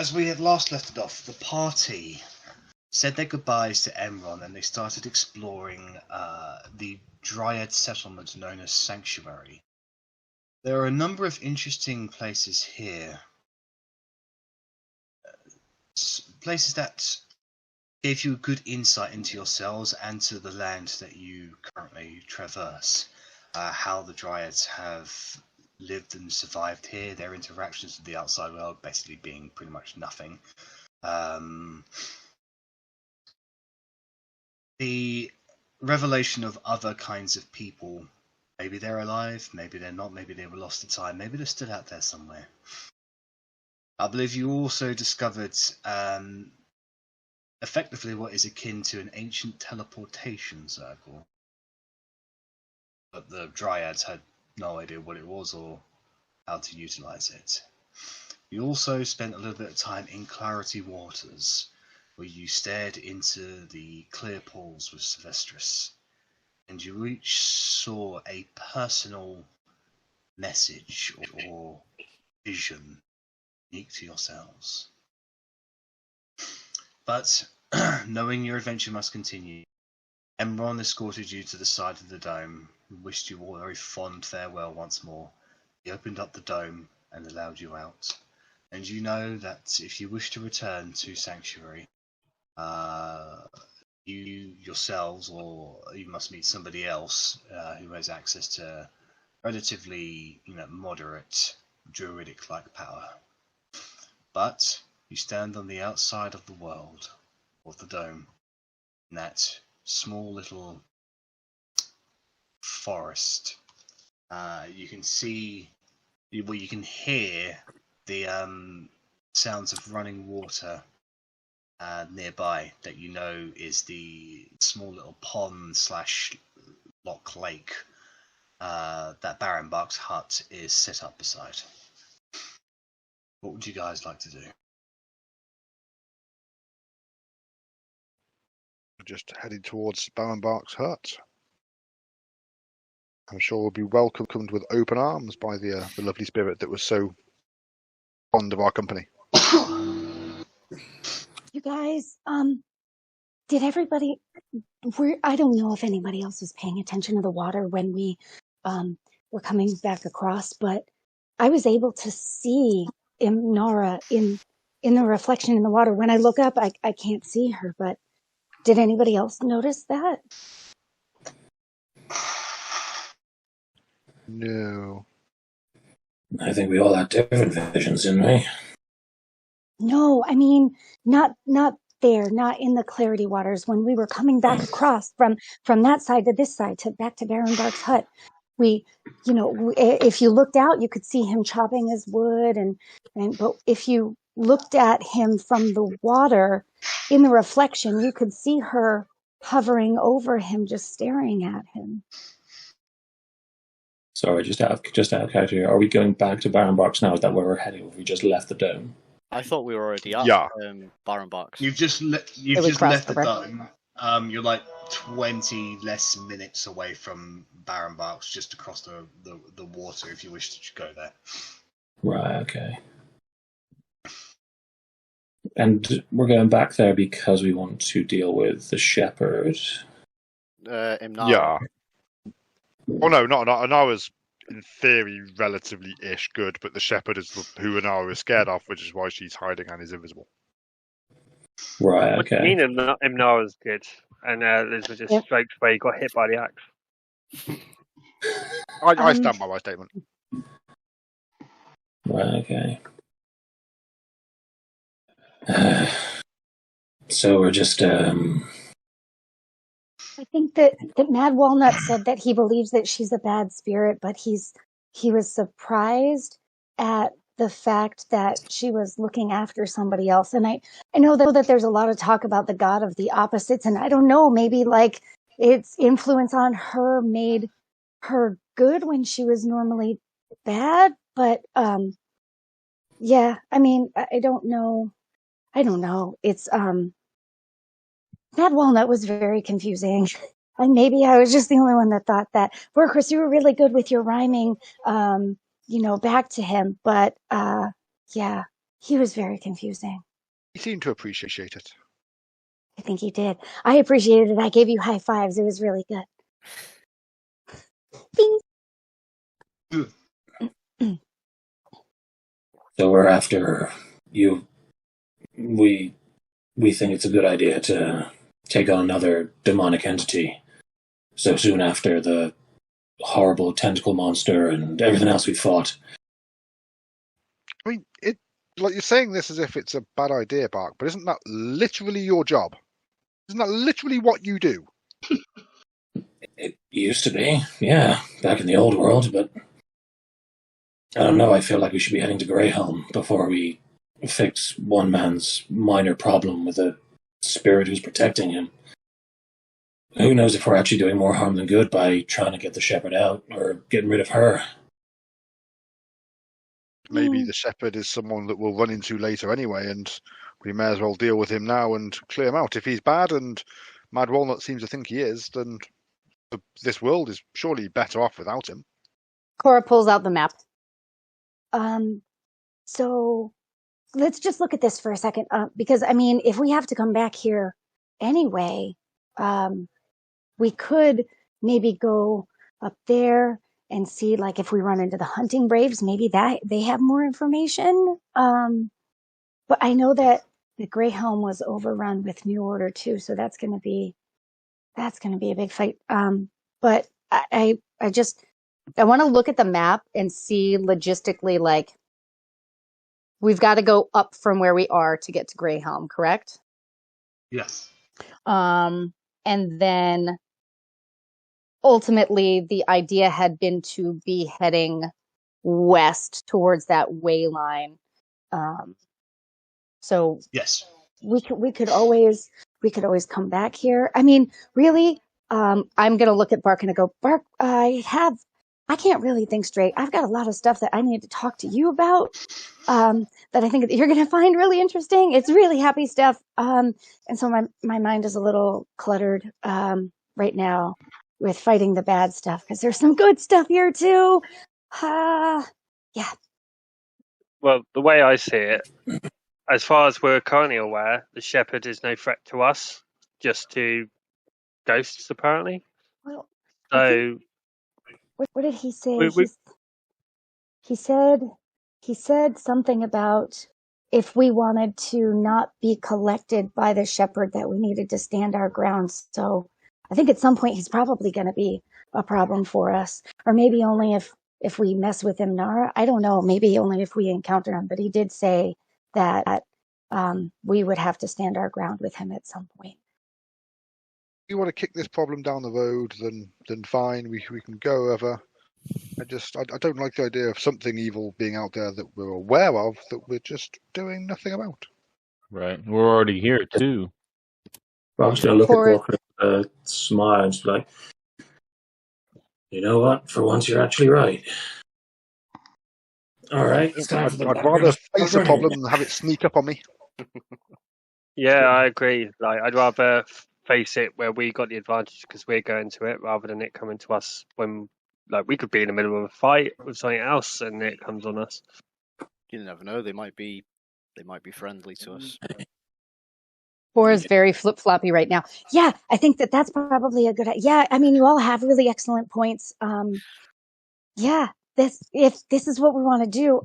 as we had last left it off, the party said their goodbyes to Emron and they started exploring the Dryad settlement known as Sanctuary. There are a number of interesting places here. Places that gave you a good insight into yourselves and to the land that you currently traverse. How the Dryads have lived and survived here, their interactions with the outside world basically being pretty much nothing. The revelation of other kinds of people. Maybe they're alive, maybe they're not, maybe they were lost to time, maybe they're still out there somewhere. I believe you also discovered effectively what is akin to an ancient teleportation circle. But the Dryads had no idea what it was or how to utilize it. You also spent a little bit of time in Clarity Waters, where you stared into the clear pools with Sylvestris, and you each saw a personal message or vision unique to yourselves. But, knowing your adventure must continue, Emron escorted you to the side of the dome, and wished you all a very fond farewell once more. He opened up the dome and allowed you out. And you know that if you wish to return to Sanctuary, you yourselves, or you must meet somebody else who has access to relatively, moderate druidic-like power. But you stand on the outside of the world, of the dome, in that small little forest. You can see, well, you can hear the sounds of running water nearby that you know is the small little pond / lock lake that Barrenbark's hut is set up beside. What would you guys like to do? Just heading towards Barrenbark's hut. I'm sure we'll be welcomed with open arms by the lovely spirit that was so fond of our company. You guys, did everybody? I don't know if anybody else was paying attention to the water when we were coming back across, but I was able to see Immnara in the reflection in the water. When I look up, I can't see her, but did anybody else notice that? No. I think we all had different visions, didn't we? No, I mean, not there, not in the Clarity Waters. When we were coming back across from that side to this side, back to Barrenbark's hut, if you looked out, you could see him chopping his wood, but if you looked at him from the water in the reflection, you could see her hovering over him, just staring at him. Sorry, just out of character, are we going back to Barrenbark's now? Is that where we're heading? Have we just left the dome? I thought we were already up. Yeah. Barrenbark's. You've just left the dome. You're like 20 less minutes away from Barrenbark's, just across the water. If you wish to go there. Right. Okay. And we're going back there because we want to deal with the shepherd. Immnara. Yeah. Oh no, not Inara's in theory relatively-ish good, but the shepherd is who Immnara is scared of, which is why she's hiding and is invisible. Right, okay. What do you mean Immnara's good? And Liz was just stroked where he got hit by the axe. I stand by my statement. Right, okay. So we're just I think that Mad Walnut said that he believes that she's a bad spirit, but he was surprised at the fact that she was looking after somebody else. And I know that there's a lot of talk about the god of the opposites, and I don't know, maybe like its influence on her made her good when she was normally bad. But yeah, I mean, I don't know. It's Mad Walnut was very confusing. And maybe I was just the only one that thought that. Chris, you were really good with your rhyming, back to him. But yeah, He was very confusing. He seemed to appreciate it. I think he did. I appreciated it. I gave you high fives. It was really good. Bing. So we're after you. We think it's a good idea to take on another demonic entity so soon after the horrible tentacle monster and everything else we fought. I mean, like you're saying this as if it's a bad idea, Bark, but isn't that literally your job? Isn't that literally what you do? It used to be, yeah, back in the old world, but I don't know, I feel like we should be heading to Greyhelm before we fix one man's minor problem with a spirit who's protecting him. Who knows if we're actually doing more harm than good by trying to get the shepherd out or getting rid of her. Maybe the shepherd is someone that we'll run into later anyway, and we may as well deal with him now and clear him out. If he's bad, and Mad Walnut seems to think he is, then this world is surely better off without him. Cora pulls out the map. So let's just look at this for a second, because I mean, if we have to come back here anyway, we could maybe go up there and see, like, if we run into the hunting braves, maybe that they have more information. But I know that the Greyhelm was overrun with New Order too, so that's going to be a big fight. But I want to look at the map and see logistically, like, we've got to go up from where we are to get to Greyhelm, correct? Yes. And then ultimately the idea had been to be heading west towards that way line. So yes, we could always come back here. I mean, really, I'm going to look at Bark and I go, Bark, I can't really think straight. I've got a lot of stuff that I need to talk to you about, that I think that you're going to find really interesting. It's really happy stuff. And so my mind is a little cluttered, right now with fighting the bad stuff, because there's some good stuff here too. Yeah. Well, the way I see it, as far as we're currently aware, the shepherd is no threat to us, just to ghosts, apparently. Well, so what did he say? He said something about if we wanted to not be collected by the shepherd, that we needed to stand our ground. So I think at some point he's probably going to be a problem for us, or maybe only if we mess with Immnara. I don't know. Maybe only if we encounter him. But he did say that we would have to stand our ground with him at some point. If you want to kick this problem down the road, then fine. We can go over. I don't like the idea of something evil being out there that we're aware of that we're just doing nothing about. Right. We're already here too. Well, I'm just going to look at Walker with a smile and just be like, you know what? For once, you're actually right. All right, it's time for the I'd rather face a problem than have it sneak up on me. Yeah, I agree. Like, I'd rather face it where we got the advantage because we're going to it, rather than it coming to us when, like, we could be in the middle of a fight with something else and it comes on us. You never know. They might be friendly to us. Cora's very flip-floppy right now. Yeah, I think that's probably a good idea. Yeah, I mean, you all have really excellent points. Yeah, if this is what we want to do,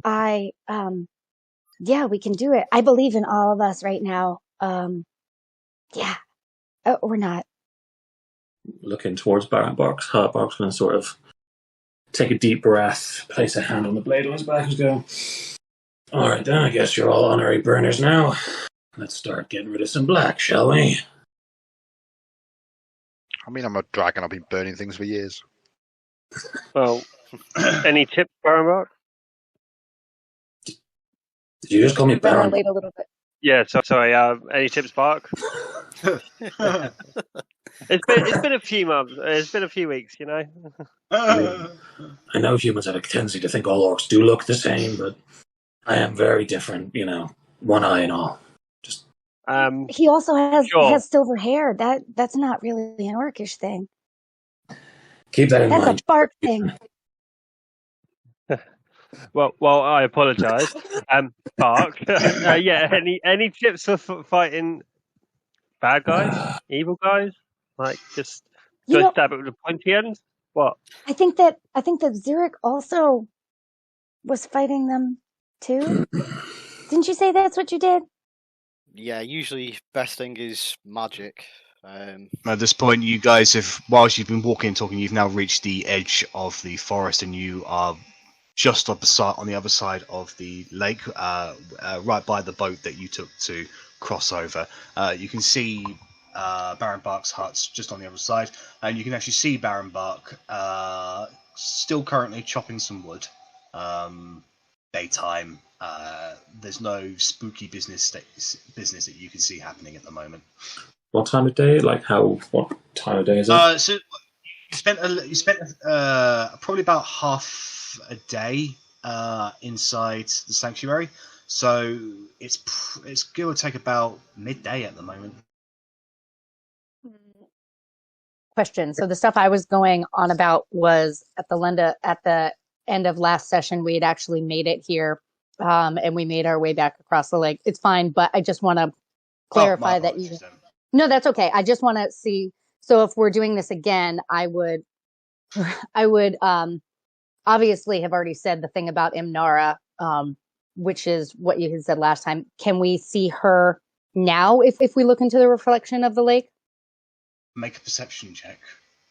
yeah, we can do it. I believe in all of us right now. Yeah, or not. Looking towards Barrenbark's heart, Bark's going to sort of take a deep breath, place a hand on the blade on his back and go, all right then, I guess you're all honorary burners now. Let's start getting rid of some black, shall we? I mean, I'm a dragon. I've been burning things for years. Well, any tips, Barrenbark? Did you just call me Baron? A little bit. Yeah, sorry. Any tips, Bark? It's been a few months. It's been a few weeks, you know. I know humans have a tendency to think all orcs do look the same, but I am very different. You know, one eye and all. Just. He also has silver hair. That's not really an orcish thing. Keep that in mind. That's a Bark thing. Well, I apologise. Bark. Yeah. Any tips for fighting bad guys, evil guys? Like just You know, stab it with a pointy end? What? I think that Zurich also was fighting them too. Didn't you say that's what you did? Yeah, usually best thing is magic. At this point, you guys have, whilst you've been walking and talking, you've now reached the edge of the forest, and you are just on the other side of the lake, right by the boat that you took to cross over. You can see Barrenbark's huts just on the other side, and you can actually see Barrenbark still currently chopping some wood. Daytime. There's no spooky business that you can see happening at the moment. What time of day? Like what time of day is it? So you spent probably about half a day inside the sanctuary. So it's give or take about midday at the moment. Question. So the stuff I was going on about was at the end of last session, we had actually made it here, and we made our way back across the lake. It's fine, but I just want to clarify that you. No, that's okay. I just want to see. So if we're doing this again, I would obviously have already said the thing about Immnara, which is what you had said last time. Can we see her now if we look into the reflection of the lake? Make a perception check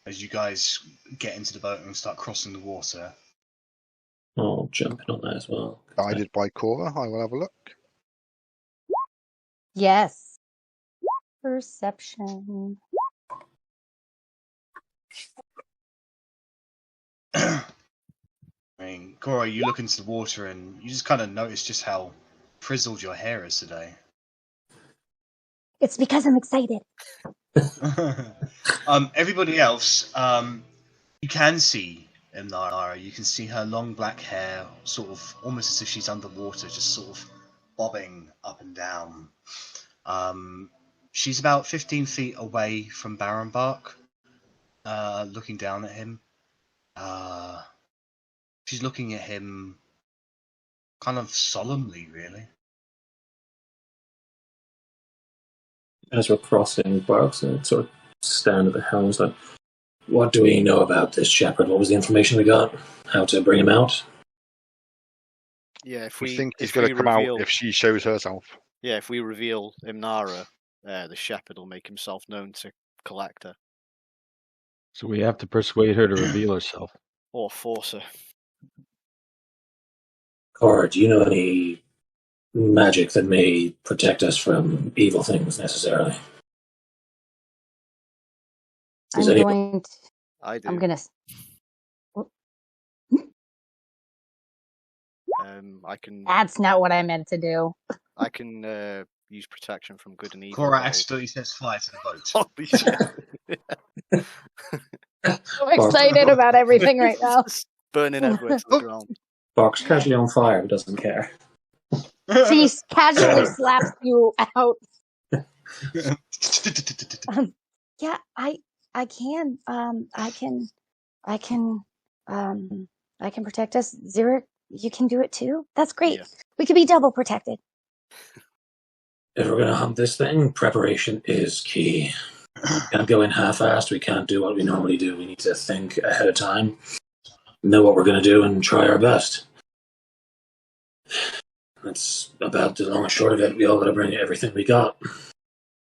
as you guys get into the boat and start crossing the water. I'll jump in on that as well. Guided by Cora, I will have a look. Yes. Perception. I mean, Cora, you look into the water and you just kind of notice just how frizzled your hair is today. It's because I'm excited. Everybody else, you can see Immnara. You can see her long black hair, sort of almost as if she's underwater, just sort of bobbing up and down. She's about 15 feet away from Barrenbark, looking down at him. She's looking at him kind of solemnly, really. As we're crossing Barks, and sort of stand at the helms, like, what do we know about this shepherd? What was the information we got? How to bring him out? Yeah, if We we think he's if going we to come reveal, out if she shows herself. Yeah, if we reveal Immnara, the shepherd will make himself known to Collector So we have to persuade her to reveal herself. or force her. Cora, do you know any magic that may protect us from evil things necessarily? I'm going to. I do. I'm going to. I can. That's not what I meant to do. I can use protection from good and evil. Cora accidentally sets fire to the boat. Holy shit! I'm excited about everything right now. Burning everywhere to the ground. Barks casually on fire, but doesn't care. She casually slaps you out. Yeah, I can protect us. Zurich, you can do it too. That's great. Yeah. We could be double protected. If we're going to hunt this thing, preparation is key. We can't go in half-assed. We can't do what we normally do. We need to think ahead of time, know what we're going to do, and try our best. That's about the long and short of it. We all got to bring everything we got.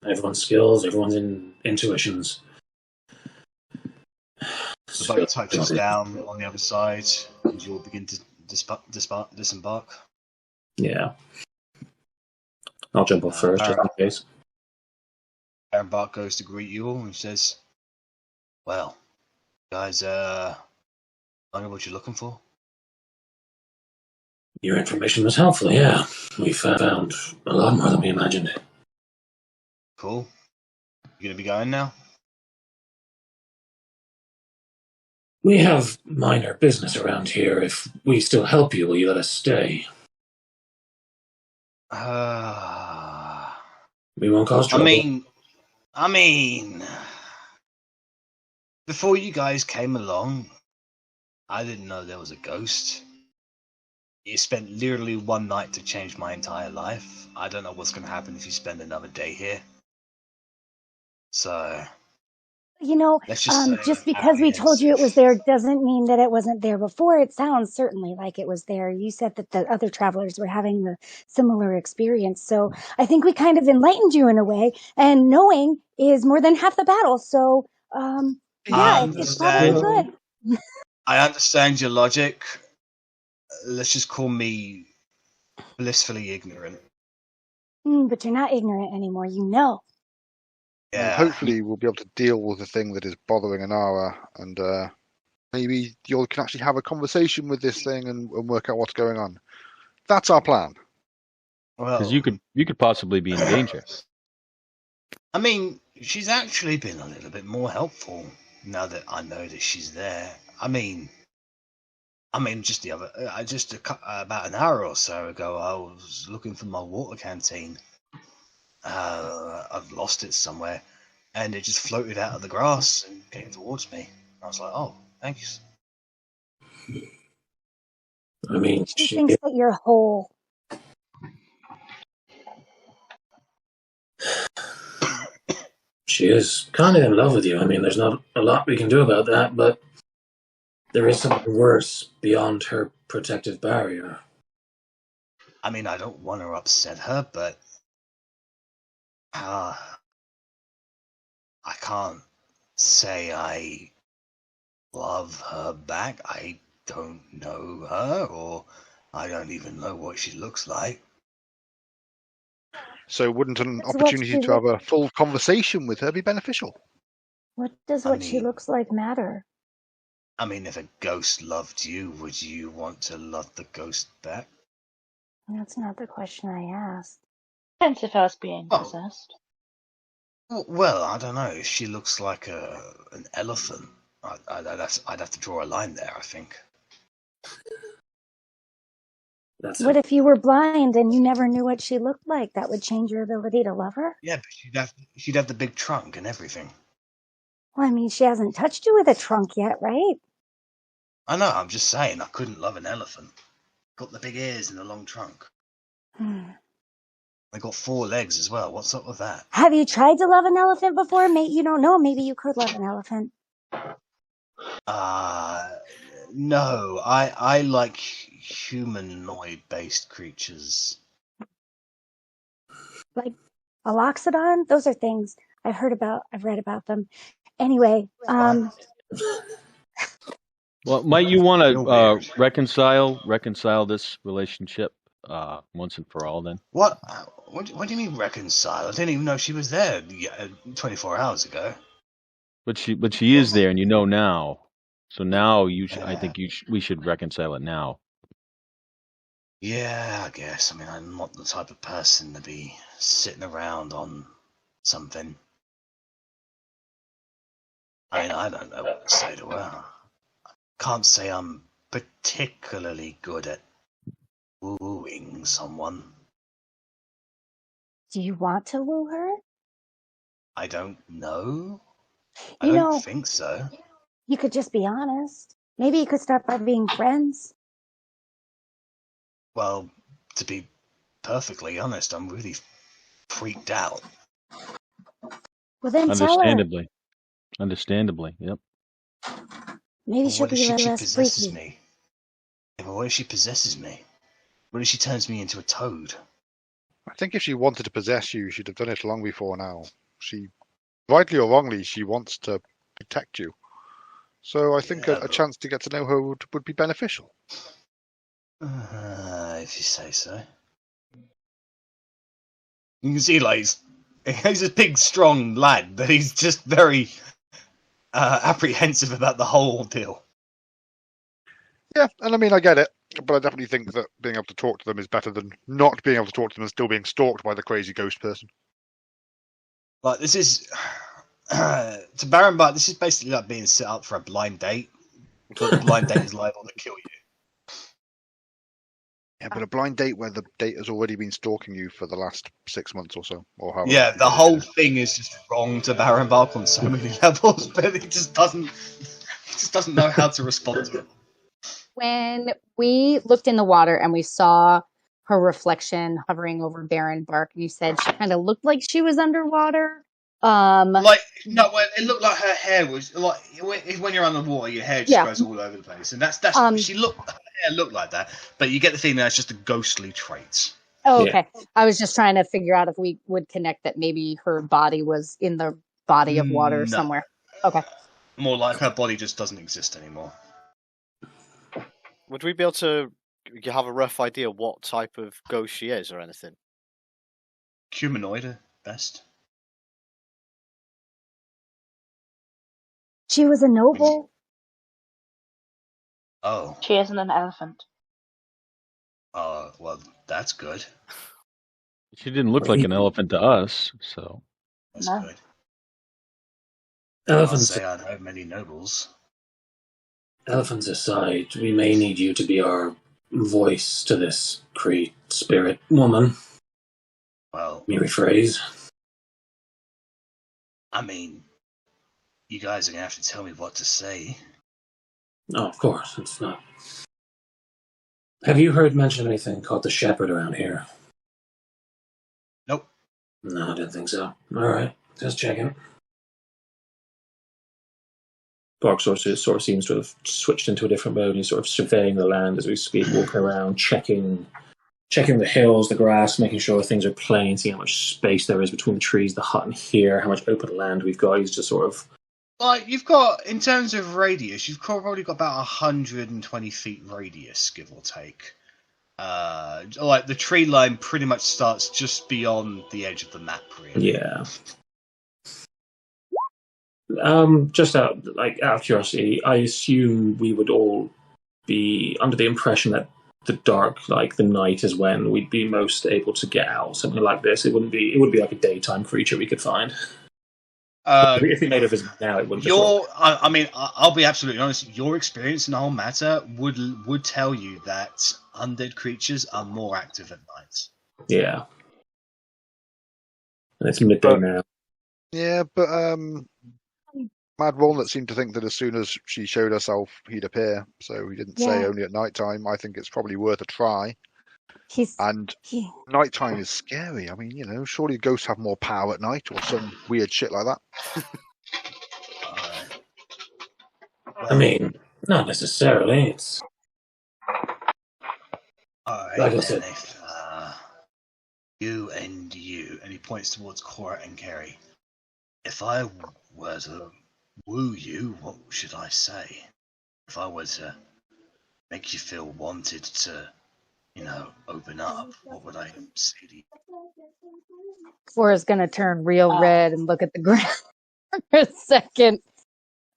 Everyone's skills, everyone's intuitions. The boat touches down on the other side, and you'll begin to disembark. Yeah. I'll jump off first, just in case. Barrenbark goes to greet you all and says, "Well, guys, I know what you're looking for." Your information was helpful, yeah. We found a lot more than we imagined. Cool. You gonna be going now? We have minor business around here. If we still help you, will you let us stay? We won't cause trouble. I mean, before you guys came along, I didn't know there was a ghost. You spent literally one night to change my entire life. I don't know what's going to happen if you spend another day here. So, You know, let's just say just because we told you it was apprehensive. there doesn't mean that it wasn't there before. It sounds certainly like it was there. You said that the other travelers were having the similar experience. So I think we kind of enlightened you in a way, and knowing is more than half the battle. So, I yeah, it's probably understand. good. I understand your logic. Let's just call me blissfully ignorant. But you're not ignorant anymore. You know. Well, Yeah. hopefully we'll be able to deal with the thing that is bothering Immnara, and maybe you can actually have a conversation with this thing and work out what's going on. That's our plan. Because Well, you could possibly be in danger. I mean, she's actually been a little bit more helpful now that I know that she's there. I mean, just about an hour or so ago, I was looking for my water canteen. I've lost it somewhere, and it just floated out of the grass and came towards me. I was like, "Oh, thanks." I mean, She thinks that you're whole. she is kind of in love with you. I mean, there's not a lot we can do about that, but there is something worse beyond her protective barrier. I mean, I don't want to upset her, but I can't say I love her back. I don't know her, or I don't even know what she looks like. So wouldn't an That's what opportunity she to have a full conversation with her be beneficial? What does I what she mean- looks like matter? I mean, if a ghost loved you, would you want to love the ghost back? That's not the question I asked. Depends if I was being Oh. possessed. Well, I don't know. If she looks like an elephant, I'd have to draw a line there, I think. That's What if you were blind and you never knew what she looked like? That would change your ability to love her? Yeah, but she'd have the big trunk and everything. Well, I mean, she hasn't touched you with a trunk yet, right? I know, I'm just saying, I couldn't love an elephant. Got the big ears and the long trunk. They got 4 legs as well. What's up with that? Have you tried to love an elephant before? Maybe you don't know. Maybe you could love an elephant. No. I like humanoid-based creatures. Like a loxodon? Those are things I've heard about. I've read about them. Anyway, Well, might you want You're to weird. reconcile this relationship once and for all? Then What do you mean reconcile? I didn't even know she was there 24 hours ago. but she is there, and you know now. So now I think we should reconcile it now. Yeah, I guess. I mean, I'm not the type of person to be sitting around on something. I mean, I don't know what to say to her. Can't say I'm particularly good at wooing someone. do you want to woo her? I don't know. I You don't know, think so. you could just be honest. Maybe you could start by being friends. Well, to be perfectly honest, I'm really freaked out. Well, then tell her. Understandably, yep. Maybe Well, she'll what if be she less possesses freaky. me? Yeah, but what if she possesses me? What if she turns me into a toad? I think if she wanted to possess you, she'd have done it long before now. She, rightly or wrongly, she wants to protect you. So I think Yeah, a chance to get to know her would be beneficial. If you say so. You can see, like, he's a big, strong lad, but he's just very apprehensive about the whole deal. Yeah, and I mean, I get it, but I definitely think that being able to talk to them is better than not being able to talk to them and still being stalked by the crazy ghost person. Like, this is to Barrenbark, this is basically like being set up for a blind date, but the blind date is liable to kill you. Yeah, but a blind date where the date has already been stalking you for the last 6 months or so, or however. Yeah, the whole thing is just wrong to Barrenbark on so many levels, but he just doesn't know how to respond to it. When we looked in the water and we saw her reflection hovering over Barrenbark, and you said she kind of looked like she was underwater. Like no, well, it looked like her hair was like when you're underwater, your hair just goes all over the place, and that's her hair looked like that, but you get the feeling that's just a ghostly trait. Oh, okay. Yeah. I was just trying to figure out if we would connect that maybe her body was in the body of water somewhere. Okay. More like her body just doesn't exist anymore. Would we be able to have a rough idea what type of ghost she is or anything? Humanoid at best. She was a noble. Oh. She isn't an elephant. Well, that's good. She didn't look like an elephant to us, so. That's good. Elephants. I can't say I know many nobles. Elephants aside, we may need you to be our voice to this Cree spirit woman. Well, let me rephrase. I mean, you guys are gonna have to tell me what to say. Oh, of course, it's not. Have you heard mention of anything called the Shepherd around here? Nope. No, I didn't think so. All right, just checking. Bark sort of seems to have switched into a different mode. He's sort of surveying the land as we speak, walking around, checking the hills, the grass, making sure things are plain, seeing how much space there is between the trees, the hut, and here, how much open land we've got. He's just sort of... Like, you've got, in terms of radius, you've probably got about 120 feet radius, give or take. Like, the tree line pretty much starts just beyond the edge of the map, really. Yeah. Just out of curiosity, I assume we would all be under the impression that the dark, like the night, is when we'd be most able to get out. Something like this. It would be like a daytime creature we could find. If we made it visible now, it wouldn't. I mean, I'll be absolutely honest. Your experience in the whole matter would tell you that undead creatures are more active at night. Yeah, and it's midday now. Yeah, but Mad Walnut seemed to think that as soon as she showed herself, he'd appear. So he didn't say only at night time. I think it's probably worth a try. Nighttime is scary. I mean, surely ghosts have more power at night or some weird shit like that. I mean, not necessarily. It's alright. Like I said, if you and he points towards Cora and Kerry. If I were to woo you, what should I say? If I were to make you feel wanted to, open up, what would I say to you? Cora's gonna turn real red and look at the ground for a second,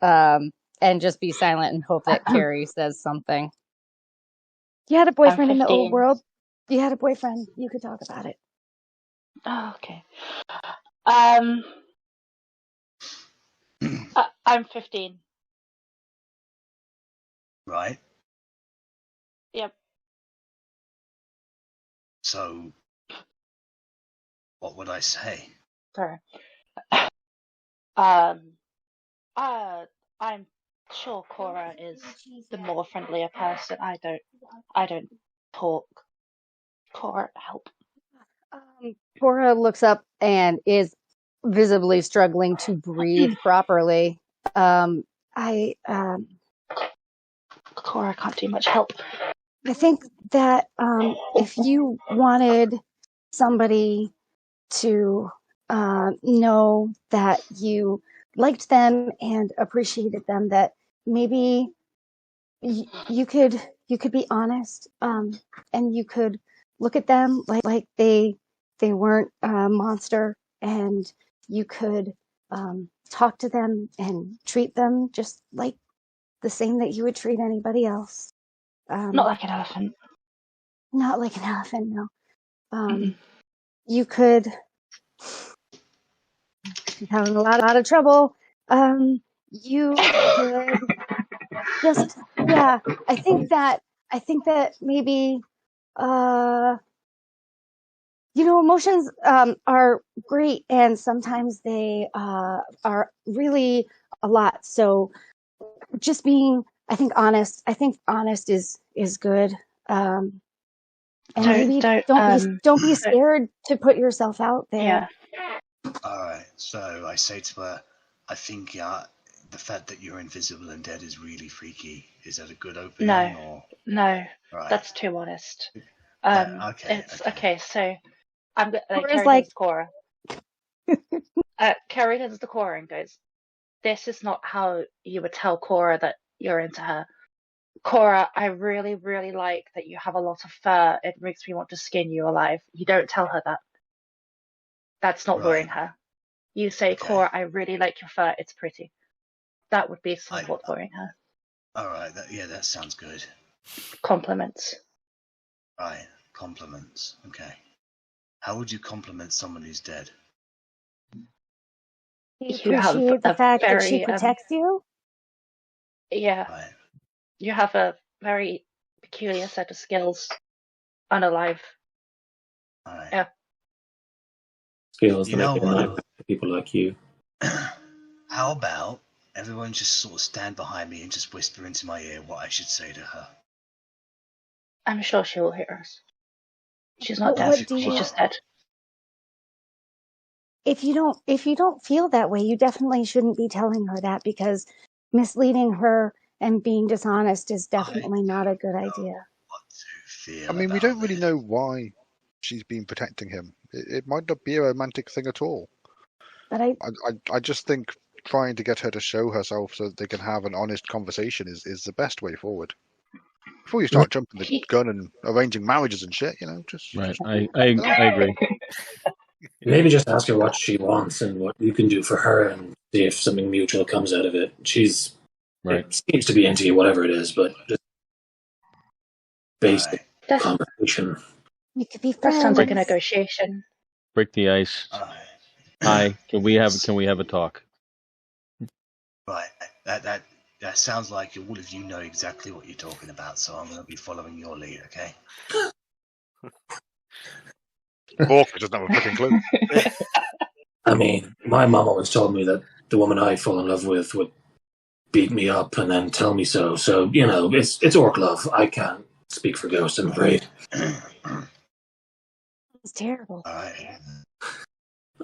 and just be silent and hope that Carrie says something. You had a boyfriend in the old world. You had a boyfriend. You could talk about it. Oh, okay. I'm 15. Right. Yep. So, what would I say? Sorry. I'm sure Cora is the more friendlier person. I don't talk. Cora, help. Cora looks up and is visibly struggling to breathe properly. Cora can't do much help. I think that if you wanted somebody to know that you liked them and appreciated them, that maybe you could be honest, and you could look at them like they weren't a monster, and you could talk to them and treat them just like the same that you would treat anybody else. Not like an elephant. Not like an elephant, no. You could. You're having a lot of trouble. You could just, yeah. I think that maybe, emotions are great, and sometimes they are really a lot. So just being I think honest is good. And maybe don't be scared to put yourself out there. Yeah. Alright, so I say to her, I think the fact that you're invisible and dead is really freaky. Is that a good opening? No, Right. that's too honest. Okay. Okay. So I'm Cora's Carrie turns to Cora. Carrie turns to Cora and goes, "This is not how you would tell Cora that you're into her. Cora, I really, really like that you have a lot of fur. It makes me want to skin you alive. You don't tell her that. That's not worrying her. You say, Cora, I really like your fur. It's pretty. That would be somewhat worrying her. Alright, that sounds good. Compliments. Right, compliments. Okay. How would you compliment someone who's dead? You appreciate the fact that she protects you? Yeah. Right. You have a very peculiar set of skills. Unalive. Right. Yeah. Skills that make it a nightmare for people like you. How about everyone just sort of stand behind me and just whisper into my ear what I should say to her? I'm sure she will hear us. She's not dead. She's just dead. If you don't feel that way, you definitely shouldn't be telling her that, because misleading her and being dishonest is definitely not a good idea. I mean, we don't really know why she's been protecting him. It might not be a romantic thing at all. But I just think trying to get her to show herself so that they can have an honest conversation is the best way forward. Before you start jumping the gun and arranging marriages and shit, just right. I agree. Maybe just ask her what she wants and what you can do for her, and see if something mutual comes out of it. It seems to be into you, whatever it is, but just basic conversation. You could be That sounds like a friends. negotiation. Break the ice. Hi, can we have a talk? Right. That sounds like all of you know exactly what you're talking about, so I'm going to be following your lead, okay? Walker doesn't have a fucking clue. I mean, my mom always told me that the woman I fall in love with would beat me up and then tell me so. So, it's orc love. I can't speak for Ghost, I'm afraid. It's terrible. All right.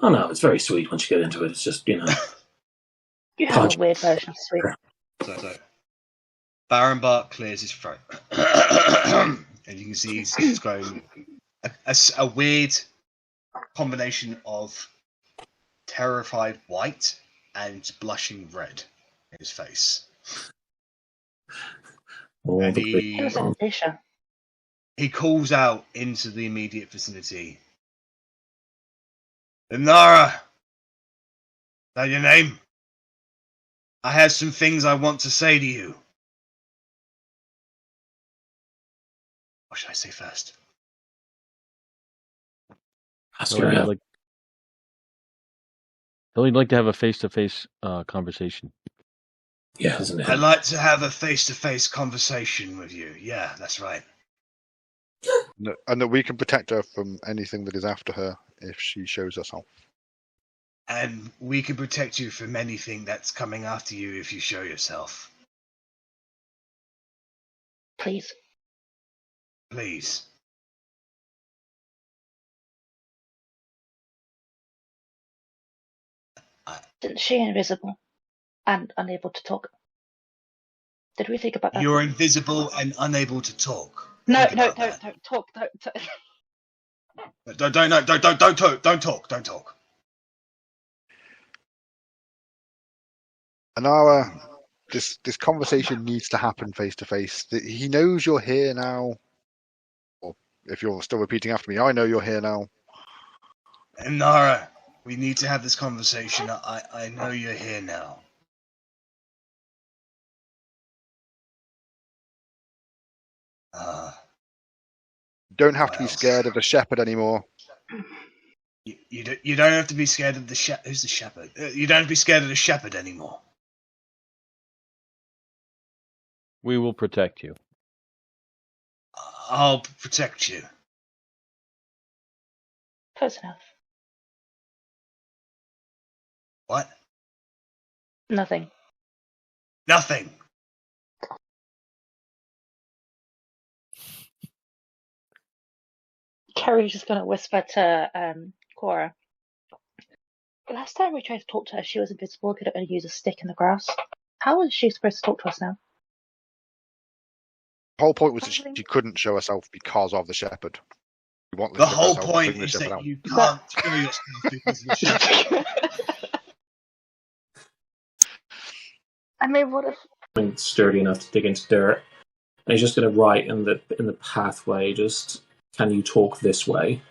Oh no, it's very sweet once you get into it. It's just, You have a weird version of sweet. So Barrenbark clears his throat. And you can see he's going a weird combination of terrified white and blushing red in his face. And he calls out into the immediate vicinity. Immnara! Is that your name? I have some things I want to say to you. What should I say first? I'd like to have a face-to-face conversation. Yeah, isn't it? I'd like to have a face-to-face conversation with you. Yeah, that's right. And that we can protect her from anything that is after her if she shows herself. And we can protect you from anything that's coming after you if you show yourself. Please. Please. Isn't she invisible and unable to talk? Did we think about that? You're invisible and unable to talk. No, don't talk. Don't talk. Immnara, this conversation needs to happen face to face. He knows you're here now. Or if you're still repeating after me, I know you're here now. Immnara, we need to have this conversation. I know you're here now. Don't have to be scared of the shepherd anymore. You don't have to be scared of the shepherd. Who's the shepherd? You don't have to be scared of the shepherd anymore. We will protect you. I'll protect you. Close enough. What? Nothing. Nothing. Carrie's just gonna whisper to Cora. Last time we tried to talk to her, she was invisible, could only use a stick in the grass. How is she supposed to talk to us now? The whole point was that she couldn't show herself because of the shepherd. You want The to show whole herself, point bring the is shepherd that out. you can't show yourself because of the shepherd. I mean, what if Sturdy enough to dig into dirt. And he's just going to write in the pathway, just, can you talk this way?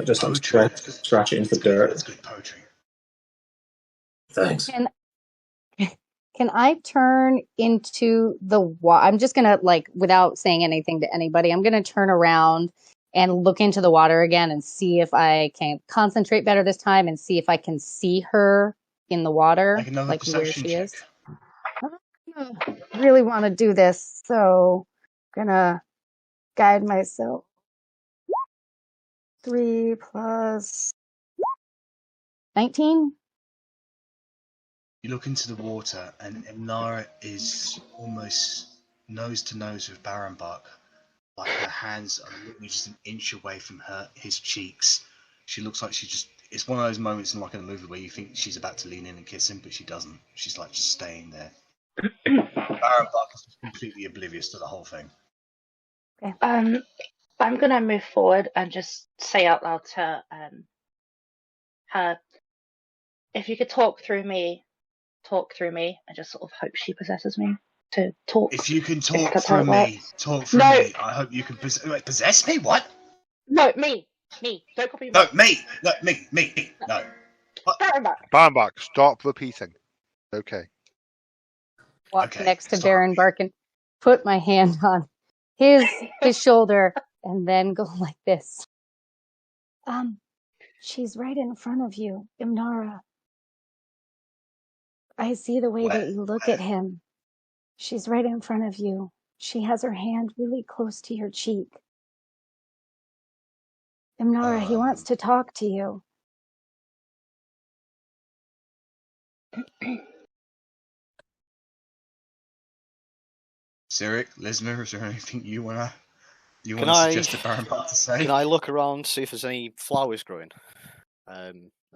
Just Poetry. scratch it into the dirt. That's good poetry. Thanks. Can I turn into the water? I'm just gonna, like, without saying anything to anybody, I'm gonna turn around and look into the water again and see if I can concentrate better this time and see if I can see her in the water, Make another like where perception she check. is. I really want to do this, so I'm gonna guide myself. 3 plus 19. You look into the water, and Immnara is almost nose to nose with Barrenbark. Like her hands are literally just an inch away from his cheeks. She looks like it's one of those moments in like a movie where you think she's about to lean in and kiss him, but she doesn't. She's like just staying there. Barrenbark is completely oblivious to the whole thing. Okay. I'm gonna move forward and just say out loud to her, if you could talk through me, and just sort of hope she possesses me to talk. If you can talk That's through how it me, works. talk through No. me. I hope you can possess me. What? No, me. Don't copy me. No, me. No, me. No. Barrenbark, stop repeating. Okay. Walk Okay, next to sorry. Barrenbark and put my hand on his shoulder and then go like this. She's right in front of you, Immnara. I see the way that you look at him. She's right in front of you. She has her hand really close to your cheek. Immnara, he wants to talk to you. Cyric, Lismer, is there anything you wanna Can I suggest to Barrenbark to say? Can I look around, see if there's any flowers growing?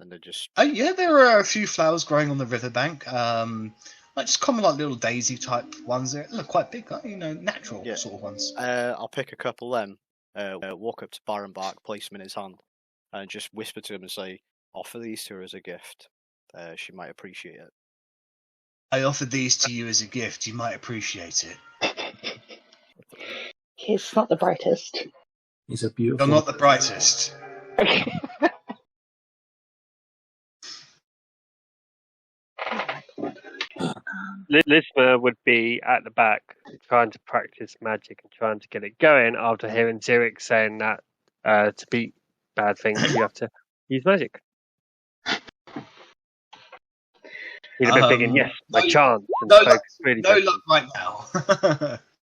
And they're just. Oh yeah, there are a few flowers growing on the riverbank. Like just common like little daisy type ones. They look quite big, like, natural sort of ones. I'll pick a couple then. Walk up to Barrenbark, place them in his hand, and just whisper to him and say, "Offer these to her as a gift. She might appreciate it." I offered these to you as a gift. You might appreciate it. He's not the brightest. He's a beautiful. You're not the brightest. Lismer would be at the back trying to practice magic and trying to get it going after hearing Zurich saying that to beat bad things you have to use magic. He'd have been thinking, yes, my chance. And no luck, really no luck right now.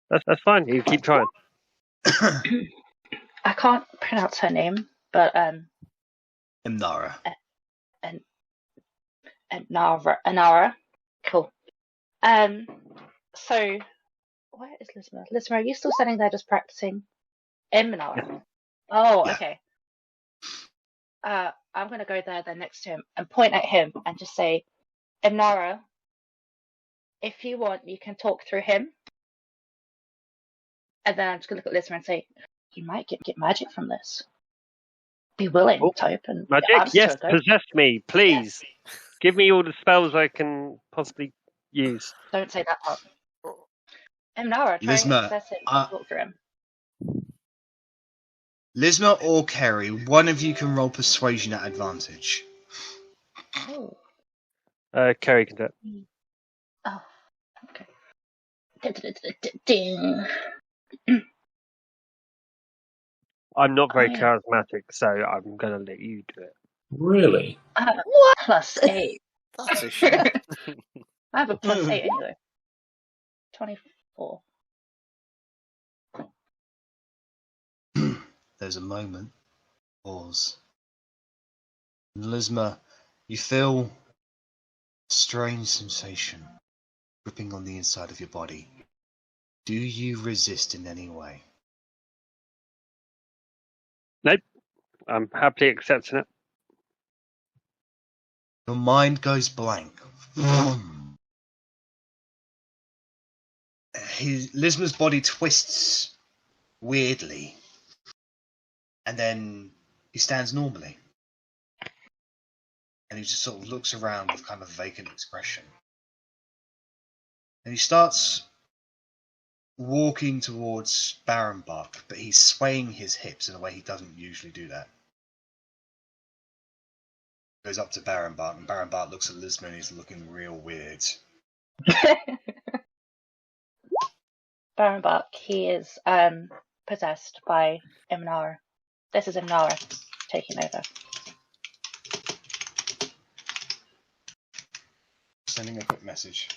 That's fine. You keep trying. I can't pronounce her name, but Immnara. Immnara. Cool. So where is Lismer? Lismer, are you still standing there just practicing? Immnara. Oh, Yeah. okay. I'm gonna go there then next to him and point at him and just say, Immnara, if you want, you can talk through him. And then I'm just gonna look at Lismer and say, you might get magic from this. Be willing to open magic? Yes, possess me, please. Give me all the spells I can possibly use. Don't say that part. Immnara, try and possess him and talk through him. Lismer or Kerry, one of you can roll persuasion at advantage. Oh. Kerry can do it. Oh, okay. Ding. I'm not very charismatic, so I'm going to let you do it. Really? What? +8. That's a shame. I have a +8 anyway. 24. There's a moment. Pause. Lismer, you feel a strange sensation gripping on the inside of your body. Do you resist in any way? Nope. I'm happily accepting it. Your mind goes blank. Lisma's body twists weirdly, and then he stands normally. And he just sort of looks around with kind of vacant expression. And he starts walking towards Barrenbark, but he's swaying his hips in a way he doesn't usually do that. Goes up to Barrenbark, and Barrenbark looks at Lisma and he's looking real weird. Barrenbark, he is possessed by Immnara. This is Immnara taking over. Sending a quick message.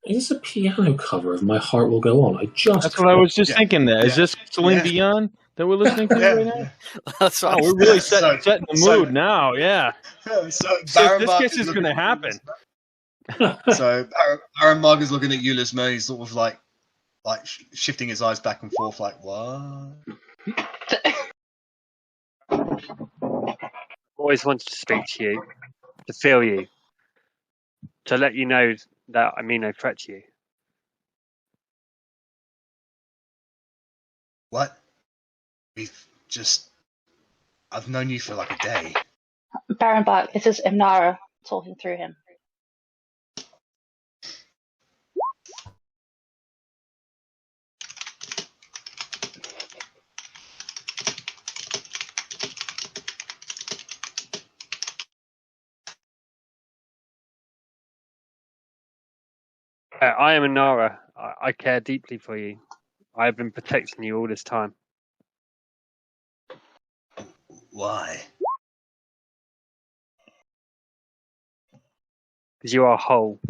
Is this a piano cover of My Heart Will Go On? That's what I was just thinking. That is this Celine Yeah. Dion that we're listening to right now? That's what Oh, we're really setting the mood now. Yeah. So This Barrenbark kiss is going to happen. So Barrenbark is looking at you, Lisma. He's sort of like shifting his eyes back and forth, like what? Always wanted to speak to you, to feel you, to let you know that I mean no threat to you. What? I've known you for like a day. Barrenbark, this is Immnara talking through him. I am Immnara. I care deeply for you. I have been protecting you all this time. Why? Because you are whole.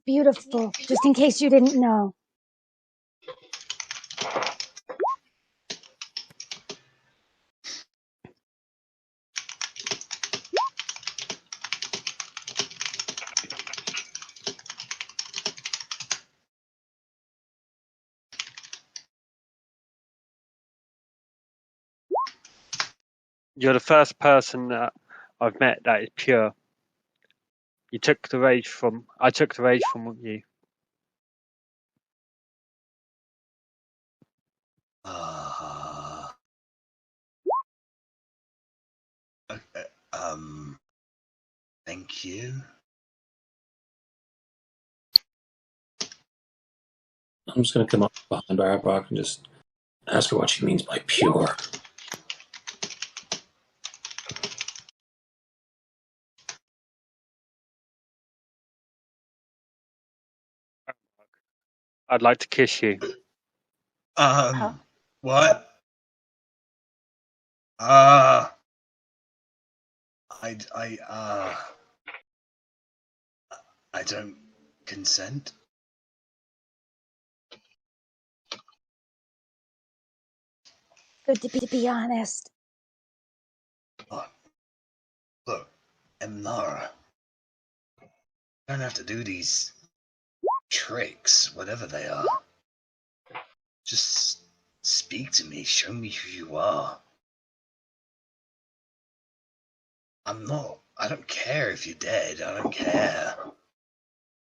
Beautiful, just in case you didn't know. You're the first person that I've met that is pure. I took the rage from you. Okay, thank you. I'm just going to come up behind Barrenbark and just ask her what she means by pure. I'd like to kiss you. What? I don't consent. Good to be honest. Look, Immnara, you don't have to do these tricks, whatever they are. Just speak to me, show me who you are. I don't care if you're dead, I don't care.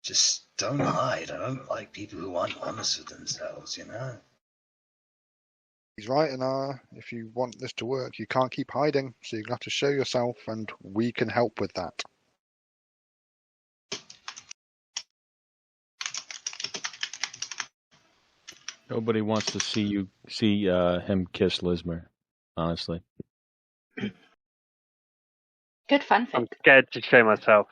Just don't hide. I don't like people who aren't honest with themselves, you know? He's right, and if you want this to work, you can't keep hiding, so you're going to have to show yourself, and we can help with that. Nobody wants to see him kiss Lismer, honestly. Good fanfic. I'm scared to show myself.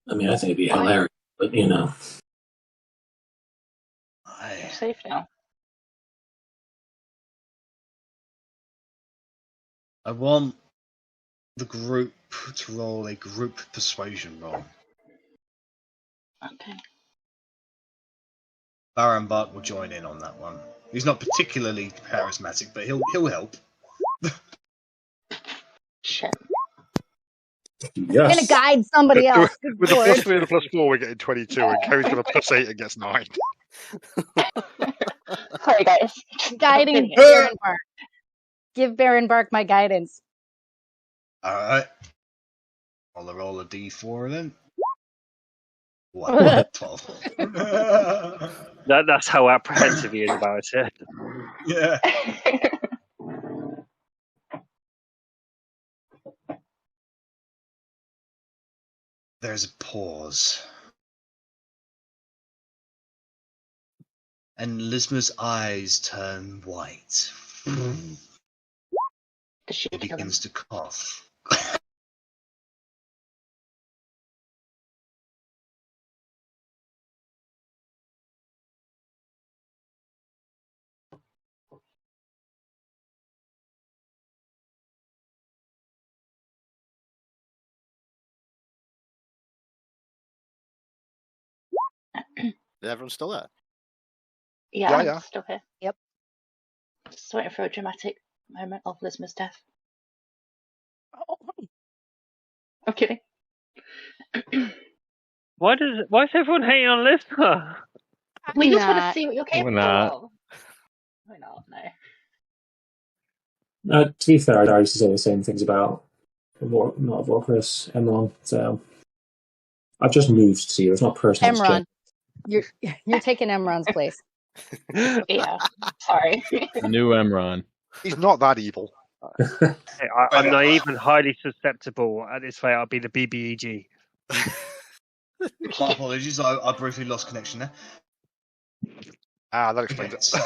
I mean, I think it'd be hilarious, but you know. You're safe now. I want the group to roll a group persuasion roll. Okay. Barrenbark will join in on that one. He's not particularly charismatic, but he'll help. Shit. I'm gonna Yes. guide somebody else. Good With a lord. +3 and a +4, we're getting 22, and Kerry's got a +8 and gets 9. Sorry, guys. Guiding Opinion. Barrenbark. Give Barrenbark my guidance. Alright. I'll roll a d4 then. What? 12. That's how apprehensive he is about it. Yeah. There's a pause. And Lisma's eyes turn white. Does she He kill him? begins to cough. Is everyone still there? Yeah, Yeah, I'm yeah. still here. Yep. Just waiting for a dramatic moment of Lisma's death. I'm kidding. Why is everyone hating on Lisma? We just want to Not. see what you're We're capable not. of. We're not, no. To be fair, I used to say the same things about not Vorkris, Emron. So I've just moved to you. It's not personal. Emron. You're taking Emron's place. Yeah. Sorry. The new Emron. He's not that evil. Hey, I'm naive and highly susceptible. At this rate, I'll be the BBEG. My apologies, I briefly lost connection there. That Okay, explains it. so,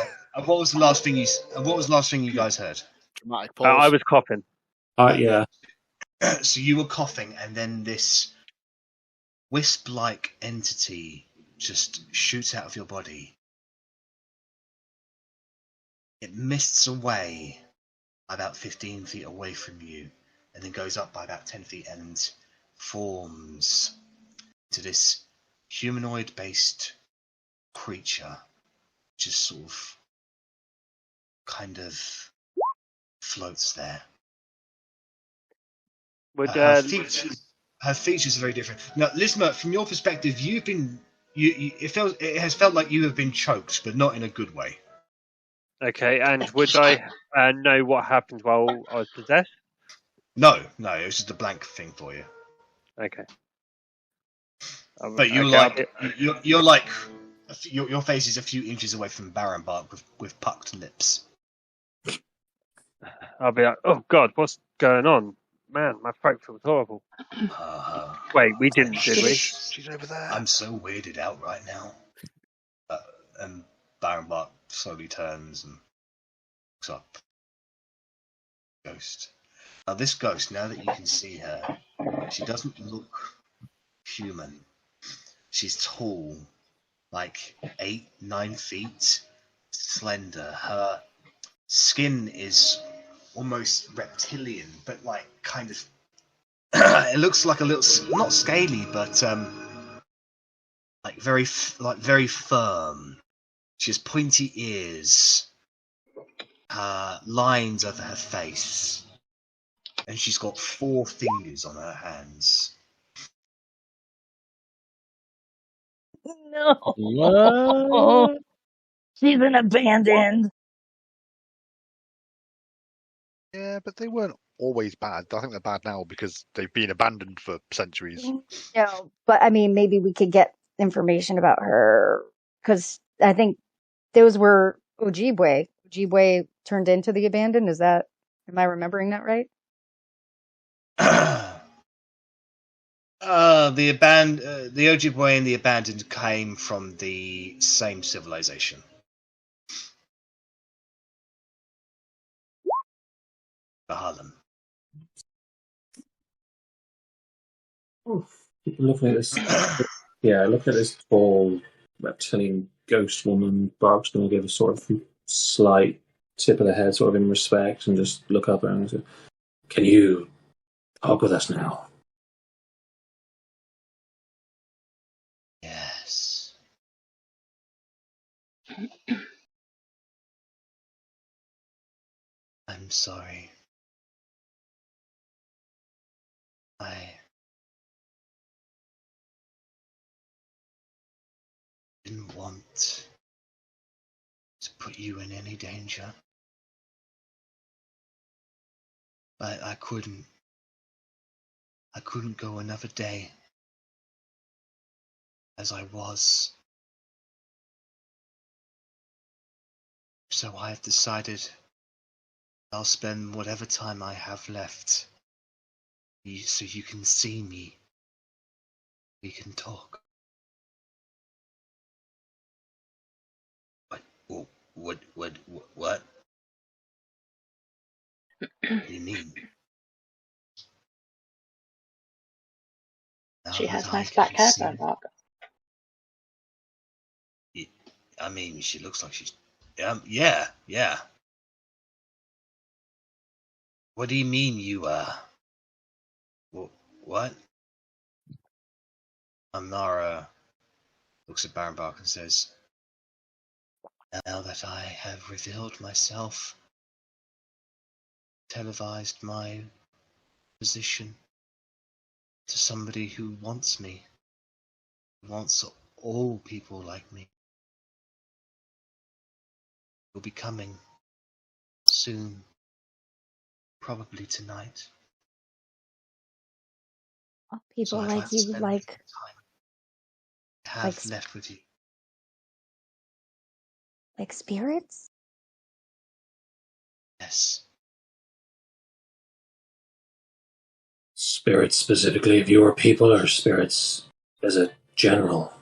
what was the last thing you guys heard? Dramatic pause. I was coughing. Yeah. So you were coughing, and then this wisp-like entity just shoots out of your body. It mists away about 15 feet away from you, and then goes up by about 10 feet and forms into this humanoid-based creature, just sort of kind of floats there. Would Her features are very different. Now, Lisma, from your perspective, you've been it has felt like you have been choked, but not in a good way. okay, and would I know what happened while I was possessed? No, it was just a blank thing for you. Okay. But you're okay, you're like your face is a few inches away from Barrenbark with pucked lips. I'll be like, oh god, what's going on? Man, my throat feels horrible. Wait, we didn't, did we? She's over there. I'm so weirded out right now. And Barrenbark slowly turns and looks up. Ghost. Now this ghost, now that you can see her, she doesn't look human. She's tall, like 8-9 feet, slender. Her skin is almost reptilian, but like kind of it looks like a little, not scaly, but like very firm. She has pointy ears, lines over her face, and she's got 4 fingers on her hands. No. What? She's been abandoned. Yeah, but they weren't always bad. I think they're bad now because they've been abandoned for centuries. No, but I mean, maybe we could get information about her because I think those were Ojibwe. Ojibwe turned into the abandoned. Am I remembering that right? The Ojibwe and the abandoned came from the same civilization. The Harlem. Looking at this, looking at this tall reptilian ghost woman, Bark's going to give a sort of slight tip of the head, sort of in respect, and just look up at her and say, Can you talk with us now? Yes. I'm sorry. I didn't want to put you in any danger. But I couldn't go another day as I was. So I have decided I'll spend whatever time I have left so you can see me. We can talk. What? What do you mean? Now She that has I nice black can hair, see, Barrenbark. I mean, she looks like she's. Yeah. What do you mean you What? Immnara looks at Barrenbark and says, "Now that I have revealed myself, televised my position to somebody who wants me, who wants all people like me, will be coming soon, probably tonight. All So people I'd like to you, spend the like time I like have left with you." like spirits. Yes. Spirits specifically of your people, or spirits as a general?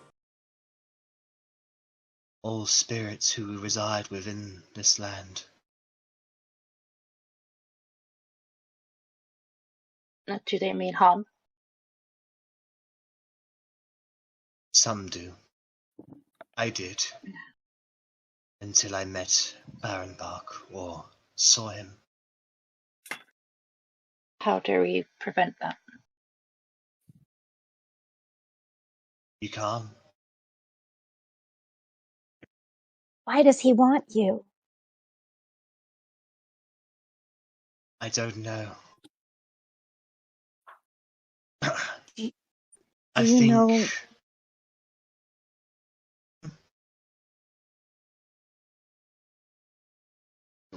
All spirits who reside within this land. Do they mean harm? Some do. I did. Until I met Barrenbark or saw him. How do we prevent that? You can't. Why does he want you? I don't know. Do, do I you think. know?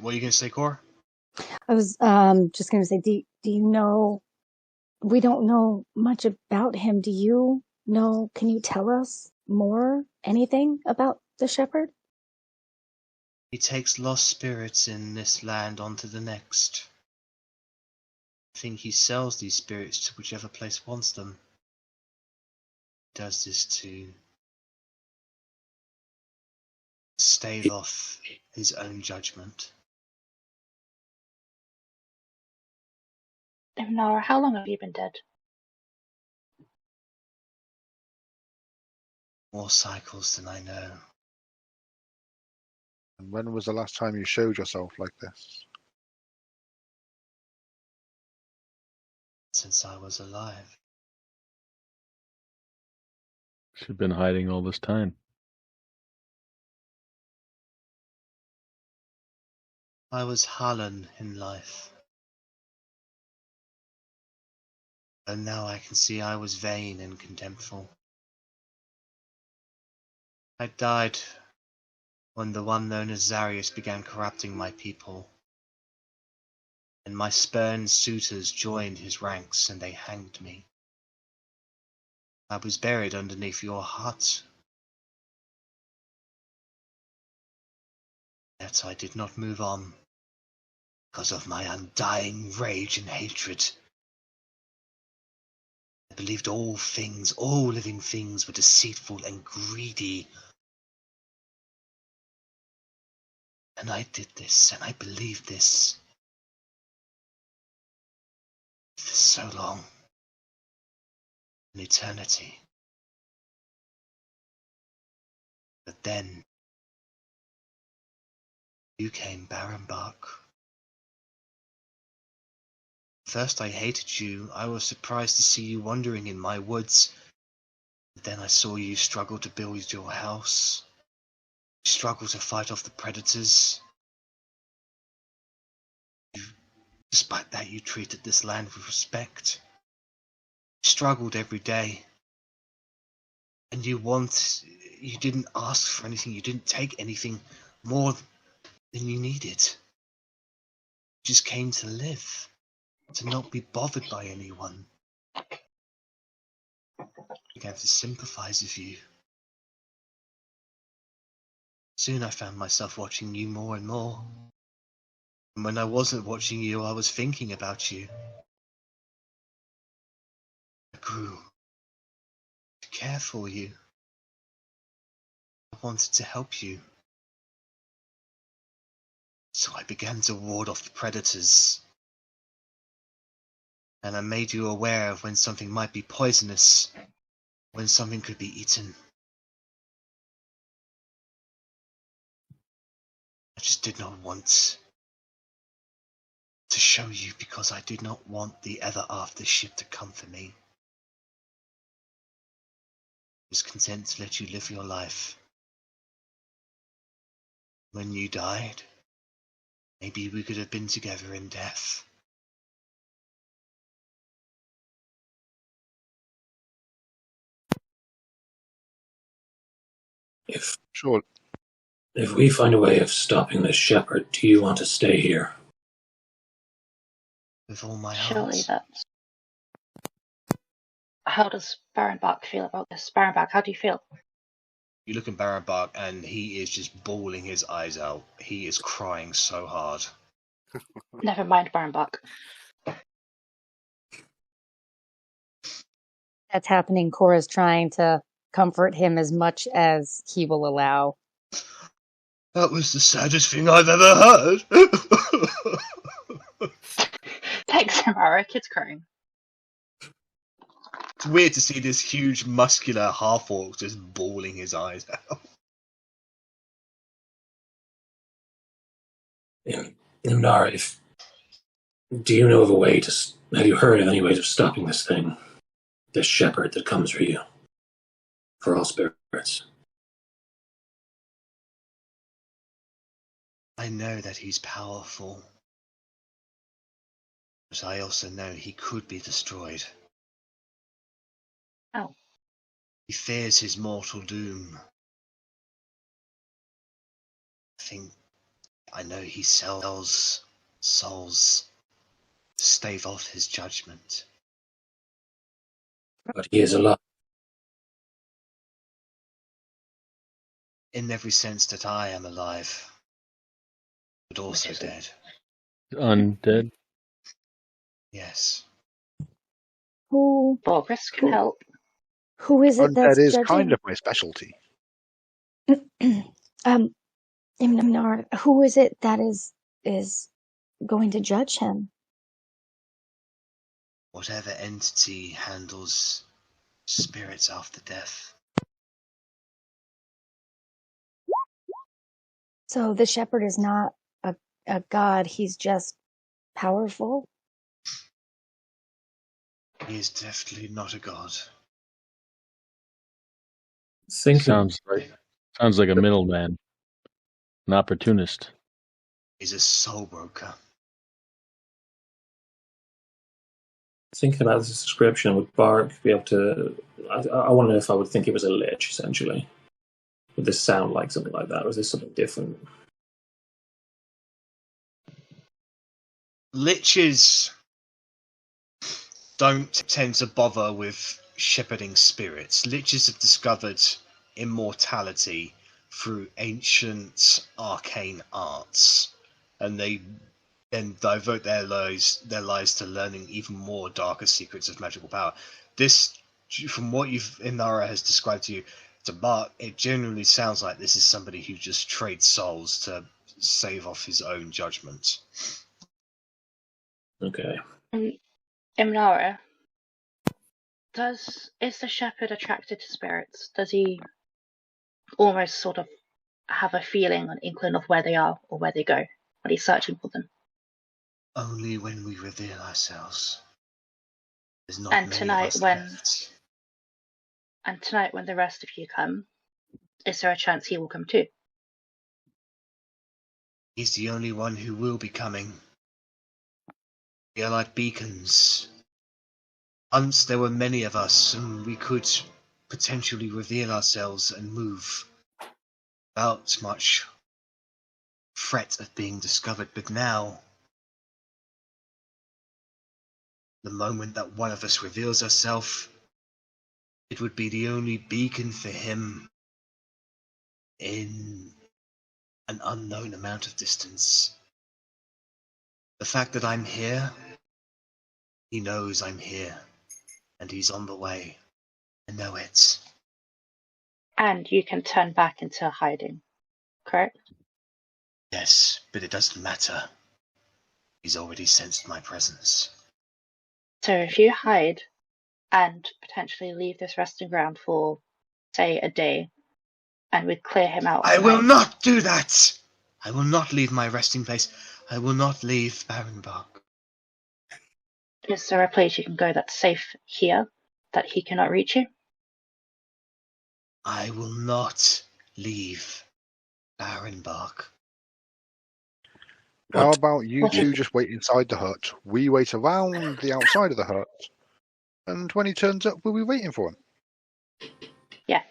What are you going to say, Cor? I was just going to say, do you know? We don't know much about him. Do you know? Can you tell us more? Anything about the shepherd? He takes lost spirits in this land onto the next. I think he sells these spirits to whichever place wants them. He does this to stave off his own judgment. Immnara, how long have you been dead? More cycles than I know. And when was the last time you showed yourself like this? Since I was alive. She's been hiding all this time. I was Harlan in life. And now I can see I was vain and contemptful. I died when the one known as Zarius began corrupting my people, and my spurned suitors joined his ranks and they hanged me. I was buried underneath your hut. Yet I did not move on because of my undying rage and hatred. I believed all things, all living things, were deceitful and greedy. And I did this, and I believed this for so long. An eternity. But then you came, Barrenbark. First I hated you. I was surprised to see you wandering in my woods. Then I saw you struggle to build your house. You struggle to fight off the predators. Despite that, you treated this land with respect. You struggled every day. And you didn't ask for anything. You didn't take anything more than you needed. You just came to live. To not be bothered by anyone. I began to sympathize with you. Soon I found myself watching you more and more. And when I wasn't watching you, I was thinking about you. I grew to care for you. I wanted to help you. So I began to ward off the predators. And I made you aware of when something might be poisonous, when something could be eaten. I just did not want to show you because I did not want the ever after ship to come for me. I was content to let you live your life. When you died, maybe we could have been together in death. Sure. If we find a way of stopping this shepherd, do you want to stay here? With all my Surely heart. that's... How does Barrenbark feel about this? Barrenbark, how do you feel? You look at Barrenbark and he is just bawling his eyes out. He is crying so hard. Never mind, Barrenbark. That's happening. Cora's trying to comfort him as much as he will allow. That was the saddest thing I've ever heard. Thanks, Immnara. Kid's crying. It's weird to see this huge, muscular half-orc just bawling his eyes out. Immnara, do you know of a way to... Have you heard of any ways of stopping this thing? This shepherd that comes for you? For all spirits? I know that he's powerful. But I also know he could be destroyed. Oh. He fears his mortal doom. I know he sells souls to stave off his judgment. But he is alive. In every sense that I am alive, but also dead. Undead. Yes. Who Boris can help. who is it that's Undead is judging? kind of my specialty. Immnara, who is it that is going to judge him? Whatever entity handles spirits after death. So the shepherd is not a god, he's just powerful? He is definitely not a god. Sounds like a middleman, an opportunist. He's a soul broker. Thinking about this description, would Bark be able to... I wonder if I would think it was a lich, essentially. Would this sound like something like that, or is this something different? Liches don't tend to bother with shepherding spirits. Liches have discovered immortality through ancient arcane arts, and they then devote their lives to learning even more darker secrets of magical power. This, from what Immnara has described to you, to Bart, it generally sounds like this is somebody who just trades souls to save off his own judgment. Okay. Immnara, is the shepherd attracted to spirits? Does he almost sort of have a feeling, an inkling of where they are or where they go when he's searching for them? Only when we reveal ourselves. There's not And many tonight of us left. And tonight when the rest of you come, is there a chance he will come too? He's the only one who will be coming. We are like beacons. Once there were many of us, and we could potentially reveal ourselves and move without much threat of being discovered. But now, the moment that one of us reveals herself, it would be the only beacon for him in an unknown amount of distance. The fact that I'm here, he knows I'm here, and he's on the way. I know it. And you can turn back into hiding, correct? Yes, but it doesn't matter. He's already sensed my presence. So if you hide and potentially leave this resting ground for, say, a day, and we clear him out. I will not do that! I will not leave my resting place. I will not leave Barrenbark. Is there a place you can go that's safe here, that he cannot reach you? I will not leave Barrenbark. How about you two just wait inside the hut? We wait around the outside of the hut, and when he turns up, we'll be waiting for him. Yeah.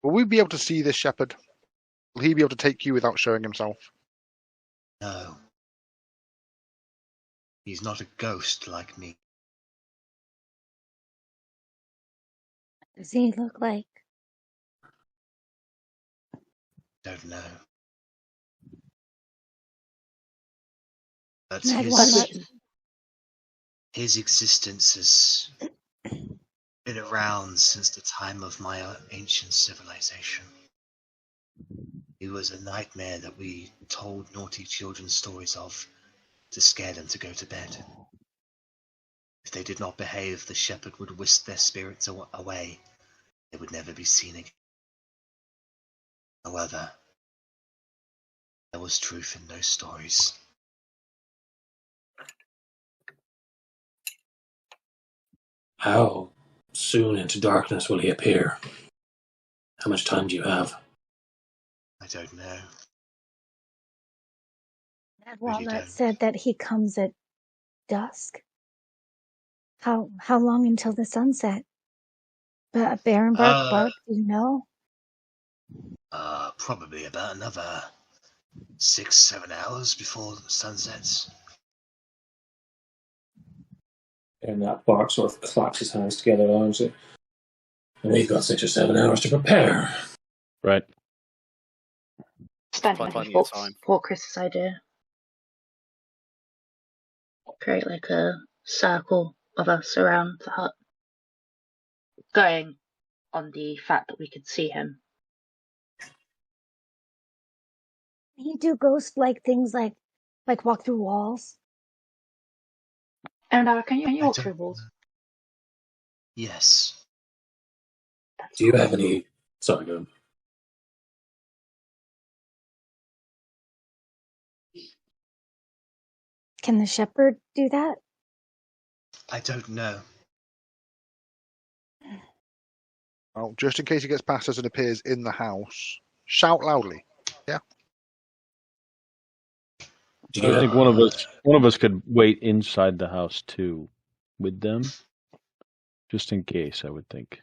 Will we be able to see this shepherd? Will he be able to take you without showing himself? No. He's not a ghost like me. What does he look like? Don't know. But Mad his existence has been around since the time of my ancient civilization. He was a nightmare that we told naughty children stories of to scare them to go to bed. If they did not behave, the shepherd would whisk their spirits away. They would never be seen again. However, there was truth in those stories. How soon into darkness will he appear? How much time do you have? I don't know. Mad Really Walnut don't. said that he comes at dusk. How long until the sunset? Barrenbark bark, do you know? Probably about another 6-7 hours before sunset. And that Bark sort of claps his hands together and says, "We've got 6 or 7 hours to prepare." Right. Standing Plenty up of time. for Chris's idea. Create like a circle of us around the hut. Going on the fact that we could see him. Can he do ghost-like things like walk through walls? And can you walk through walls? Yes. Do you have any... Sorry, go on. Can the shepherd do that? I don't know. Well, just in case he gets past us and appears in the house, shout loudly. Yeah. I think one of us could wait inside the house too, with them, just in case. I would think.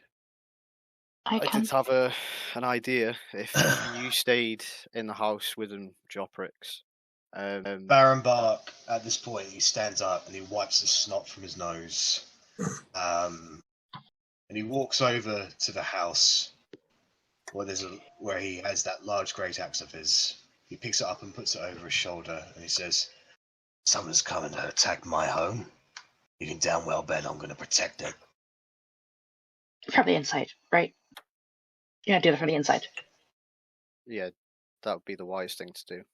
I did have an idea. If you stayed in the house with them, Joprix. Barrenbark, at this point, he stands up and he wipes the snot from his nose. And he walks over to the house where he has that large great axe of his. He picks it up and puts it over his shoulder, and he says, "Someone's coming to attack my home. You can damn well bet I'm going to protect it." From the inside, right? You're gonna do that from the inside. Yeah, that would be the wise thing to do.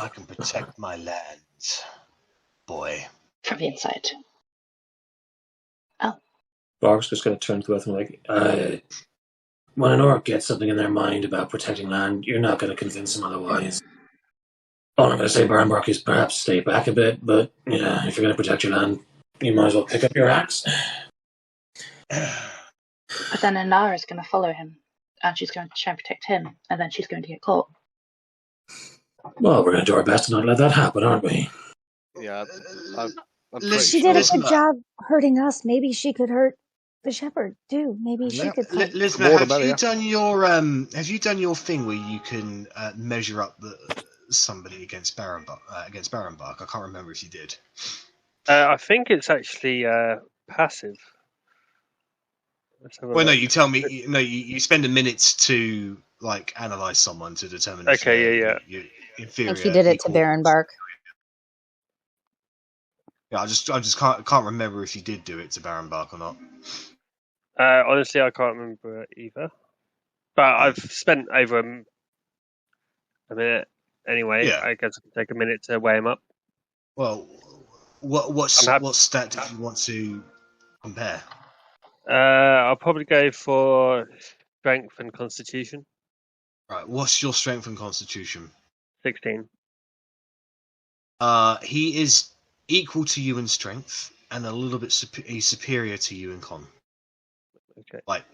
I can protect my land, boy. From the inside. Oh. Bark's just going to turn to the like, when an orc gets something in their mind about protecting land, you're not going to convince them otherwise. All I'm going to say, Barrenbark, is perhaps stay back a bit, but yeah, if you're going to protect your land, you might as well pick up your axe. But then Immnara is going to follow him, and she's going to try and protect him, and then she's going to get caught. Well, we're going to do our best to not let that happen, aren't we? Yeah, I'm pretty Listen, She did a listen, good job hurting us. Maybe she could hurt the shepherd too. Maybe she Yeah. could fight. listen, More the have you merrier. done your thing where you can measure up somebody against Barrenbark? I can't remember if you did. I think it's actually passive. Let's have a Well, no, look. you tell me. You spend a minute to like analyze someone to determine if Okay, yeah. you're I inferior. think he did it to equal. Barrenbark. Yeah, I just can't remember if you did do it to Barrenbark or not. Honestly, I can't remember either. But I've spent over a minute anyway. Yeah. I guess I can take a minute to weigh him up. Well, what stat did you want to compare? I'll probably go for strength and constitution. Right. What's your strength and constitution? 16. He is equal to you in strength and a little bit he's superior to you in con. Okay. Like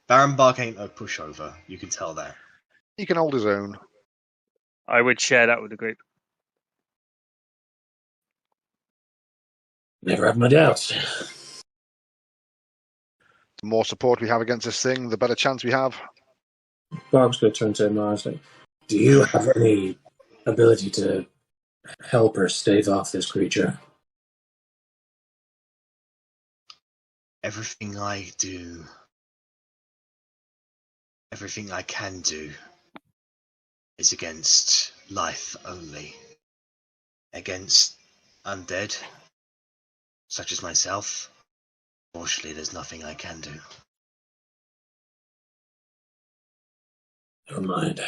Barrenbark ain't no pushover. You can tell that. He can hold his own. I would share that with the group. Never have my doubts. The more support we have against this thing, the better chance we have. Barb's going to turn to him nicely. Do you have any ability to help her stave off this creature? Everything I do, everything I can do, is against life only. Against undead, such as myself, fortunately, there's nothing I can do. Never mind.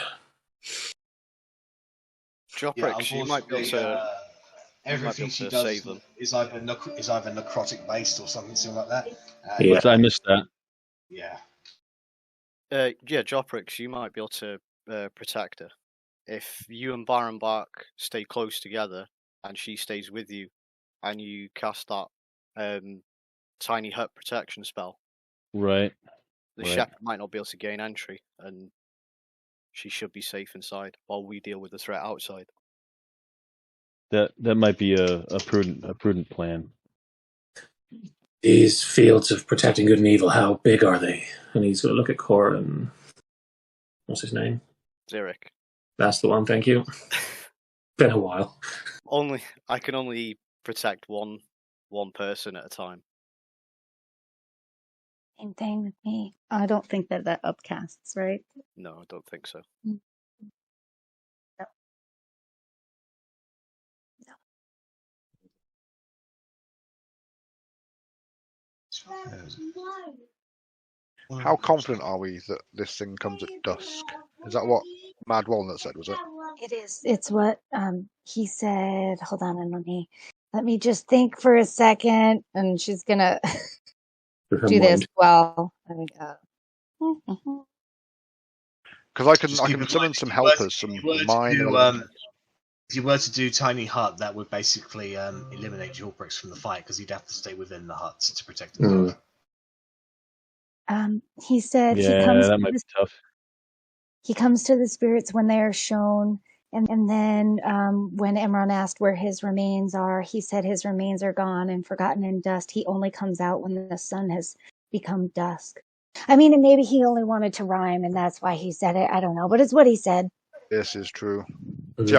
Joprix, you might be able to. Everything she does save them. is either necrotic based or something like that. Yeah. I missed that. Yeah. Joprix, you might be able to protect her. If you and Barrenbark stay close together and she stays with you, and you cast that tiny hut protection spell, Right. the Right. shepherd might not be able to gain entry, and she should be safe inside while we deal with the threat outside. That might be a prudent plan. These fields of protecting good and evil, how big are they? And he's going to look at Cor and... What's his name? Zurich. That's the one, thank you. Been a while. I can only protect one person at a time. Same thing with me. I don't think that upcasts, right? No, I don't think so. No. How confident are we that this thing comes at dusk? Is that what Mad Walnut said, was it? It is. It's what he said. Hold on, and let me just think for a second. And she's gonna do this while Because I can summon some helpers, some mine. If you were to do Tiny Hut, that would basically eliminate Joprix from the fight because he'd have to stay within the hut to protect himself. He said that might be tough. He comes to the spirits when they are shown, and then when Imran asked where his remains are, he said his remains are gone and forgotten in dust. He only comes out when the sun has become dusk. I mean, and maybe he only wanted to rhyme, and that's why he said it. I don't know, but it's what he said. This is true. See,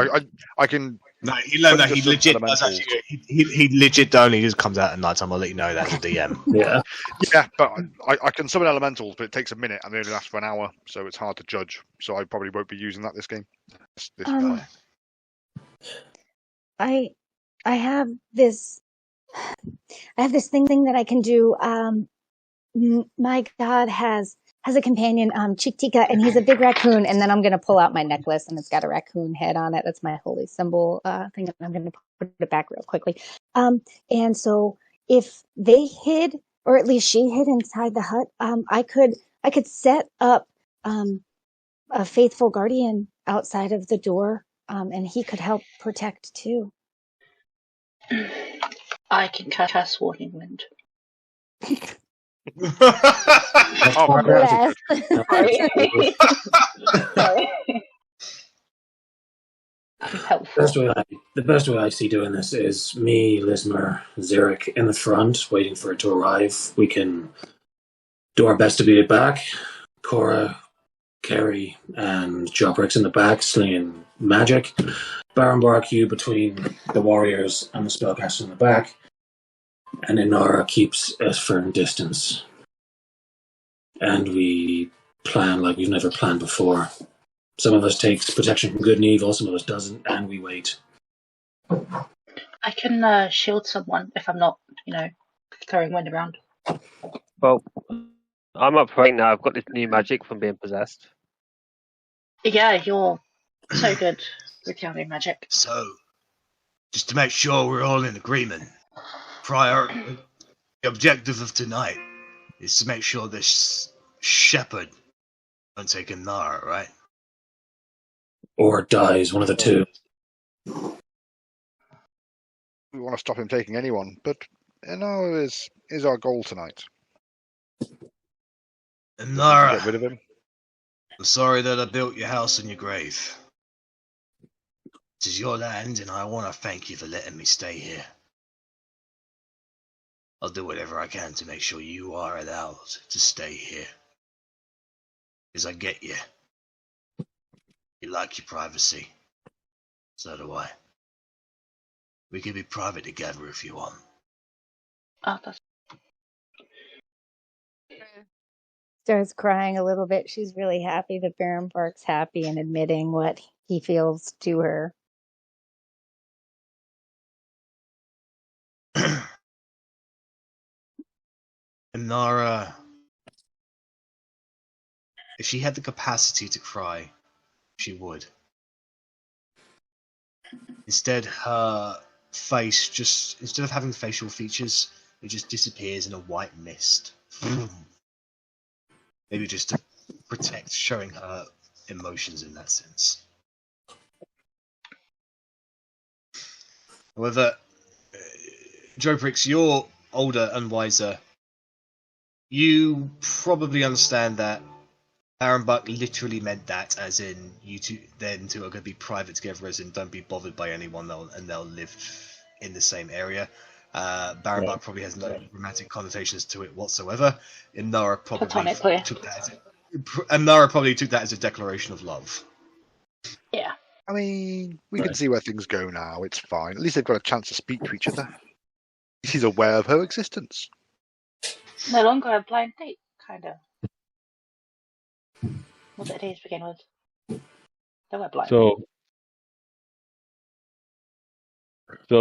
I can. No, he legit does actually. He legit only just comes out at night time. I'll let you know that as a DM. Yeah, but I can summon elementals, but it takes a minute and they only last for an hour, so it's hard to judge. So I probably won't be using that this game. I have this thing that I can do. My god has a companion, Chiktika, and he's a big raccoon. And then I'm going to pull out my necklace, and it's got a raccoon head on it. That's my holy symbol thing. I'm going to put it back real quickly. And so if they hid, or at least she hid inside the hut, I could set up a faithful guardian outside of the door and he could help protect too. I can cast Warning Wind. Oh, Bless. Sorry. Sorry. I'm helpful. The best way I see doing this is me, Lismer, Zarek in the front, waiting for it to arrive. We can do our best to beat it back. Cora, Kerry, and Jobrix in the back, slinging magic. Barrenbark, you between the warriors and the spellcasters in the back. And Immnara keeps a firm distance. And we plan like we've never planned before. Some of us takes protection from good and evil, some of us doesn't, and we wait. I can shield someone if I'm not, throwing wind around. well, I'm up right now. I've got this new magic from being possessed. Yeah, you're so good with your own magic. So, just to make sure we're all in agreement, the objective of tonight is to make sure this shepherd don't take Immnara, right? Or dies, one of the two. We want to stop him taking anyone, but Immnara is our goal tonight. Immnara, Get rid of him. I'm sorry that I built your house in your grave. This is your land, and I want to thank you for letting me stay here. I'll do whatever I can to make sure you are allowed to stay here. Because I get you. You like your privacy. So do I. We can be private together if you want. Oh, that's... Starts crying a little bit. She's really happy that Barrenbark's happy and admitting what he feels to her. Immnara, if she had the capacity to cry, she would. Instead, her face just, instead of having facial features, it just disappears in a white mist. Maybe just to protect showing her emotions in that sense. However, Jobrix, you're older and wiser. You probably understand that Barrenbark literally meant that, as in you two then two are going to be private together, as in don't be bothered by anyone, and they'll live in the same area. Barrenbark probably has no romantic connotations to it whatsoever. Immnara probably took that as a declaration of love. Yeah. I mean, we can see where things go now. It's fine. At least they've got a chance to speak to each other. He's aware of her existence. No longer a blind date, kind of. What did it begin with? They were blind. So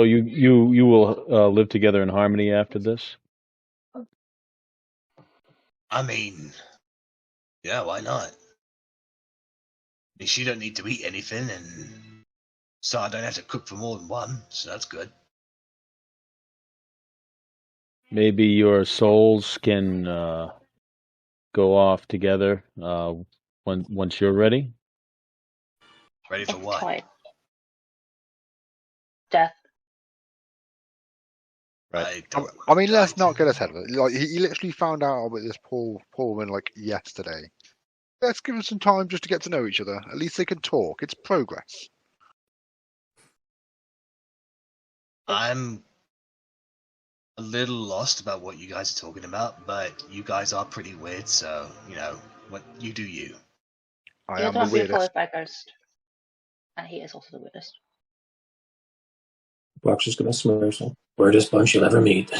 you will live together in harmony after this? I mean, yeah, why not? I mean, she don't need to eat anything, and so I don't have to cook for more than one, so that's good. Maybe your souls can go off together once you're ready. Ready for what? Intertwine. Death. Right. I mean, let's not get ahead of it. Like he literally found out about this poor woman like yesterday. Let's give them some time just to get to know each other. At least they can talk. It's progress. I'm a little lost about what you guys are talking about, but you guys are pretty weird, so, what you do you. I am the weirdest. Followed by Ghost. And he is also the weirdest. Brock's just gonna swear, so weirdest bunch you'll ever meet.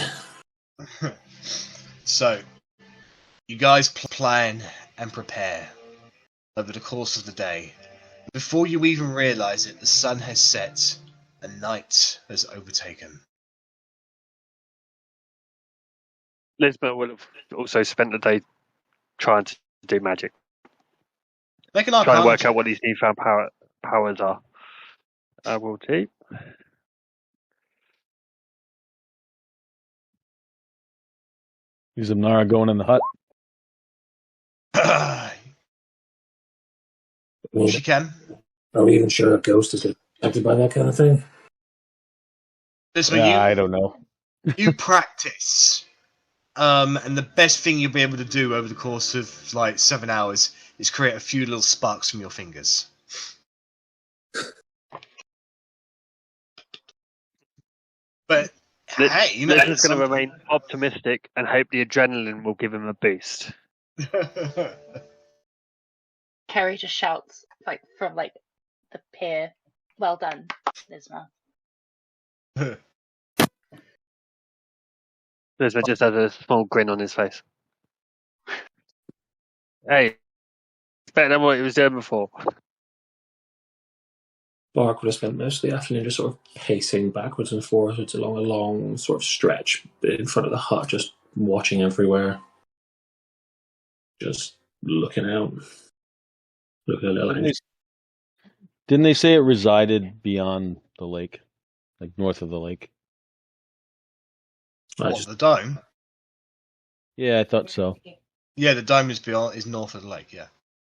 So, you guys plan and prepare over the course of the day. Before you even realize it, the sun has set and night has overtaken. Lisbeth will have also spent the day trying to do magic. Make an trying to arcana work check. out what these newfound powers are. I will do. Is Immnara going in the hut? She can. Are we even sure a ghost is affected by that kind of thing? Listen, I don't know. you practice. And the best thing you'll be able to do over the course of like 7 hours is create a few little sparks from your fingers. But hey, you know, Let's just going to remain optimistic and hope the adrenaline will give him a boost. Kerry just shouts like from like the pier, "Well done, Lisma." Lisma just has a small grin on his face. Hey, it's better than what he was doing before. Bark would have spent most of the afternoon just sort of pacing backwards and forwards along a long sort of stretch in front of the hut, just watching everywhere, just looking out, looking a little anxious. Didn't they say it resided beyond the lake, like north of the lake? The dome? Yeah, I thought so. Yeah, the dome is north of the lake. Yeah.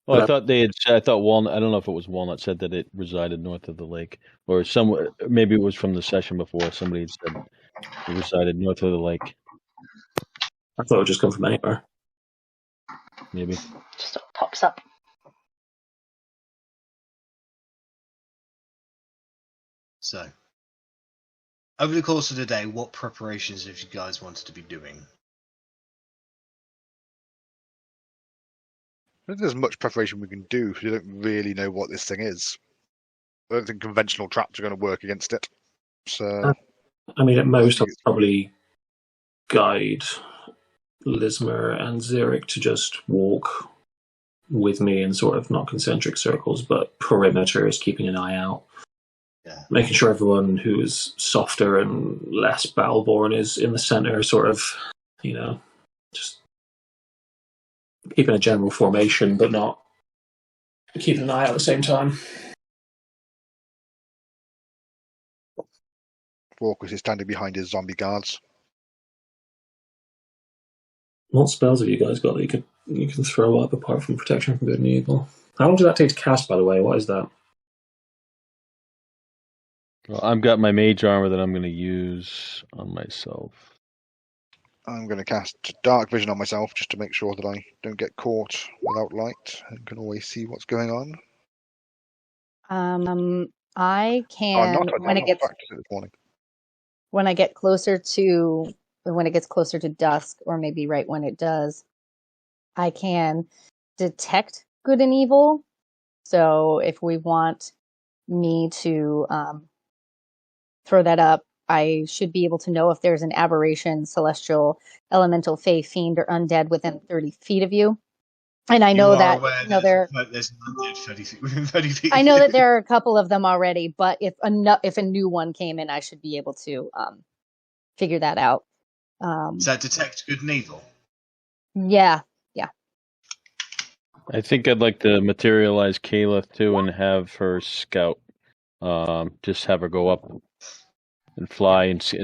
Well, I thought they had. I thought Walnut. I don't know if it was Walnut said that it resided north of the lake, or somewhere. Maybe it was from the session before. Somebody had said it resided north of the lake. I thought it would just come from anywhere. Maybe. Just sort of pops up. So, over the course of the day, what preparations have you guys wanted to be doing? I don't think there's much preparation we can do because we don't really know what this thing is. I don't think conventional traps are going to work against it. So, I mean, at most, I'll probably guide Lismer and Zurich to just walk with me in sort of not concentric circles, but perimeters, keeping an eye out. Yeah. Making sure everyone who is softer and less battleborn is in the center, sort of, just keeping a general formation, but not keeping an eye out at the same time. Walkus is standing behind his zombie guards. What spells have you guys got that you can throw up apart from protection from good and evil? How long does that take to cast, by the way? What is that? Well, I've got my mage armor that I'm going to use on myself. I'm going to cast Dark Vision on myself just to make sure that I don't get caught without light and can always see what's going on. I can when it gets closer to dusk, or maybe right when it does, I can detect good and evil. So if we want me to throw that up, I should be able to know if there's an aberration, celestial, elemental, fey, fiend, or undead within 30 feet of you. And I know that there's an undead within 30 feet. I know that there are a couple of them already, but if a new one came in, I should be able to figure that out. Does that detect good and evil? Yeah. I think I'd like to materialize Caliph too and have her scout. Just have her go up and fly and scout.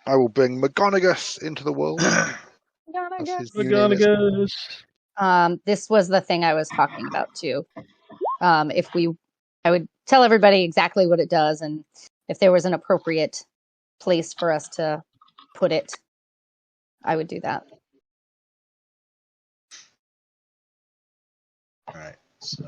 I will bring McGonagall into the world. McGonagall. This was the thing I was talking about too. I would tell everybody exactly what it does, and if there was an appropriate place for us to put it, I would do that. All right. So.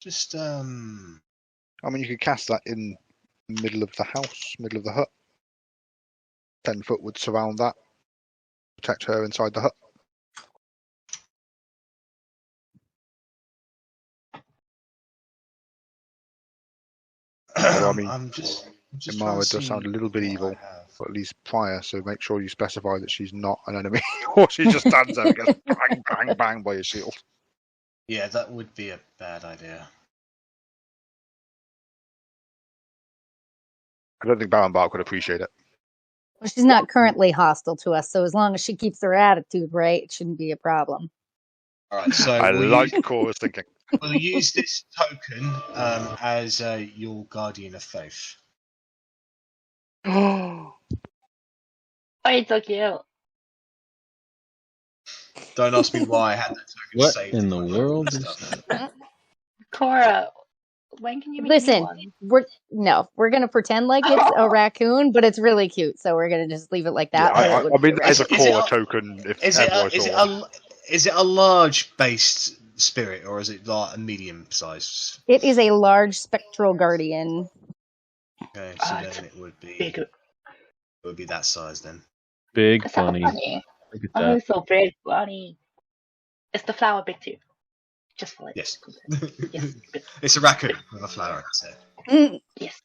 Just I mean, you could cast that in the middle of the house, middle of the hut. 10 foot would surround that, protect her inside the hut. Although, I mean, Immnara does sound a little bit evil, but at least prior, so make sure you specify that she's not an enemy, or she just stands there and goes bang, bang, bang by your shield. Yeah, that would be a bad idea. I don't think Barrenbark would appreciate it. Well, she's not currently hostile to us, so as long as she keeps her attitude right, it shouldn't be a problem. All right, so I like Cora's thinking. We'll use this token as your guardian of faith. Oh, it's so cute. Don't ask me why I had that token What saved. in the my world and is stuff. that? Cora, when can you make Listen, a new one? we're gonna pretend like it's a raccoon, but it's really cute, so we're gonna just leave it like that. Yeah, but it I would mean, be a as a raccoon. core token, if ever I saw one. Is it a large based spirit or is it like a medium sized? It is a large spectral guardian. Okay, so It's then it would be big. that size then. Big Is that bunny. funny? Look at Oh, that. it's so big, bunny. Is the flower big too? Just for like. Yes. Yes. Good. It's a raccoon with a flower on its head. Mm, Yes.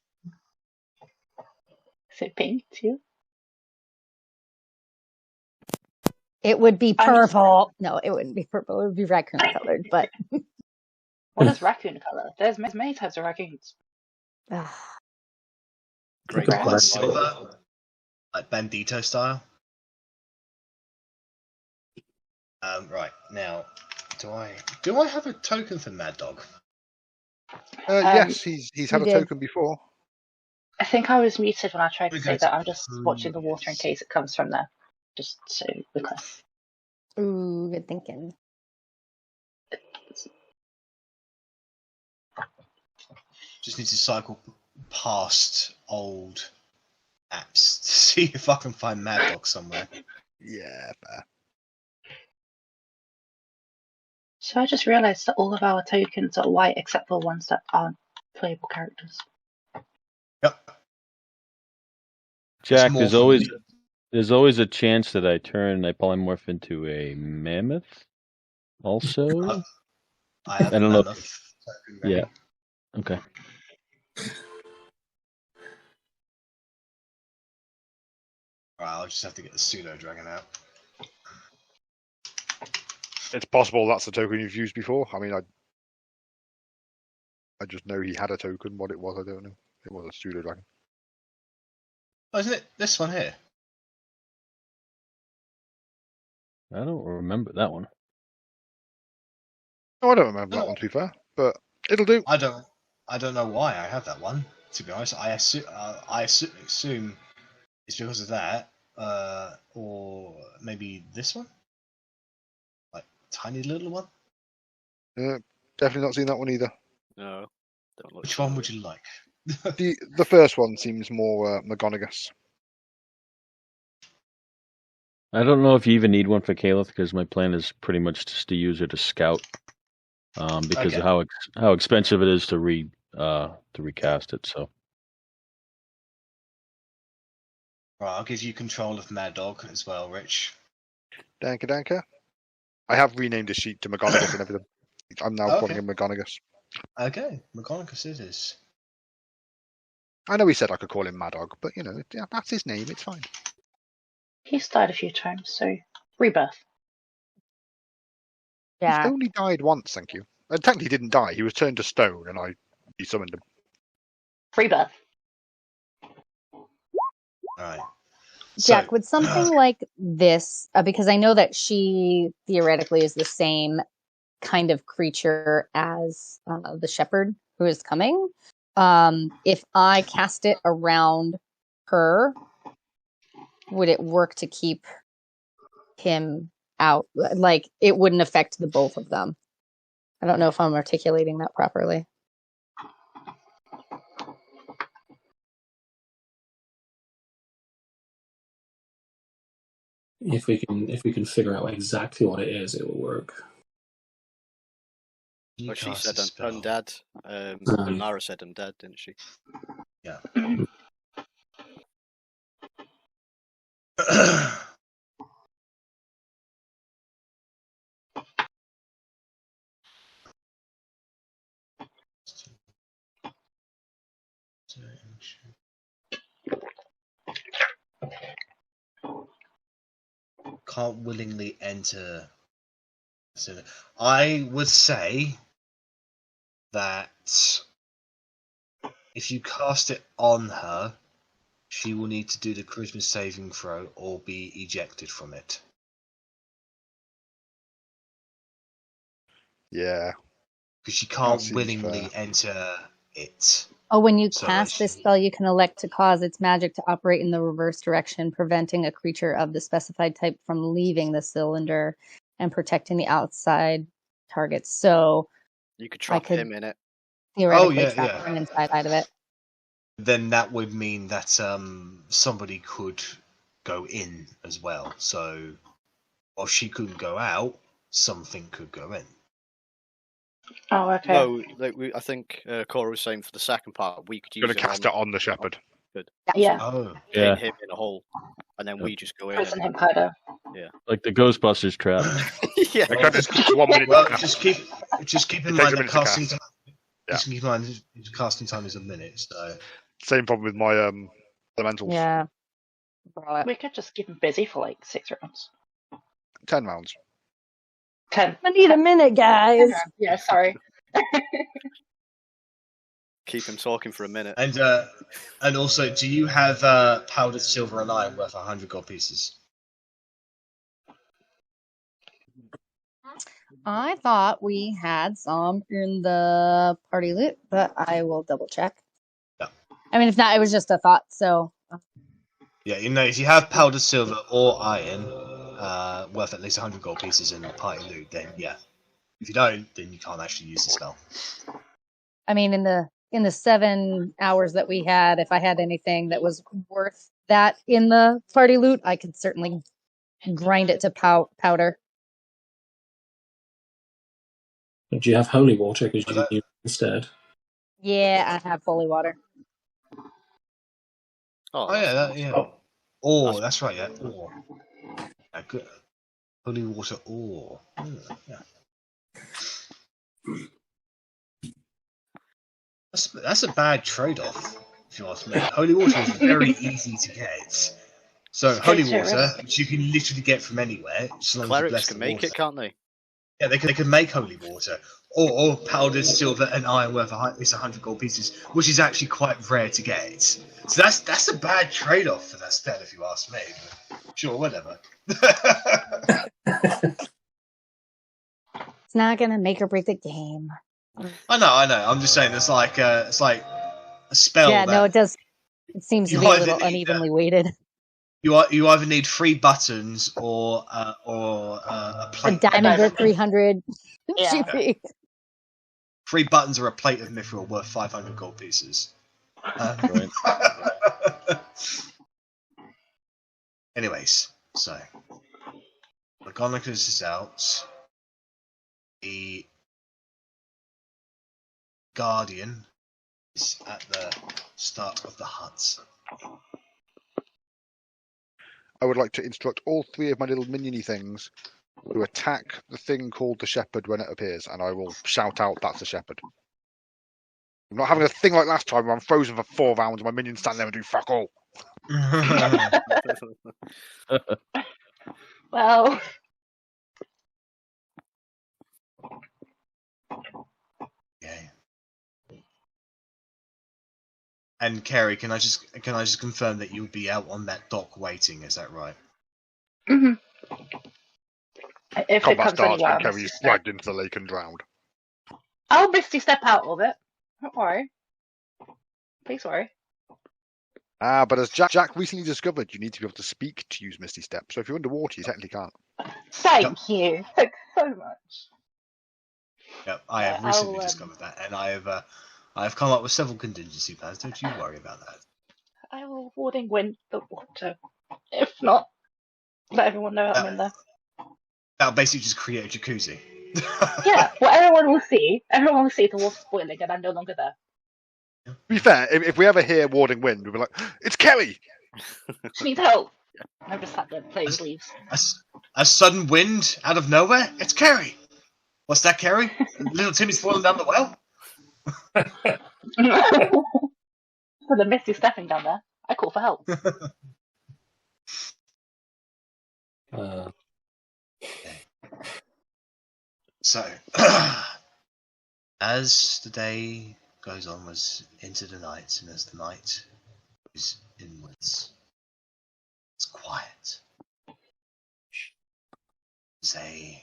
Is it pink too? It would be I just- purple. No, it wouldn't be purple. It would be raccoon colored. But What is raccoon color? There's many types of raccoons. Great. Look at Brown. Silver, like bandito style. Right now, do I have a token for Mad Dog? Yes, he's had you a did. token before. I think I was muted when I tried to We say go that. to I'm just watching the water in case it comes from there. Just so we're clear. Ooh, good thinking. Just need to cycle past old apps to see if I can find Mad Dog somewhere. Yeah, fair. So I just realised that all of our tokens are white except for ones that aren't playable characters. Yep. Jack, more there's for always a chance that I polymorph into a mammoth. Also, I have I a don't know. mammoth token ready. Yeah. Okay. Right, I'll just have to get the pseudo dragon out. It's possible that's the token you've used before. I mean, I just know he had a token. What it was, I don't know. It was a pseudo dragon. Oh, isn't it this one here? I don't remember that one. Oh, I don't remember that one, to be fair, but it'll do. I don't know why I have that one. To be honest, I assume it's because of that, or maybe this one, like tiny little one. Definitely not seen that one either. No, don't look. Which one would you like? The first one seems more McGonagall. I don't know if you even need one for Caliph because my plan is pretty much just to use her to scout, because Okay. of how expensive it is to recast it. So Right, I'll give you control of Mad Dog as well, Rich. Danka. I have renamed the sheet to McGonagall and everything. I'm now calling him McGonagall. Okay, McGonagall it is. I know he said I could call him Mad Dog, but that's his name. It's fine. He's died a few times, so rebirth. Yeah. He's only died once, thank you. And technically, he didn't die. He was turned to stone, and I summoned him. Rebirth. Alright. Jack, would something like this, because I know that she theoretically is the same kind of creature as the shepherd who is coming. If I cast it around her, would it work to keep him out? Like, it wouldn't affect the both of them. I don't know if I'm articulating that properly. If we can figure out exactly what it is, it will work. Well, she said cast a spell. undead. Immnara said undead, didn't she? Yeah. Can't willingly enter. So I would say that if you cast it on her, she will need to do the charisma saving throw or be ejected from it. Yeah. because she That can't seems willingly fair. enter it. Oh, when you So cast this spell, you can elect to cause its magic to operate in the reverse direction, preventing a creature of the specified type from leaving the cylinder and protecting the outside targets. So You could I trap could him in it. theoretically yeah, trap yeah. him inside of it. Then that would mean that somebody could go in as well. So, or she couldn't go out, something could go in. Oh, okay. No, I think Cora was saying for the second part, we could You're use going to cast it on the shepherd. Yeah. Oh, Yeah, hit him in a hole, and then we just go in. Prison him harder. like the Ghostbusters trap. Yeah. Okay, it's 1 minute. well, now. just keep in It mind takes a that minute to casting cast. time. Yeah. Just keep in mind casting time is a minute. So Same problem with my elementals. Yeah. We could just keep him busy for like 6 rounds. 10 rounds. 10. I need a minute, guys. Yeah, sorry. Keep him talking for a minute. and also, do you have powdered silver and iron worth 100 gold pieces? I thought we had some in the party loot, but I will double check. Yeah. I mean, if not, it was just a thought. So Yeah, if you have powdered silver or iron worth at least 100 gold pieces in the party loot, then yeah. If you don't, then you can't actually use the spell. I mean, in the 7 hours that we had, if I had anything that was worth that in the party loot, I could certainly grind it to powder. Do you have holy water? Because you Was can use it instead. Yeah, I have holy water. Oh, Oh yeah, Oh, Ore, that's right, yeah. Ore. Yeah, good. Holy water ore. Yeah. That's a bad trade-off, if you ask me. Holy water is very easy to get. So holy water, which you can literally get from anywhere, as long as you clerics bless can the make water. it, can't they? Yeah, they can make holy water, or powdered silver and iron worth at least 100 gold pieces, which is actually quite rare to get. So that's a bad trade-off for that spell, if you ask me. But sure, whatever. It's not gonna make or break the game. I know. I'm just saying, it's like a spell. Yeah, that no, it does. It seems to you be a either little need, unevenly weighted. You either need 3 buttons or a A plate. diamond worth 300 Yeah. GP. 3 buttons or a plate of mithril worth 500 gold pieces. Right. Anyways, so Lagonicus is out. The Guardian is at the start of the hut. I would like to instruct all 3 of my little miniony things to attack the thing called the shepherd when it appears, and I will shout out, "That's the shepherd." I'm not having a thing like last time where I'm frozen for 4 rounds and my minions stand there and do fuck all. Well, Okay. And Kerry, can I just confirm that you'll be out on that dock waiting? Is that right? if it Combat comes starts anywhere, when I'll Kerry Misty is Step. dragged into the lake and drowned. I'll Misty Step out of it. Don't worry. Please worry. But as Jack recently discovered, you need to be able to speak to use Misty Step. So if you're underwater, you technically can't. Thank you. Thanks so much. Yep, I have recently I'll, discovered that, and I have come up with several contingency plans. Don't you worry about that. I will warding wind the water. If not, let everyone know I'm in there. That'll basically just create a jacuzzi. Yeah, well, everyone will see. Everyone will see the water's boiling and I'm no longer there. To be fair, if we ever hear warding wind, we'll be like, "It's Kerry!" She needs help. I'm just sat there playing with leaves. A sudden wind out of nowhere? It's Kerry! What's that, Kerry? Little Timmy's falling down the well? For the Misty stepping down there, I call for help. So, as the day goes onwards into the night, and as the night goes inwards, it's quiet. There's a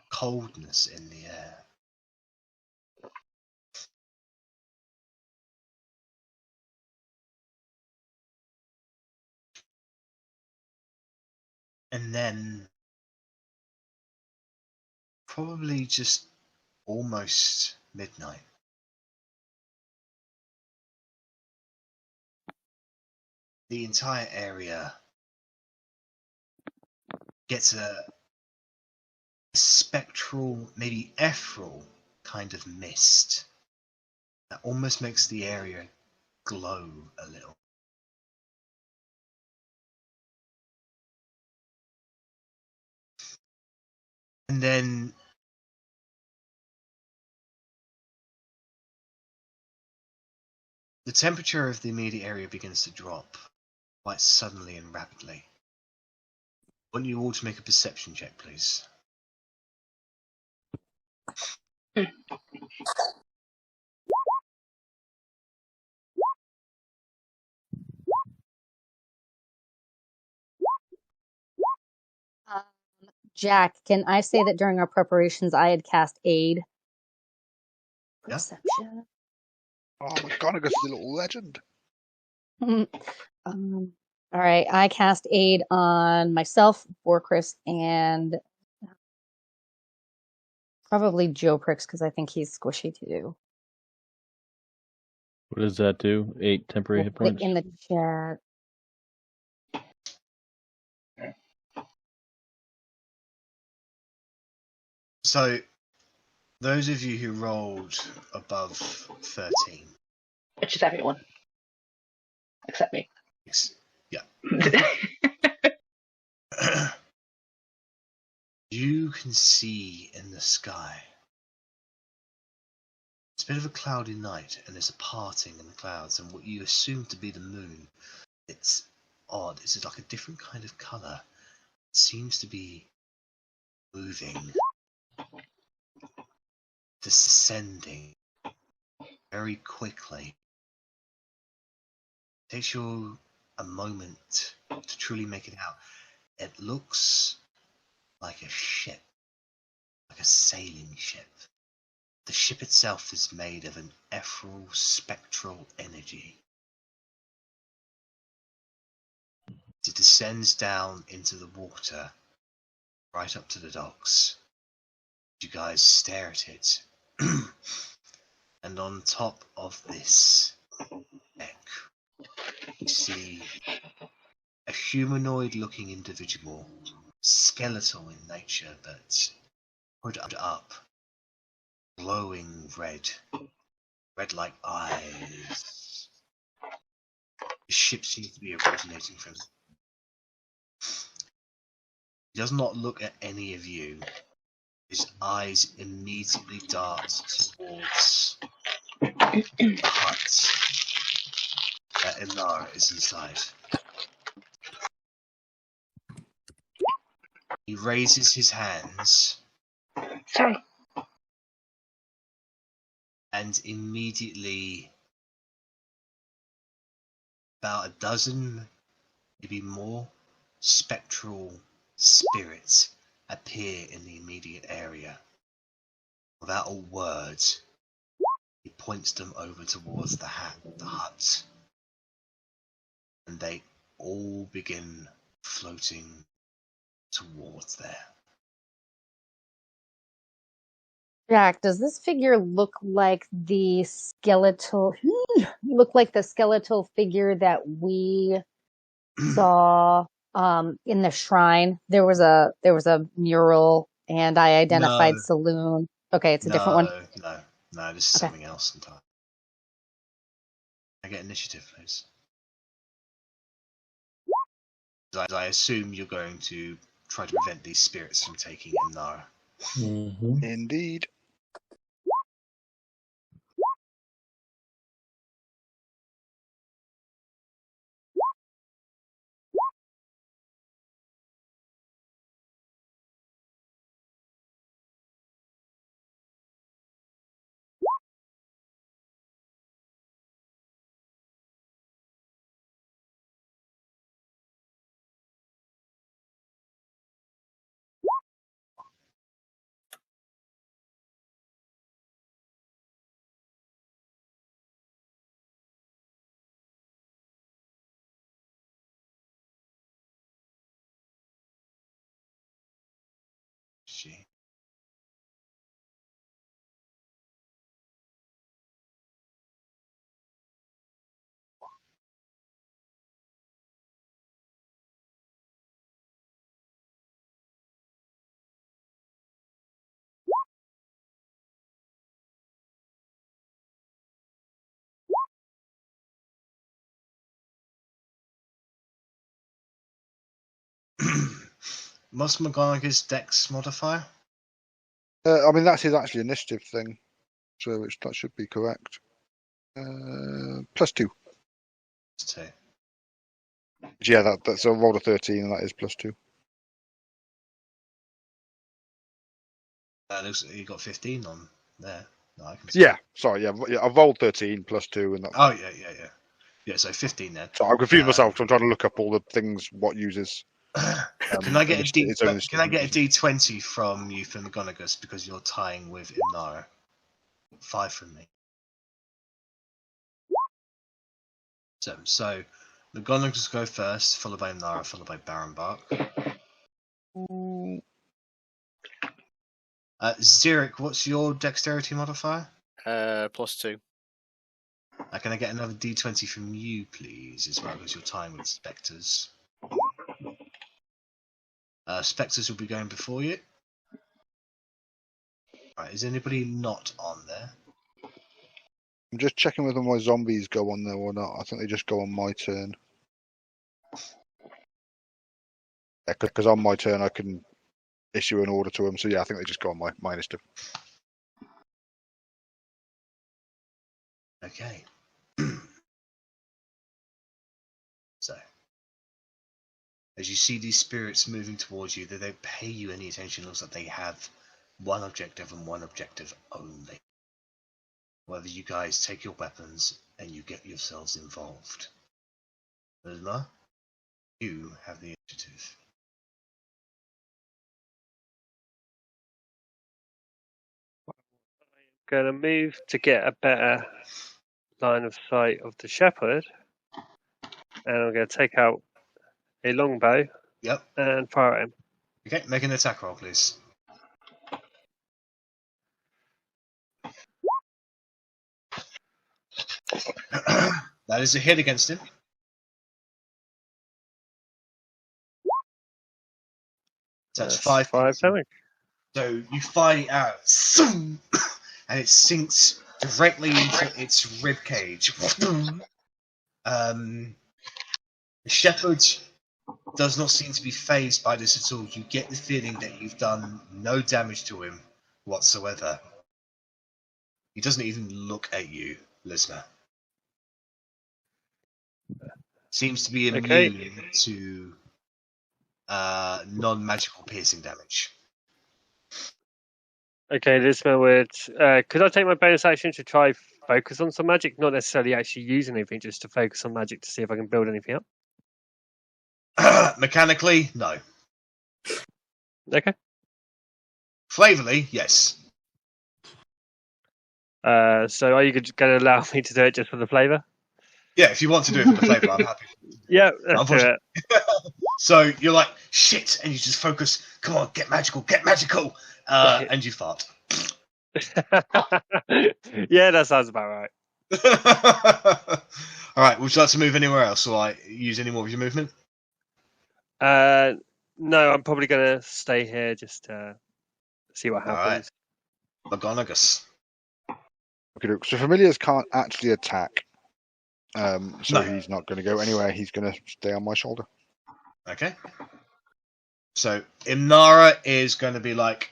coldness in the air. And then probably just almost midnight. The entire area gets a spectral, maybe ethereal kind of mist that almost makes the area glow a little. And then the temperature of the immediate area begins to drop quite suddenly and rapidly. I want you all to make a perception check, please. Um, Jack, can I say that during our preparations I had cast aid? Yeah. Perception. Oh, McGonagall's a little legend. All right, I cast aid on myself, Borchris, and probably Joe Pricks because I think he's squishy too. What does that do? 8 temporary hit We'll put points? it in the chat. So, those of you who rolled above 13. Which is everyone. Except me. Yeah. You can see in the sky. It's a bit of a cloudy night, and there's a parting in the clouds, and what you assume to be the moon, it's odd. It's like a different kind of colour. It seems to be moving, descending very quickly. It takes you a moment to truly make it out. It looks like a ship, like a sailing ship. The ship itself is made of an ethereal spectral energy. It descends down into the water, right up to the docks. You guys stare at it. And on top of this deck, you see a humanoid looking individual, skeletal in nature, but hood up, glowing red like eyes. The ship seems to be originating from. He does not look at any of you. His eyes immediately dart towards the hut that Immnara is inside. He raises his hands Sorry. and immediately about a dozen, maybe more, spectral spirits appear in the immediate area. Without a word, he points them over towards the hut, and they all begin floating towards there. Jack, does this figure look like the skeletal figure that we saw in the shrine? There was a mural and I identified No. Saloon. Okay, it's a different one. No, this is Okay. something else entirely. I get initiative, please. I assume you're going to try to prevent these spirits from taking Immnara. Mm-hmm. Indeed. energy. What's McGonagall's dex modifier? I mean, that's his actually initiative thing, so that should be correct. +2. Two. Yeah, that's a roll of 13, and that is +2. Looks like you got 15 on there. No, I can see. Yeah, sorry, yeah, I've rolled 13 +2, and that's. Oh yeah. Yeah, so 15 then. So I'm confused myself because I'm trying to look up all the things what uses. Can I get a its own Can I get a initiative. D20 from you for McGonagall because you're tying with Immnara? 5 from me. So McGonagall go first, followed by Immnara, followed by Barrenbark. Zurich, what's your dexterity modifier? +2. Can I get another D20 from you, please, as well as your time with Spectres? Spectres will be going before you. Right, is anybody not on there? I'm just checking whether my zombies go on there or not. I think they just go on my turn. Yeah, because on my turn I can issue an order to them. So yeah, I think they just go on my initiative. Okay. So, as you see these spirits moving towards you, they don't pay you any attention. It looks like they have one objective and one objective only. Whether you guys take your weapons and you get yourselves involved. Uzma, you have the initiative. Going to move to get a better line of sight of the shepherd, and I'm going to take out a longbow. Yep. And fire at him. Okay, make an attack roll, please. That is a hit against him. So that's 5 5 damage. So you fire it out, and it sinks directly into its rib cage. The shepherd does not seem to be phased by this at all. You get the feeling that you've done no damage to him whatsoever. He doesn't even look at you, listener. Seems to be immune to non-magical piercing damage. Okay, listener would. Could I take my bonus action to try focus on some magic? Not necessarily actually use anything, just to focus on magic to see if I can build anything up. Mechanically, no. Okay. Flavorly, yes. So are you going to allow me to do it just for the flavour? Yeah, if you want to do it for the flavour, I'm happy. Yeah, let's do it. So you're like, shit, and you just focus, come on, get magical, and you fart. Yeah, that sounds about right. Alright, would you like to move anywhere else, or like use any more of your movement? No, I'm probably going to stay here just to see what happens. McGonagall. Okay, so familiars can't actually attack. So he's not going to go anywhere. He's going to stay on my shoulder. Okay. So Immnara is going to be like,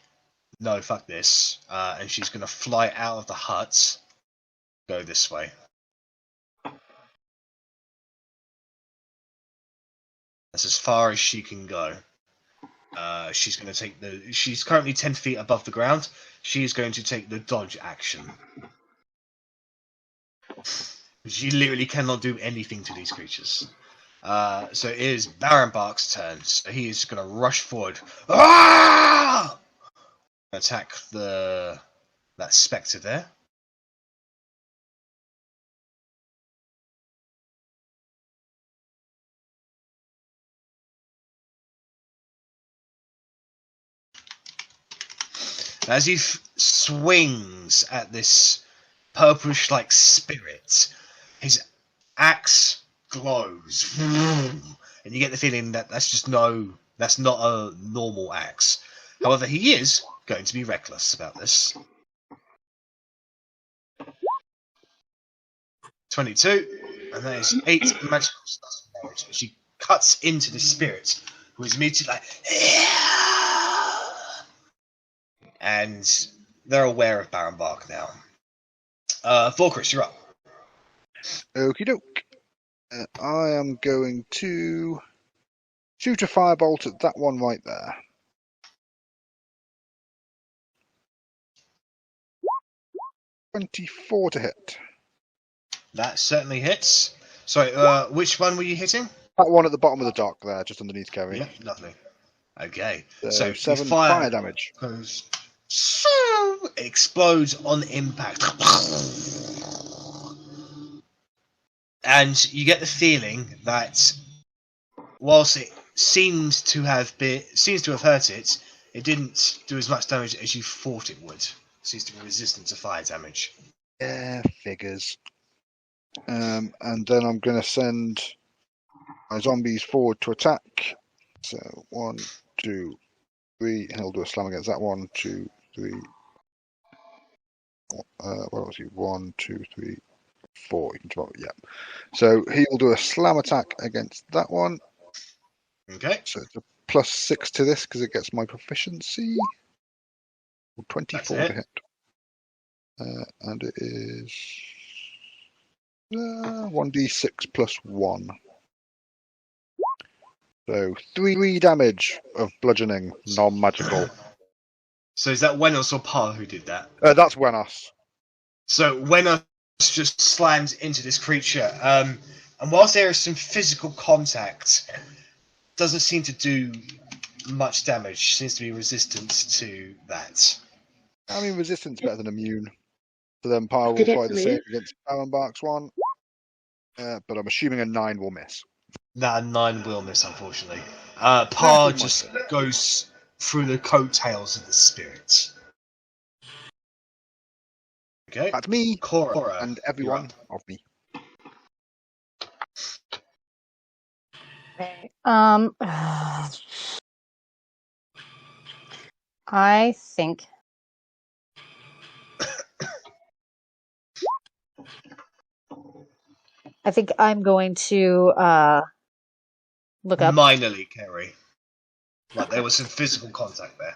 no, fuck this. And she's going to fly out of the hut. Go this way. That's as far as she can go. She's going to take she's currently 10 feet above the ground. She's going to take the dodge action. She literally cannot do anything to these creatures. So it is Barrenbark's turn. So he is going to rush forward. Ah! Attack that spectre there. As he swings at this purplish-like spirit, his axe glows, and you get the feeling that that's not a normal axe. However, he is going to be reckless about this. 22, and that is 8 magical stars of damage. She cuts into the spirit, who is immediately like, and they're aware of Barrenbark now. Volkris, you're up. Okie doke. I am going to shoot a firebolt at that one right there. .24 to hit. That certainly hits. Sorry, which one were you hitting? That one at the bottom of the dock there, just underneath Kerry. Yeah, lovely. Okay, So so 7 fire fire damage. goes, it explodes on impact, and you get the feeling that whilst it seems to have hurt it, it didn't do as much damage as you thought it would. It seems to be resistant to fire damage. Yeah, figures. And then I'm going to send my zombies forward to attack. So 1, 2, 3. He'll do a slam against that 1, 2, 3. What was he? 1, 2, 3, 4. Yeah. So he'll do a slam attack against that one. Okay. So it's a +6 to this because it gets my proficiency. 24 to hit. And it is 1d6 plus 1. So 3 damage of bludgeoning, non-magical. So is that Wenos or Pa who did that? That's Wenos. So Wenos just slams into this creature, and whilst there is some physical contact, doesn't seem to do much damage. Seems to be resistant to that. I mean, resistance better than immune. So then Pa will Did it try the same move? against Barrenbark's one. But I'm assuming a 9 will miss. That 9 will miss, unfortunately. Pa just goes through the coattails of the spirit. Okay. That's me, Cora, and everyone of me. Okay. I think I'm going to look up. Minorly, Kerry. Like there was some physical contact there.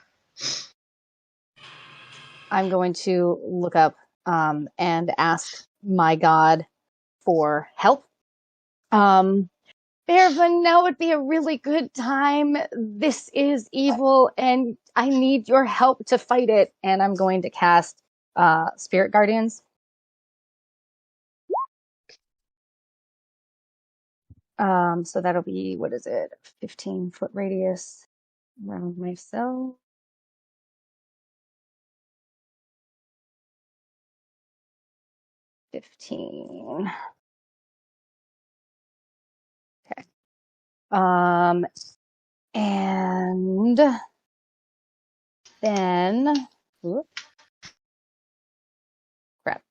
I'm going to look up and ask my god for help. Bearvin, now would be a really good time. This is evil, and I need your help to fight it. And I'm going to cast Spirit Guardians. So that'll be, 15-foot radius around myself. Okay. And then, crap.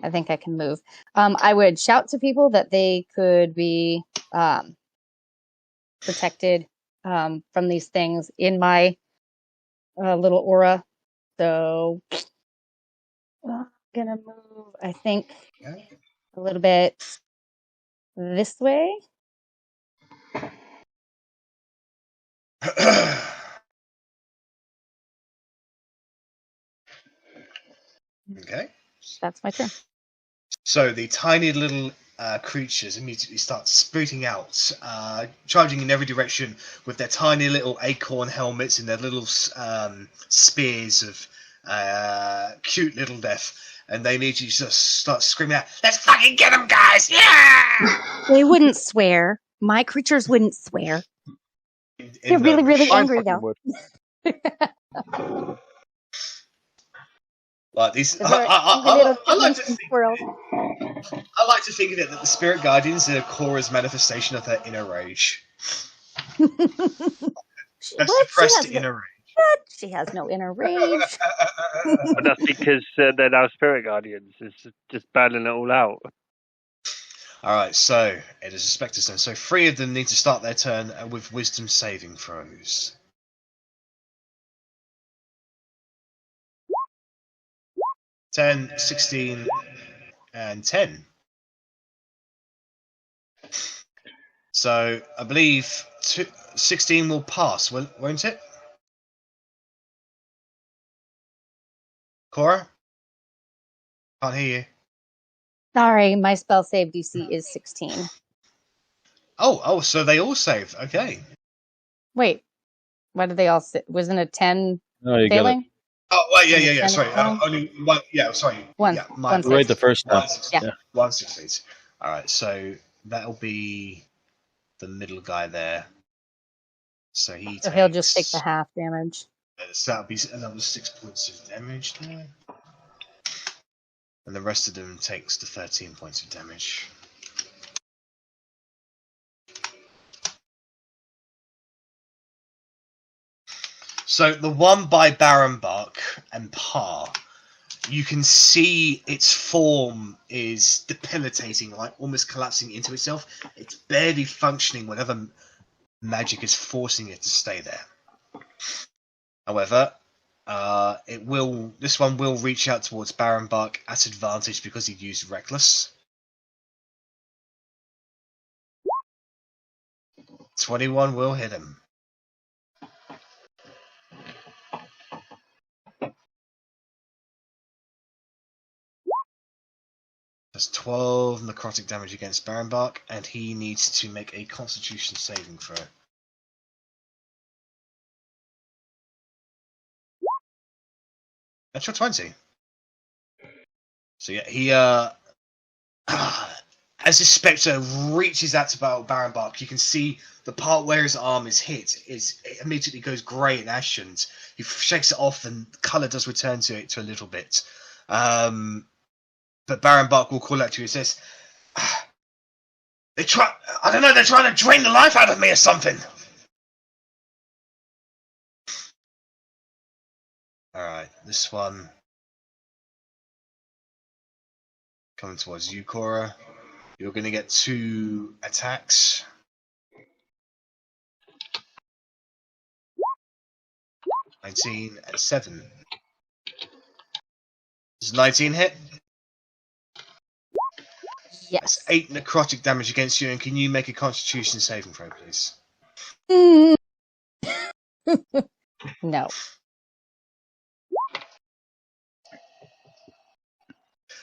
I think I can move. I would shout to people that they could be protected from these things in my little aura. So I'm gonna move, I think, a little bit this way. Okay. That's my turn. So the tiny little creatures immediately start sprouting out, charging in every direction with their tiny little acorn helmets and their little spears of cute little death. And they immediately just start screaming out, "Let's fucking get them, guys! Yeah!" They wouldn't swear. My creatures wouldn't swear. They're really, really angry though. Like these, They're angry little I like to think, squirrels. I like to think of it that the spirit guardians are Cora's manifestation of her inner rage. Her suppressed inner rage. What? She has no inner rage. And that's because they're now spirit guardians. It's just battling it all out. All right, so it is a spectre stone. So 3 of them need to start their turn with wisdom saving throws. 10, 16, and 10. So I believe 16 will pass, won't it? Cora? Can't hear you. Sorry, my spell save DC is 16. Oh, so they all save. Okay. Wait, why did they all sit? Wasn't it 10 No, you got it. failing? Oh, well, And yeah. 10 Sorry, failing? only one. Yeah, sorry. One. Yeah, One Right the save. first time. Yeah. 1 succeeds. All right, so that'll be the middle guy there. So So he'll just take the half damage. So that'll be another 6 points of damage there. And the rest of them takes the 13 points of damage. So the one by Barrenbark and Parr, you can see its form is debilitating, like almost collapsing into itself. It's barely functioning whenever magic is forcing it to stay there. However, this one will reach out towards Barrenbark at advantage because he used Reckless. 21 will hit him. That's 12 necrotic damage against Barrenbark, and he needs to make a Constitution saving throw. Natural 20. So yeah, he as the spectre reaches out to Barrenbark, you can see the part where his arm is hit it immediately goes grey and ashen. He shakes it off, and the colour does return to it a little bit. But Barrenbark will call out to you and says, they're trying to drain the life out of me or something. Alright, this one coming towards you, Cora. You're going to get 2 attacks. $19 and 7. Does 19 hit? Yes. That's 8 necrotic damage against you, and can you make a Constitution saving throw, please? No.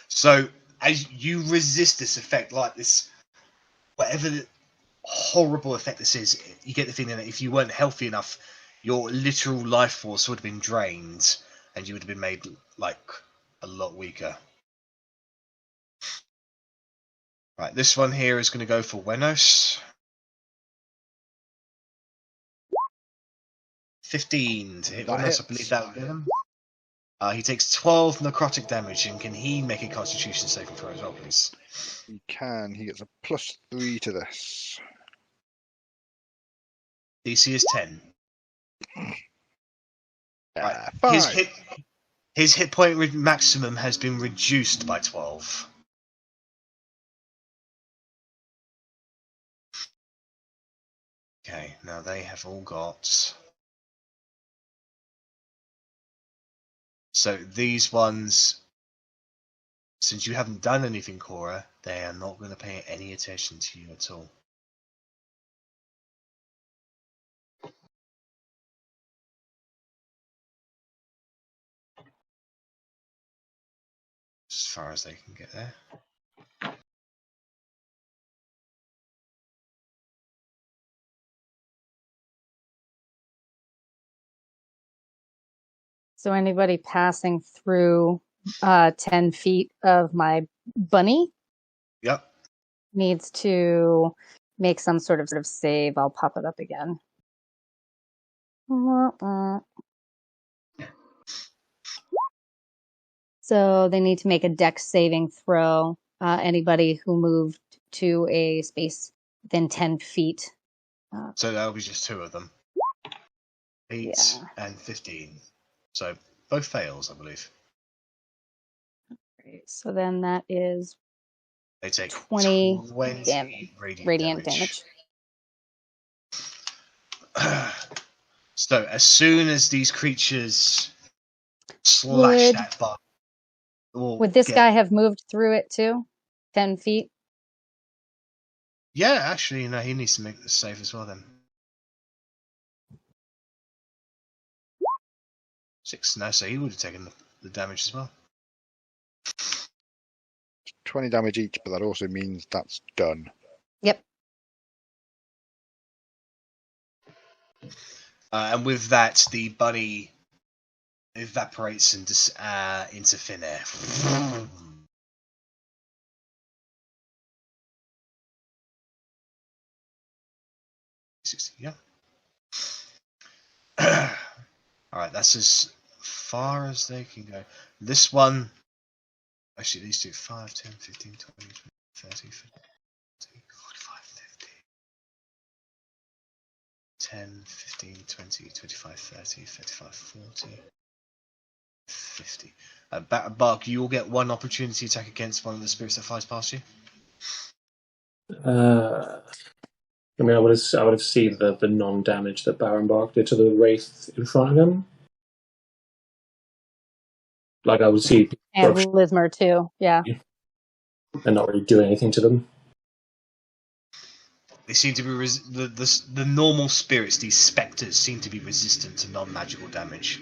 So, as you resist this effect, like this, whatever the horrible effect this is, you get the feeling that if you weren't healthy enough, your literal life force would have been drained, and you would have been made, like, a lot weaker. Right, this one here is going to go for Wenos. 15 to hit That Wenos, hits. I believe that will get him. He takes 12 necrotic damage, and can he make a Constitution saving throw as well, please? He can. He gets a +3 to this. DC is 10. Right. 5. His hit point maximum has been reduced by 12. Okay, now they have all got... So these ones, since you haven't done anything, Cora, they are not going to pay any attention to you at all. As far as they can get there. So anybody passing through 10 feet of my bunny Yep. needs to make some sort of save. I'll pop it up again. So they need to make a dex saving throw. Anybody who moved to a space within 10 feet. So that'll be just 2 of them. 8 Yeah. and 15. So both fails, I believe. Right, so then that is They take 20 20 radiant damage. So as soon as these creatures slash that bar, Would this guy have moved through it too? 10 feet? Yeah, actually, no, he needs to make this save as well then. 6, no, so he would have taken the damage as well. 20 damage each, but that also means that's done. Yep. And with that, the bunny evaporates into thin air. 60, yeah. Alright, that's as far as they can go. This one, actually, these two 5, 10, 15, 20, 30, 50, 45, 50. 10, 15, 20, 25, 30, 35, 40, 50. Bark, you will get one opportunity attack against one of the spirits that flies past you. I mean, I would have seen the non-damage that Barrenbark did to the wraith in front of him. Like, I would see And Lismer too, yeah. And not really do anything to them. They seem to be the normal spirits. These specters seem to be resistant to non-magical damage.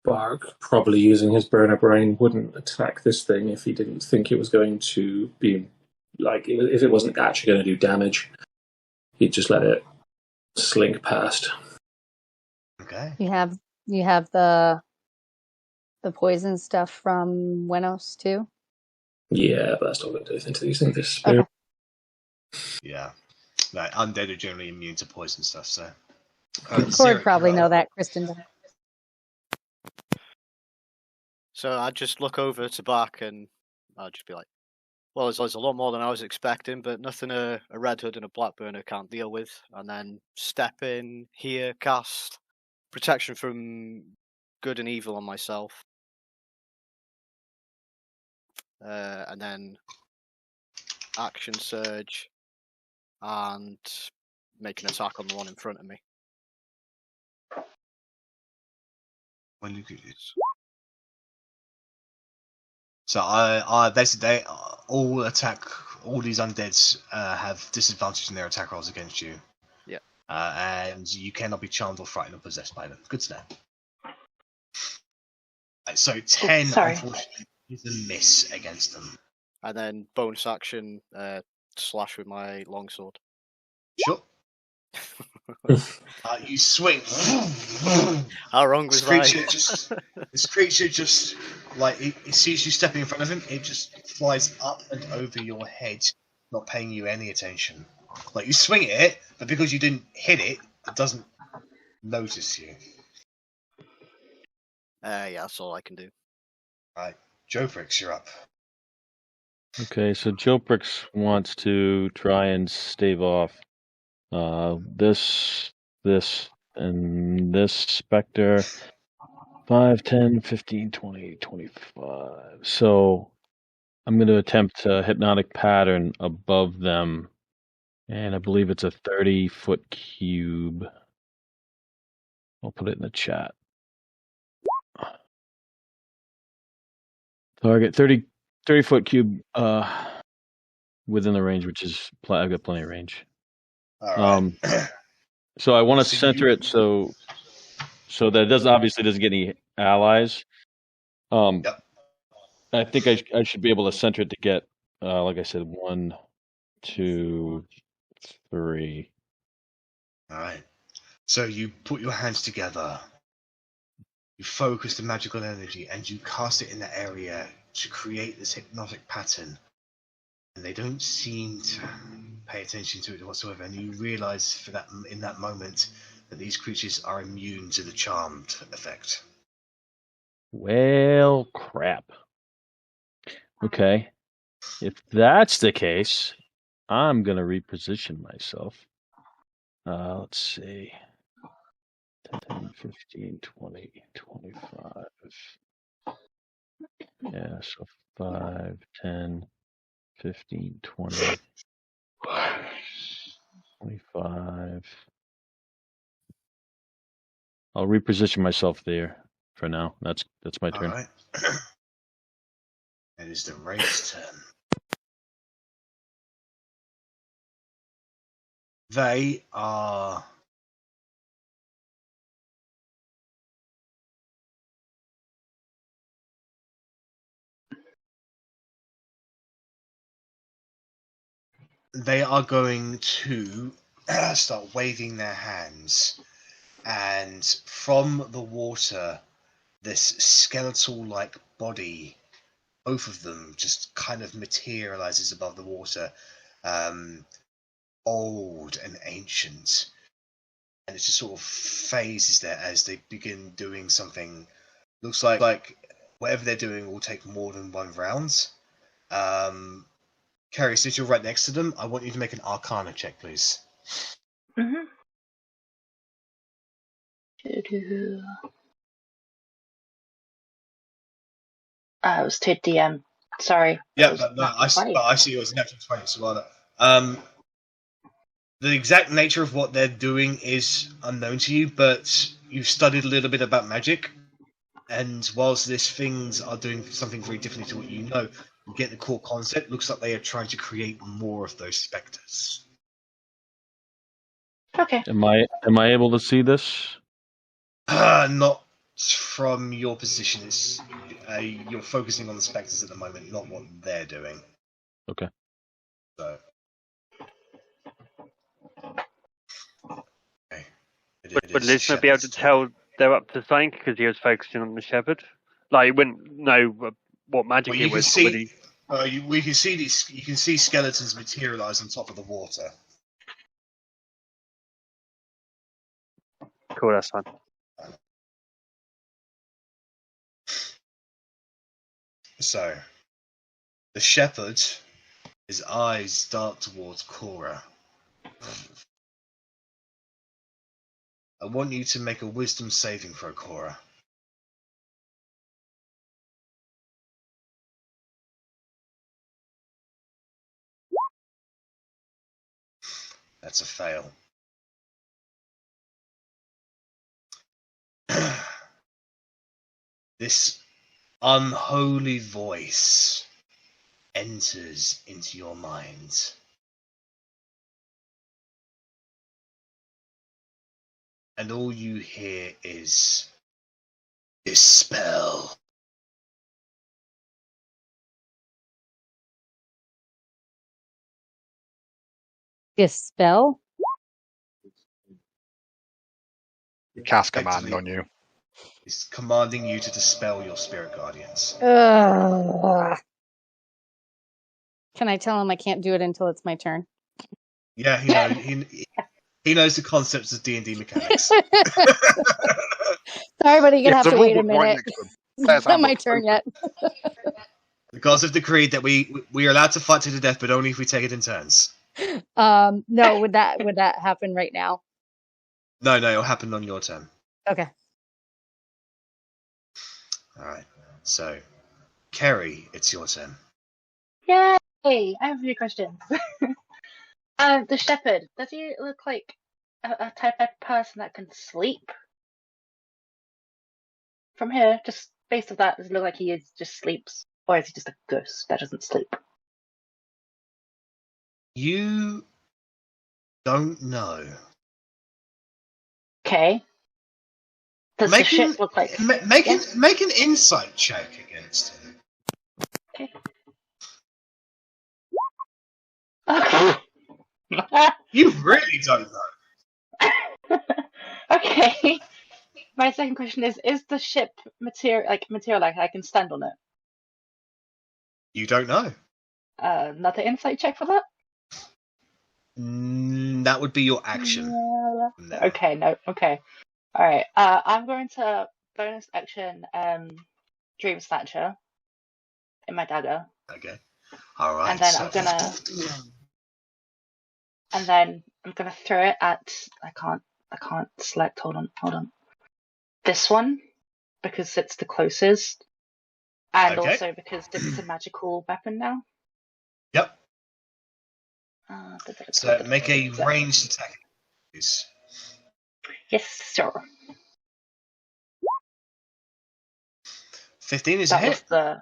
Bark, probably using his burner brain, wouldn't attack this thing if he didn't think it was going to be like if it wasn't actually going to do damage. He'd just let it slink past. Okay. You have the poison stuff from Wenos too. Yeah, but that's not going to do anything to these things. This spirit. Okay. Yeah, like undead are generally immune to poison stuff. So, Cord probably know that. Kristen does. So I'd just look over to Bark and I'd just be like, well, there's a lot more than I was expecting, but nothing a Red Hood and a Blackburner can't deal with. And then step in here, cast protection from good and evil on myself. And then action surge and make an attack on the one in front of me. When you do this. So I basically all these undeads have disadvantage in their attack rolls against you. Yeah. And you cannot be charmed or frightened or possessed by them. Good to know. So 10, unfortunately, is a miss against them. And then bonus action, slash with my longsword. Sure. You swing. How wrong was I? This creature just, like, it sees you stepping in front of him, it just flies up and over your head, not paying you any attention. Like, you swing at it, but because you didn't hit it, it doesn't notice you. Yeah, that's all I can do. Right, Joe Bricks, you're up. Okay, so Joe Bricks wants to try and stave off this, and this specter. 5, 10, 15, 20, 25. So I'm going to attempt a hypnotic pattern above them, and I believe it's a 30-foot cube. I'll put it in the chat. Target 30-foot cube within the range, which is I've got plenty of range. All right. So I want to center it so that it obviously doesn't get any allies. Yep. I think I should be able to center it to get, like I said, 1, 2, 3. All right. So you put your hands together, you focus the magical energy, and you cast it in the area to create this hypnotic pattern. And they don't seem to pay attention to it whatsoever. And you realize in that moment that these creatures are immune to the charmed effect. Well, crap. Okay. If that's the case, I'm going to reposition myself. Let's see. 10, 15, 20, 25. Yeah, so 5, 10, 15, 20, 25. I'll reposition myself there for now. That's my turn. Alright. It is the Wraith's turn. They are... They are going to start waving their hands, and from the water, this skeletal-like body, both of them, just kind of materializes above the water, old and ancient, and it just sort of phases there as they begin doing something. Looks like whatever they're doing will take more than one round. Carrie, since you're right next to them, I want you to make an Arcana check, please. Mm-hmm. It was to DM. Sorry. Yeah, It was but natural 20. I see it was natural 20, so well the exact nature of what they're doing is unknown to you, but you've studied a little bit about magic, and whilst these things are doing something very differently to what you know, you get the core concept. Looks like they are trying to create more of those specters. Okay. Am I able to see this? Not from your position. It's you're focusing on the specters at the moment, not what they're doing. Okay. So, okay. Would Lisma be able to tell they're up to something because he was focusing on the shepherd? Like, he wouldn't know what magic Well, it you can was. see. We can see these. You can see skeletons materialize on top of the water. Cool, that's fine. So, the shepherd, his eyes dart towards Cora. I want you to make a wisdom saving throw, Cora. That's a fail. This unholy voice enters into your mind. And all you hear is dispel. Dispel? Cast command on you. It's commanding you to dispel your spirit guardians. Ugh. Can I tell him I can't do it until it's my turn? Yeah, he knows. He knows the concepts of D&D mechanics. Sorry, buddy, you're gonna have to wait a rulebook right minute. next to him. It's not my turn yet. The gods have decreed that we are allowed to fight to the death, but only if we take it in turns. No, would that happen right now? No, it'll happen on your turn. Okay. Alright. So, Kerry, it's your turn. Yay! I have a few questions. The shepherd, does he look like a type of person that can sleep? From here, just based on that, does it look like he just sleeps? Or is he just a ghost that doesn't sleep? You don't know. Okay. Does the ship look like... Make an insight check against him. Okay. Okay. You really don't know. Okay. My second question is the ship material like I can stand on it? You don't know. Another insight check for that? That would be your action. No. Okay. Alright. I'm going to bonus action Dream Snatcher in my dagger. Okay. Alright. And then I'm gonna and then I'm gonna throw it at. I can't select. Hold on. This one, because it's the closest, and Okay. also because it's a magical weapon now. Yep. So make a ranged attack, please. Yes, sir. 15 is a That was hit. the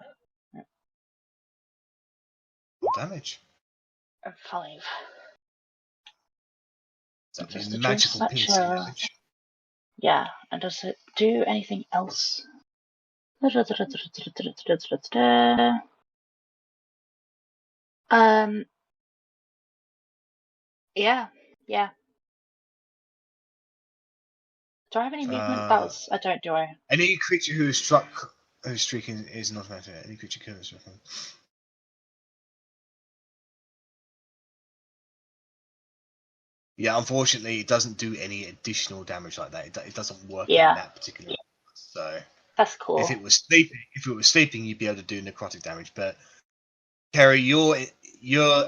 What damage? 5. That Just be to do magical such piercing a damage. yeah. And does it do anything else? Yeah. Do I have any movement? I don't, do I? Any creature who is struck, whose streaking is not automatic. Any creature can be struck. Yeah, unfortunately, it doesn't do any additional damage like that. It doesn't work in that particular. So that's cool. if it was sleeping, you'd be able to do necrotic damage. But Kerry, you're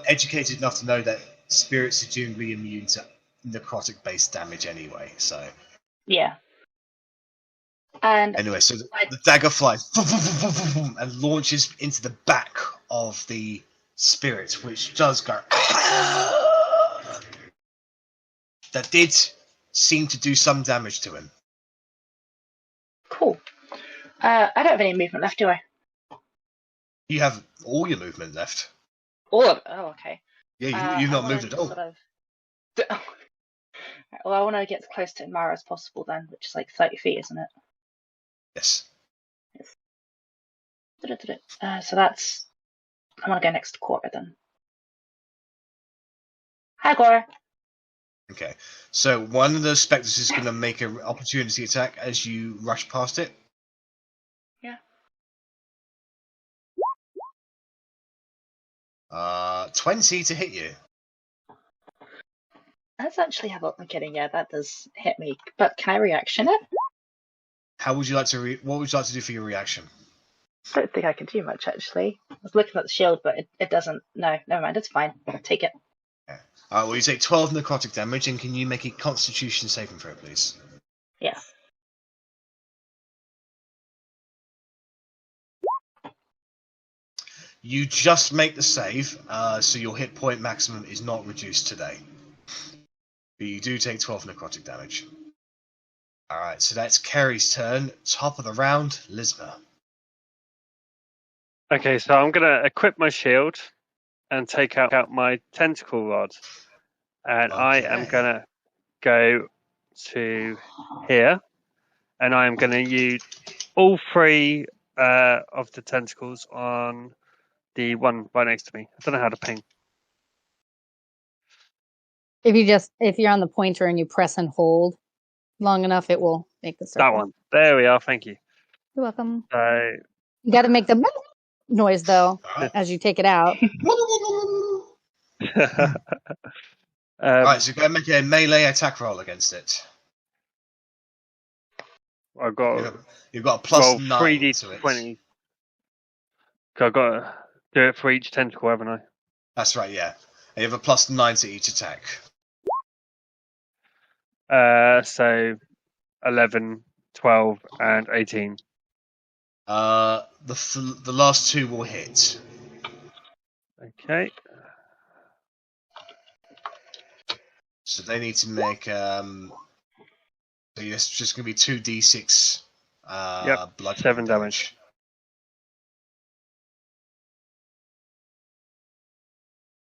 educated enough to know that spirits are generally immune to necrotic-based damage anyway. So yeah. And anyway, so the dagger flies and launches into the back of the spirit, which does go. That did seem to do some damage to him. Cool. I don't have any movement left, do I? You have all your movement left. All of it? Oh, okay. Yeah, you've not moved at all. Well, I want to get as close to Immnara as possible then, which is like 30 feet, isn't it? Yes. So that's... I want to go next to Cora then. Hi, Cora. Okay. So one of the spectres is going to make an opportunity attack as you rush past it. Yeah. 20 to hit you. Let's actually have a look at it. Yeah, that does hit me. But can I reaction it? How would you like to? What would you like to do for your reaction? I don't think I can do much, actually. I was looking at the shield, but it doesn't. No, never mind. It's fine. Take it. Yeah. Well, you take 12 necrotic damage, and can you make a Constitution saving throw, please? Yeah. You just make the save, so your hit point maximum is not reduced today. But you do take 12 necrotic damage. Alright, so that's Kerry's turn. Top of the round, Lisma. Okay, so I'm going to equip my shield and take out my tentacle rod. And I am Okay. going to go to here. And I am going to use all 3 of the tentacles on the one right next to me. I don't know how to ping. If you're on the pointer and you press and hold long enough, it will make the circle. That one. There we are. Thank you. You're welcome. So You got to make the noise though as you take it out. Alright, so go and make a melee attack roll against it. I've got You've got a plus 9 3d20. to it. So I've got to do it for each tentacle, haven't I? That's right, yeah. And you have a plus 9 to each attack. So 11, 12, and 18. The last 2 will hit. Okay. So they need to make so it's just going to be 2d6 blood 7 damage.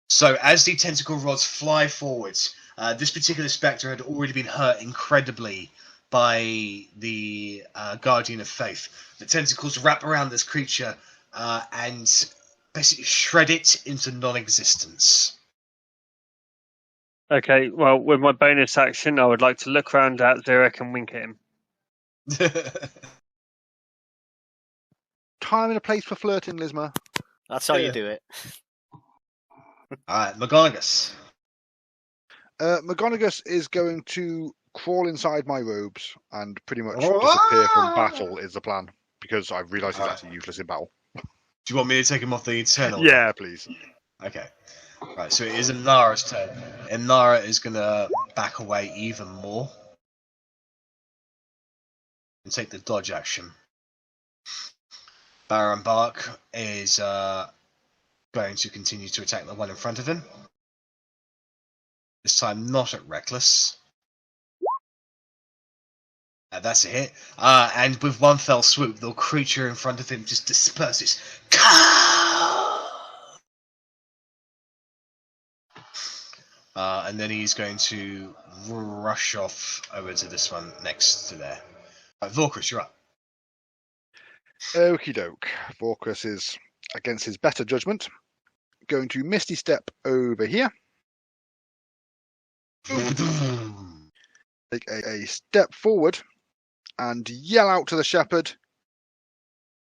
So as the tentacle rods fly forwards, this particular spectre had already been hurt incredibly by the Guardian of Faith. The tentacles wrap around this creature and basically shred it into non-existence. Okay, well, with my bonus action, I would like to look around at Zurek and wink at him. Time and a place for flirting, Lisma. That's how you do it. Alright, McGonagall. McGonagall is going to crawl inside my robes and pretty much disappear from battle is the plan, because I've realised he's actually useless in battle. Do you want me to take him off the Eternal? Yeah, please. Okay. Right, so it is Immnara's turn. Immnara is going to back away even more and take the dodge action. Barrenbark is going to continue to attack the one in front of him. This time not at reckless. That's a hit. And with one fell swoop, the creature in front of him just disperses. And then he's going to rush off over to this one next to there. Right, Vorkus, you're up. Okie doke. Vorkus is, against his better judgment, going to Misty Step over here. Take a step forward and yell out to the shepherd,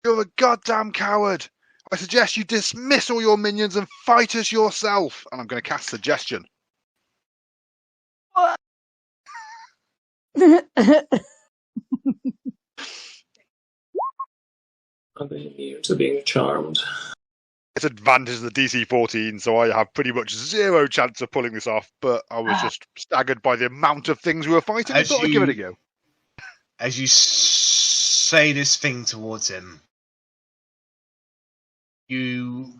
"You're a goddamn coward! I suggest you dismiss all your minions and fight us yourself." And I'm going to cast Suggestion. Are they immune to being charmed? It's advantage of the DC 14, so I have pretty much zero chance of pulling this off, but I was just staggered by the amount of things we were fighting. I thought I'd give it a go. As you say this thing towards him, you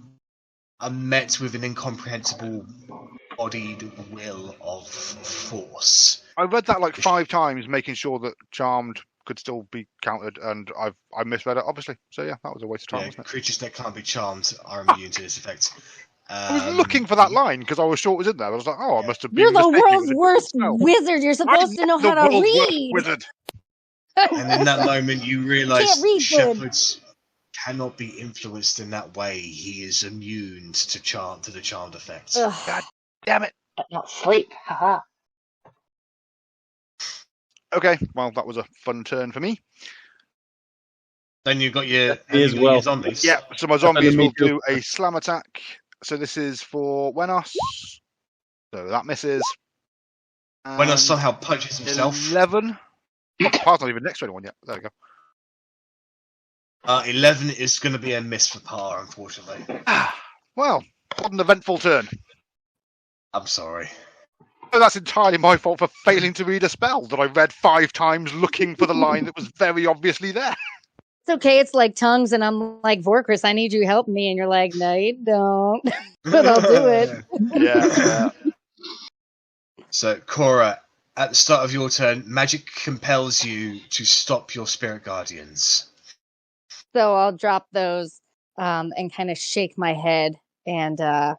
are met with an incomprehensible bodied will of force. I read that like 5 times, making sure that charmed could still be countered, and I misread it, obviously. So yeah, that was a waste of time, Yeah, wasn't it? creatures that can't be charmed are immune to this effect. I was looking for that line because I was sure it was in there. I was like, oh, I must have been You're the mistaken. world's worst wizard. You're supposed to know how to read. Wizard. And in that moment, you realise Can't read shepherds cannot be influenced in that way. He is immune to the charmed effect. God damn it. But not sleep. Haha. Okay, well, that was a fun turn for me. Then you've got your, well. zombies. Yeah, so my zombies will do a slam attack. So this is for Wenos. So that misses. Wenos somehow punches himself. 11. Oh, Par's not even next to anyone yet. There we go. 11 is going to be a miss for Par, unfortunately. Well, what an eventful turn. I'm sorry. Oh, that's entirely my fault for failing to read a spell that I read 5 times looking for the line that was very obviously there. It's okay. It's like tongues, and I'm like, Vorkus, I need you to help me. And you're like, no, you don't. But I'll do it. Yeah. So, Cora, at the start of your turn, magic compels you to stop your spirit guardians. So I'll drop those and kind of shake my head. And I'm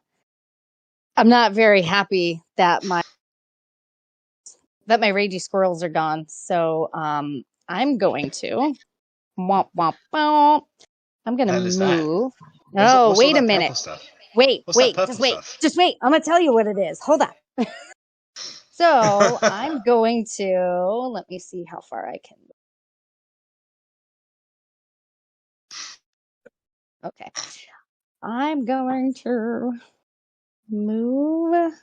not very happy that my ragey squirrels are gone. So I'm going to. Womp, womp, womp. I'm going to move. Oh, wait a minute. Wait, just wait. I'm going to tell you what it is. Hold on. So I'm going to, let me see how far I can. Okay. I'm going to move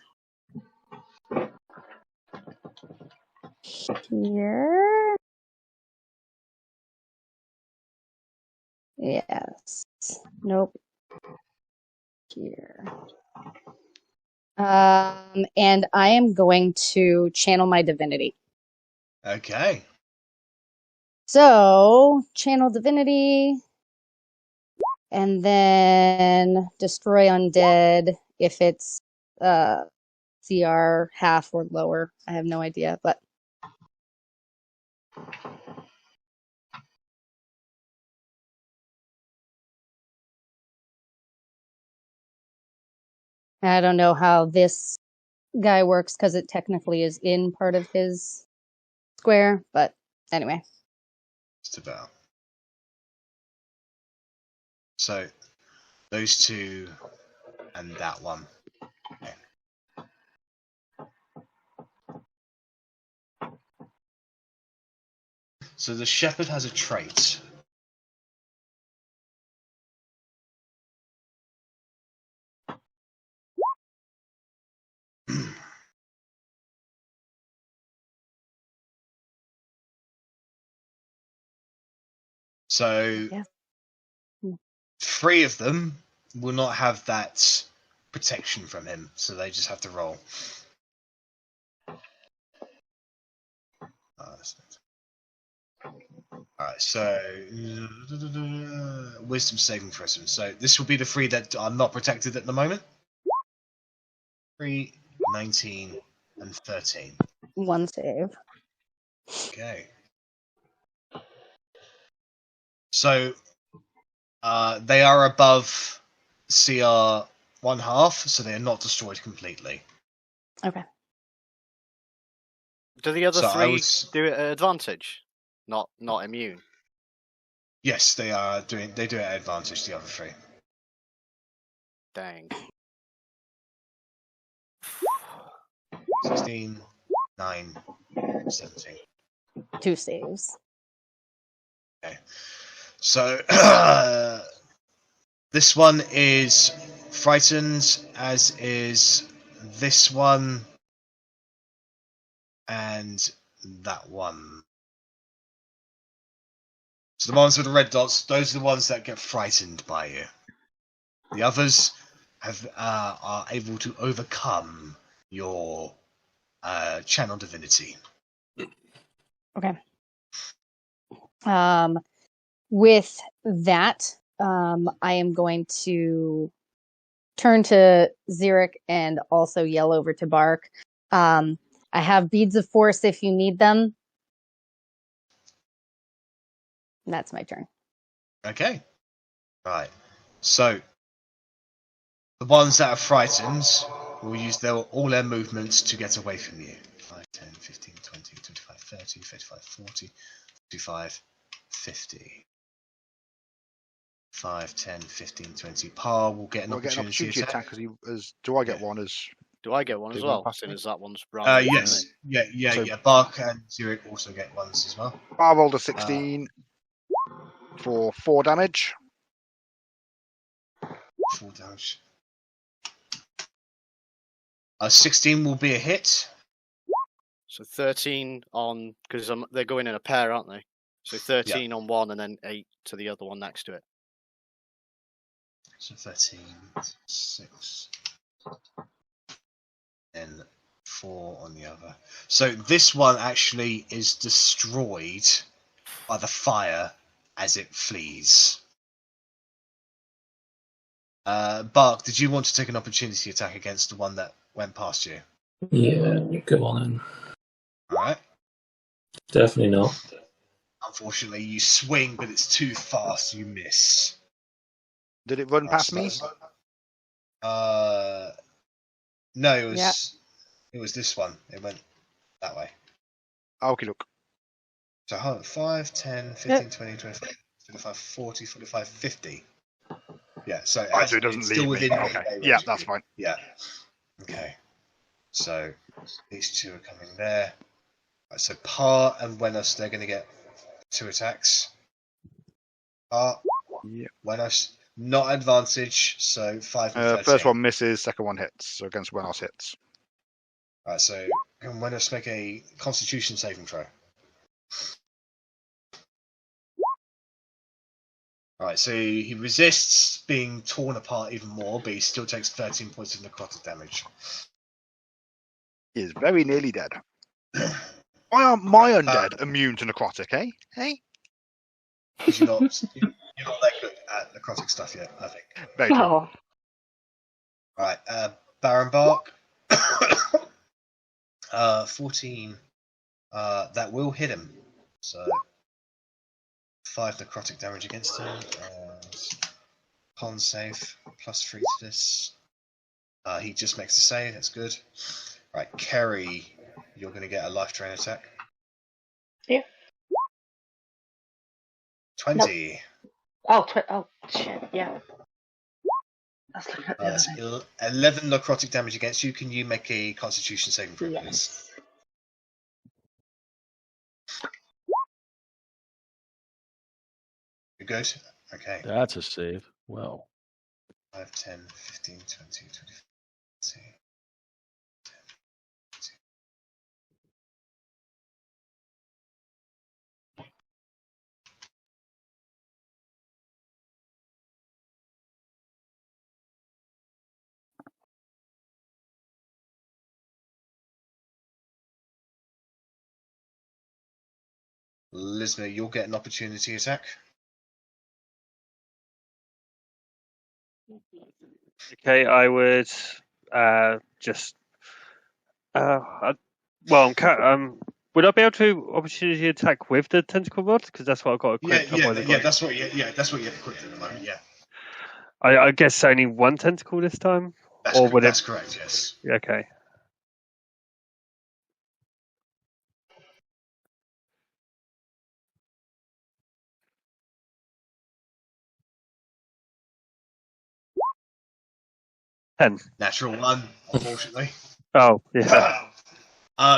here. Yes. Nope. Here. And I am going to channel my divinity. Okay. So, channel divinity, and then destroy undead if it's CR half or lower. I have no idea, but I don't know how this guy works because it technically is in part of his square, but anyway. Just about. So, those two and that one. Okay. So the shepherd has a trait. So, 3 of them will not have that protection from him, so they just have to roll. Alright, so wisdom saving throws. So this will be the 3 that are not protected at the moment. 3, 19, and 13. 1 save. Okay. So they are above CR 1/2, so they are not destroyed completely. Okay. Do the other So I 3 was- do it at advantage? Not immune. Yes, they are doing. They do it at advantage. The other 3. Dang. 16, 9, 17. 2 saves. Okay. So this one is frightened, as is this one and that one. So the ones with the red dots, those are the ones that get frightened by you. The others are able to overcome your channel divinity. Okay. With that, I am going to turn to Xeric and also yell over to Bark. I have beads of force if you need them. That's my turn. Okay. Right. So the ones that are frightened will use all their movements to get away from you. 5, 10, 15, 20, 25, 30, 35, 40, 45, 50. 5, 10, 15, 20. Par will get an We'll get an opportunity opportunity attack. as do I get one as Do I get one They as won't well? pass Seeing me? as that one's round. Yes. Yeah. So- Bark and Zurich also get ones as well. I rolled a 16 for 4 damage. 4 damage. 16 will be a hit. So 13 on, because they're going in a pair, aren't they? So 13 on one and then 8 to the other one next to it. So 13, 6, and 4 on the other. So this one actually is destroyed by the fire as it flees. Bark, did you want to take an opportunity attack against the one that went past you? Yeah, go on then. Alright. Definitely not. Unfortunately, you swing, but it's too fast, you miss. Did it run past me? No, it was this one. It went that way. Okay, look. So hold on, 5, 10, 15, 20, 25, 25, 40, 45, 50. Yeah, so, So it doesn't it's leave still me. within Okay. melee Yeah, range of that's you. fine. Yeah. Okay. So these 2 are coming there. Right, so Par and Wenos, they're going to get 2 attacks. Par, Yeah. Wenos, not advantage, so 5 and 13. First one misses, second one hits. So against Wenos hits. Right, so can Wenos make a Constitution saving throw? Alright, so he resists being torn apart even more, but he still takes 13 points of necrotic damage. He is very nearly dead. Why aren't my undead immune to necrotic, eh? Hey? Because you're not that good at necrotic stuff yet, I think. Very true. Oh, Right, Barrenbark. 14. That will hit him. So 5 necrotic damage against him, and con save +3 to this. He just makes a save. That's good. Right, Kerry, you're going to get a life drain attack. Yeah. 20. oh shit, yeah. Let's look at the other That's thing. 11 necrotic damage against you. Can you make a Constitution saving throw, please? Yes. You're good? Okay. That's a save. Well, 5, 10, 15, 20, 25, 30. Lisma, you'll get an opportunity attack. Okay, I would just. Would I be able to opportunity attack with the tentacle rod? Because that's what I've got equipped. That's what you have equipped at the moment. Yeah, I guess only one tentacle this time, that's correct. Yes. Okay. Natural 1, unfortunately. Oh yeah.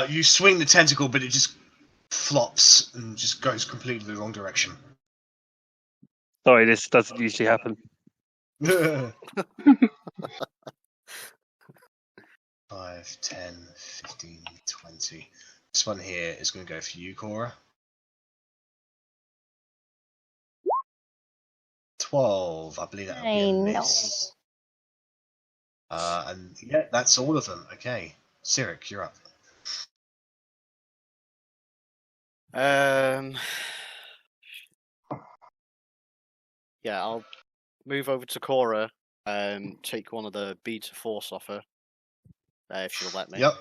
You swing the tentacle, but it just flops and just goes completely the wrong direction. Sorry, this doesn't usually happen. 5, 10, 15, 20. This one here is going to go for you, Cora. 12. I believe that'll be a miss. And yeah, that's all of them. Okay. Cyric, you're up. Yeah, I'll move over to Cora, take one of the beads of force off her, if she'll let me. Yep.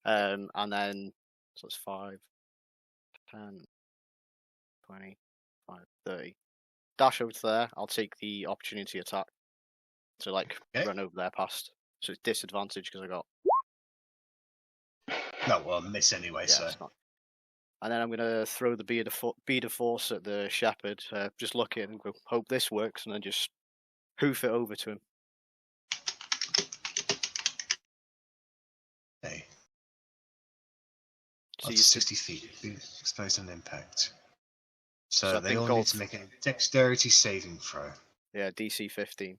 And then, so it's 5, 10, 20, 30. Dash over to there. I'll take the opportunity attack to run over there past. So it's disadvantage because I got. No, well, miss anyway. Yeah, so. it's not. And then I'm gonna throw the bead of force at the shepherd. Just look at it and go, hope this works, and then just hoof it over to him. Okay. Up to 60 feet. Exposed on impact. So they all need to make a dexterity saving throw. Yeah, DC 15.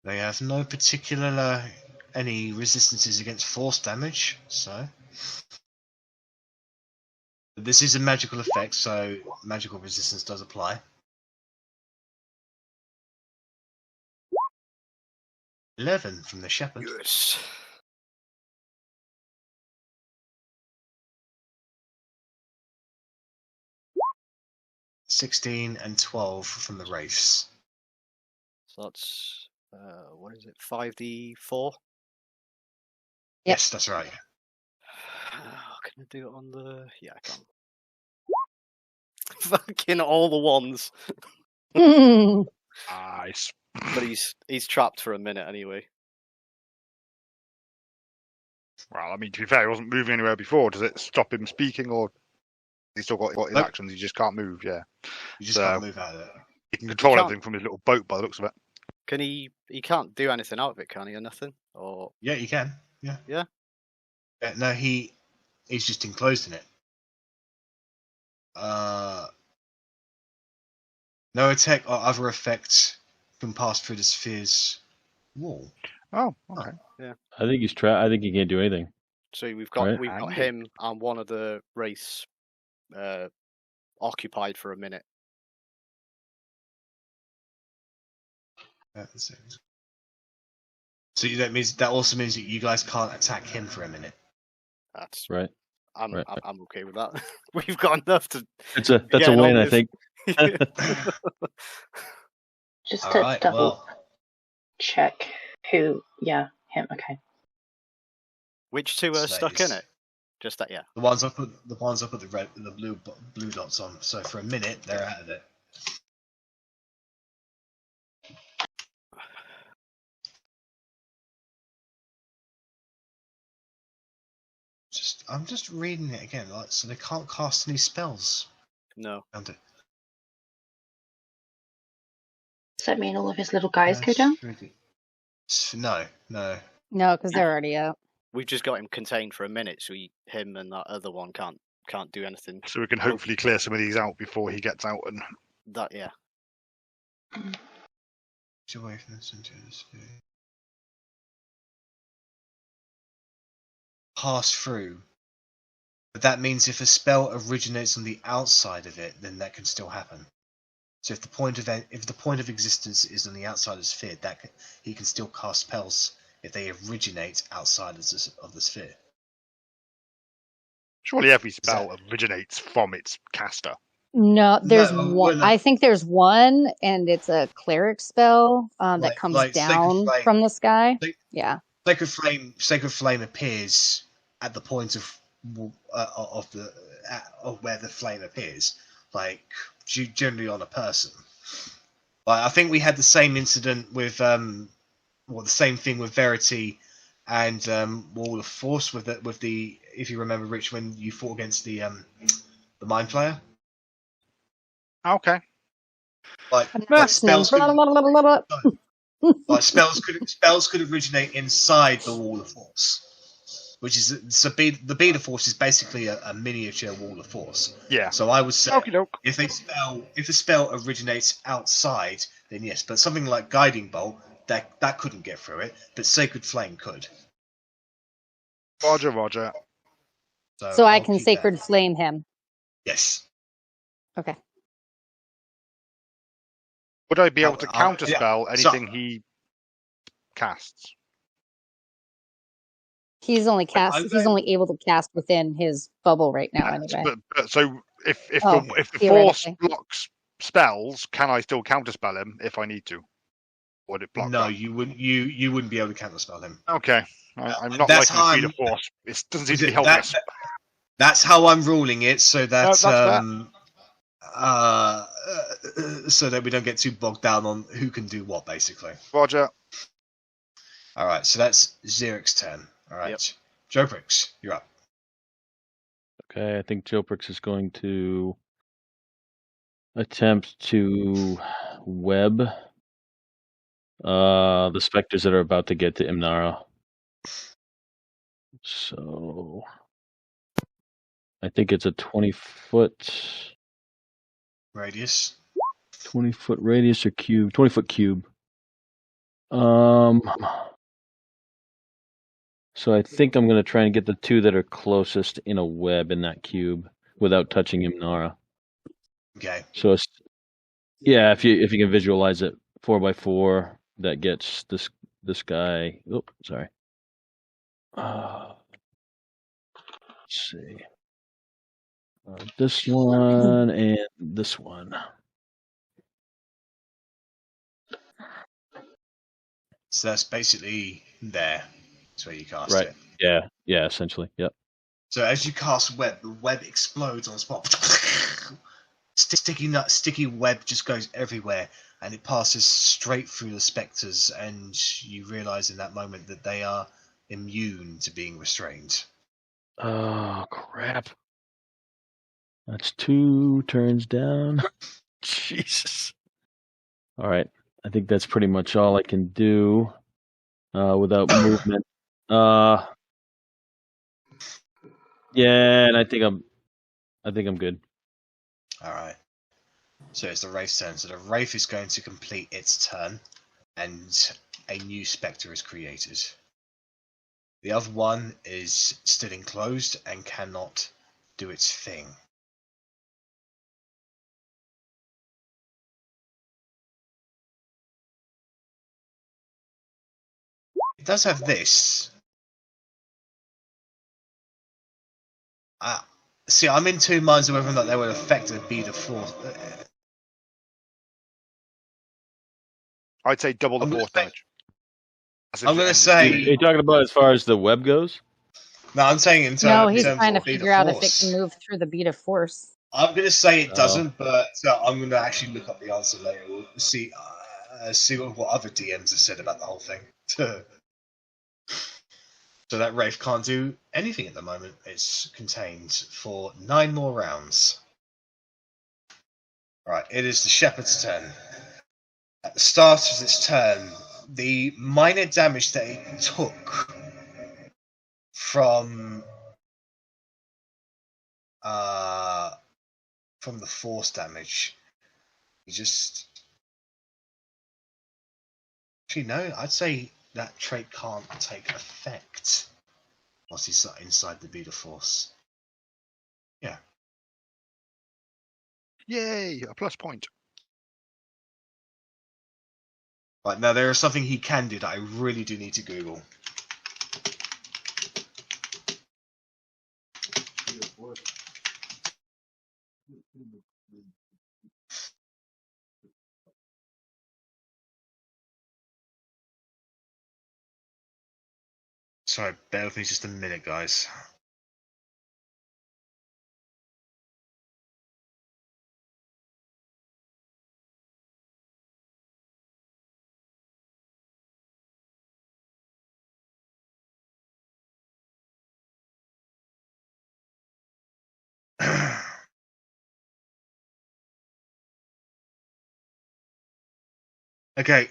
They have no particular any resistances against force damage, so this is a magical effect, so magical resistance does apply. 11 from the shepherd. Yes. $16 and 12 from the wraiths. So that's what is it? 5d4. Yes, that's right. Can I do it on the? Yeah, I can. Fucking all the ones. Nice. But he's trapped for a minute anyway. Well, I mean, to be fair, he wasn't moving anywhere before. Does it stop him speaking, or he's still got his actions? He just can't move. Yeah, you just can't move out of it. He can control everything from his little boat, by the looks of it. Can he? He can't do anything out of it, can he? Or nothing? Or yeah, you can. Yeah. Yeah. No, he's just enclosed in it. No attack or other effect can pass through the sphere's wall. Oh, okay. Yeah. I think he's trapped. I think he can't do anything. So we've got Right. him and one of the race occupied for a minute. So that also means that you guys can't attack him for a minute. That's right. I'm okay with that. We've got enough to. That's a win, I think. Just to double check who. Yeah, him. Okay. Which two are stuck in it? Just that, yeah. The ones I put the blue dots on. So for a minute they're out of it. I'm just reading it again, so they can't cast any spells. No. Does that mean all of his little guys go down? No. No, because they're already out. We've just got him contained for a minute, so him and that other one can't do anything. So we can hopefully clear some of these out before he gets out and. That yeah. Away from the center of the sphere. Pass through. But that means if a spell originates on the outside of it, then that can still happen. So if the point of existence is on the outside of the sphere, he can still cast spells if they originate outside of the sphere. Surely every spell originates from its caster. No, there's No, one. no. I think there's one, and it's a cleric spell that comes like down Flame. from the sky. Sa- Yeah. Sacred Flame appears at the point of where the flame appears, like generally on a person. Like I think we had the same incident with the same thing with Verity and Wall of Force with the if you remember, Rich, when you fought against the Mind Flayer. Okay. Like Marksman. spells could Blah, blah, blah, blah, blah. like spells could originate inside the Wall of Force. Which is the Bead of Force is basically a miniature Wall of Force. Yeah. So I would say Okey-doke. if a spell originates outside, then yes. But something like Guiding Bolt that couldn't get through it, but Sacred Flame could. Roger. So I I'll can keep Sacred that. Flame him. Yes. Okay. Would I be able to I'll- counterspell yeah. anything he casts? He's only I'm He's only able to cast within his bubble right now, Yes, anyway. but so if the force theoretically. blocks spells, can I still counterspell him if I need to? Or would it block No, that? you wouldn't be able to counterspell him. Okay. I'm not That's liking how the speed I'm- of force. It doesn't seem to be helping us. That's how I'm ruling it, so that that's fair. so that we don't get too bogged down on who can do what, basically. Roger. All right, so that's Xeric's turn. All right, Yep. Joe Bricks, you're up. Okay, I think Joprix is going to attempt to web the specters that are about to get to Immnara. So I think it's a 20-foot Radius. 20-foot radius or cube, 20-foot cube. So I think I'm going to try and get the two that are closest in a web in that cube without touching Immnara. Okay. So it's, yeah, if you can visualize it, 4x4 that gets this guy. Oh, sorry. Let's see. This one and this one. So that's basically there. That's where you cast Right. it. Yeah, essentially. Yep. So as you cast web, the web explodes on the spot. Sticky web just goes everywhere, and it passes straight through the specters, and you realise in that moment that they are immune to being restrained. Oh, crap. That's 2 turns down. Jesus. All right. I think that's pretty much all I can do without movement. Yeah, and I think I'm good. All right. So it's the Wraith's turn. So the Wraith is going to complete its turn, and a new spectre is created. The other one is still enclosed and cannot do its thing. It does have this. See, I'm in two minds of whether or not they would affect the bead of force. I'd say double the I'm gonna force say- damage. I'm going to say... Are you talking about as far as the web goes? No, I'm saying in terms, No, he's in terms trying to of bead of figure out if it force. can move through the bead of force. I'm going to say it Oh. doesn't, but I'm going to actually look up the answer later. We'll see what other DMs have said about the whole thing. So that Wraith can't do anything at the moment. It's contained for 9 more rounds. Right, it is the Shepherd's turn. At the start of its turn, the minor damage that it took from the force damage, you just... Actually, no, I'd say that trait can't take effect once he's inside the bead of force. Yeah. Yay! A plus point. Right, now there is something he can do that I really do need to Google. Sorry, bear with me just a minute, guys. Okay,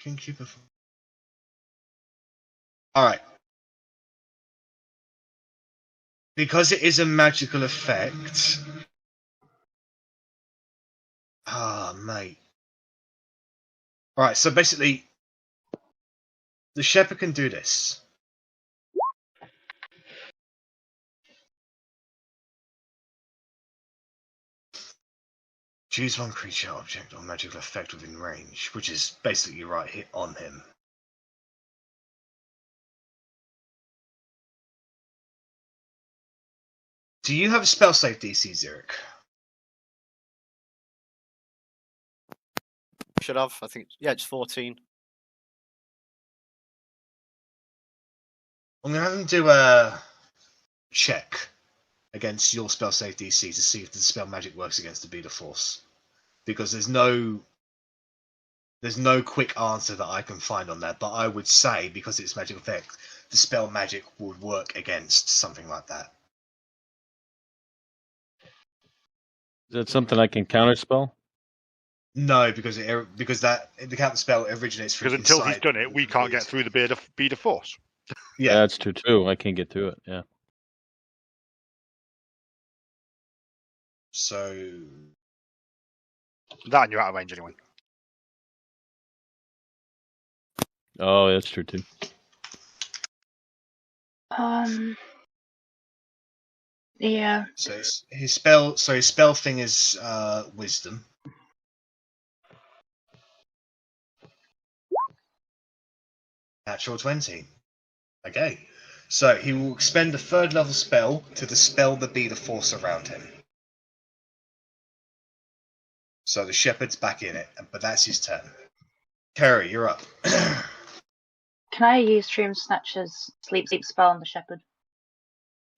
Kingkeeper. Alright. Because it is a magical effect. Mate. Alright, so basically, the Shepherd can do this. Choose one creature, object, or magical effect within range, which is basically right hit on him. Do you have a spell save DC, Zurich? Should have. I think. Yeah, it's 14. I'm going to have him do a check against your spell save DC to see if the spell magic works against the Beat of Force. Because there's no quick answer that I can find on that, but I would say, because it's magic effect, the spell magic would work against something like that. Is that something I can counterspell? No, because the counter spell originates from Because until he's inside done it, we can't get through the bead of force. Yeah. That's true too. I can't get through it. Yeah. So That and you're out of range anyway. Oh, that's true too. Yeah. So his spell thing is wisdom. Natural 20. Okay. So he will expend a 3rd level spell to dispel the bead of force around him. So the shepherd's back in it, but that's his turn. Kerry, you're up. Can I use Dream Snatcher's sleep spell on the shepherd?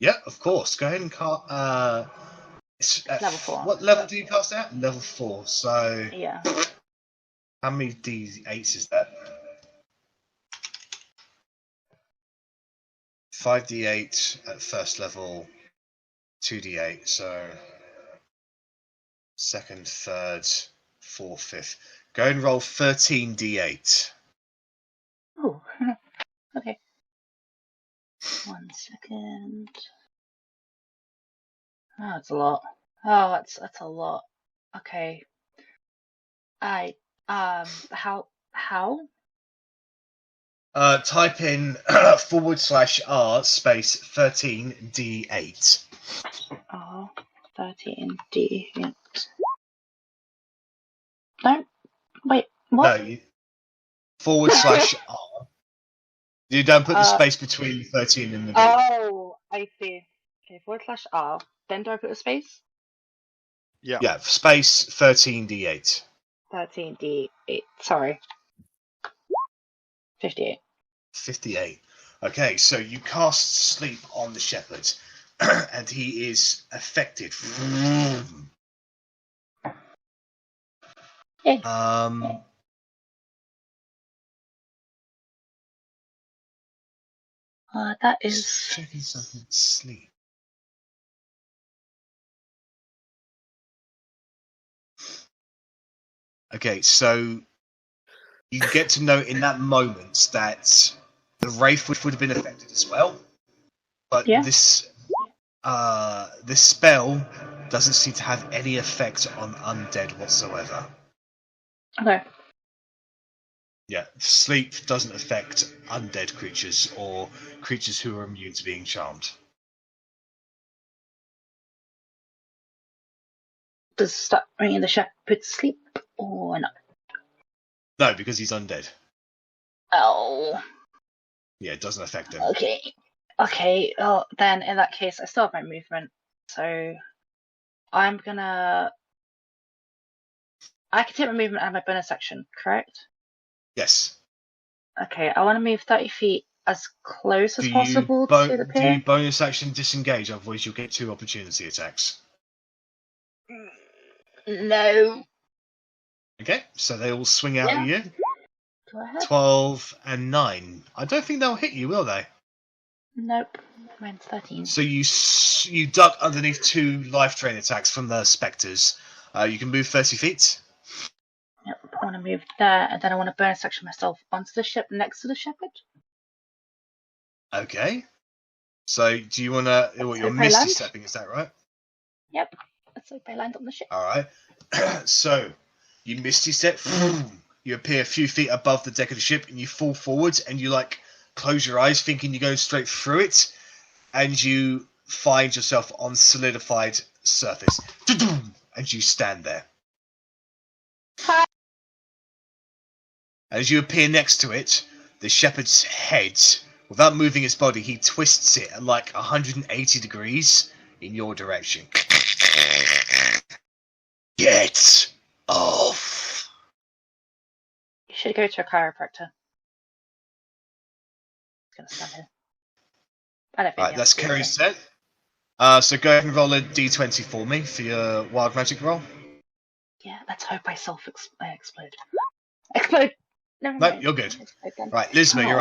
Yeah, of course. Go ahead and cast. Level 4. What level do you cast at? Level 4. So Yeah. how many D8s is that? 5d8 at 1st level, 2d8. So 2nd, 3rd, 4th, 5th. Go and roll 13d8. Oh, okay. 1 second. Oh, that's a lot. Oh, that's a lot. Okay. How? Type in /r space 13d8. Oh, 13D. Yeah. Don't. Wait, what? No, /r. You don't put the space between 13 and the D. Oh, I see. Okay, /R. Then do I put a space? Yeah, space 13d8. 13D8. Sorry. 58. 58. Okay, so you cast sleep on the shepherd, and he is affected. Yeah. That is. Checking something. Sleep. Okay, so you get to know in that moment that the wraith would have been affected as well, but Yeah. this spell doesn't seem to have any effect on undead whatsoever. Okay. Yeah, sleep doesn't affect undead creatures or creatures who are immune to being charmed. Does that mean the shepherd sleep or not? No, because he's undead. Oh, Yeah, it doesn't affect him. okay. Okay, well, then in that case, I still have my movement. So I'm gonna. I can take my movement out of my bonus action, correct? Yes. Okay, I want to move 30 feet as close as Do possible to the you pier. bonus action disengage? Otherwise, you'll get 2 opportunity attacks. No. Okay, so they all swing out at you. Go ahead. 12 and 9. I don't think they'll hit you, will they? Nope. Mine's 13. So you duck underneath 2 life drain attacks from the spectres. You can move 30 feet. Yep, I want to move there, and then I want to bonus action myself onto the ship next to the shepherd. Okay. So do you want to... So You're if I misty land? stepping, is that right? Yep. Let's hope I land on the ship. All right. So you misty step. You appear a few feet above the deck of the ship, and you fall forwards, and you close your eyes, thinking you're going straight through it, and you find yourself on solidified surface, and you stand there. Hi. As you appear next to it, the shepherd's head, without moving its body, he twists it at 180 degrees in your direction. Get off. You should go to a chiropractor. It's gonna stand here. I don't think Right, that's Kerry's set. So go ahead and roll a d20 for me for your wild magic roll. Yeah, let's hope I explode. Explode! Never No, mind. you're good. Explode then. Right, Lisma, you're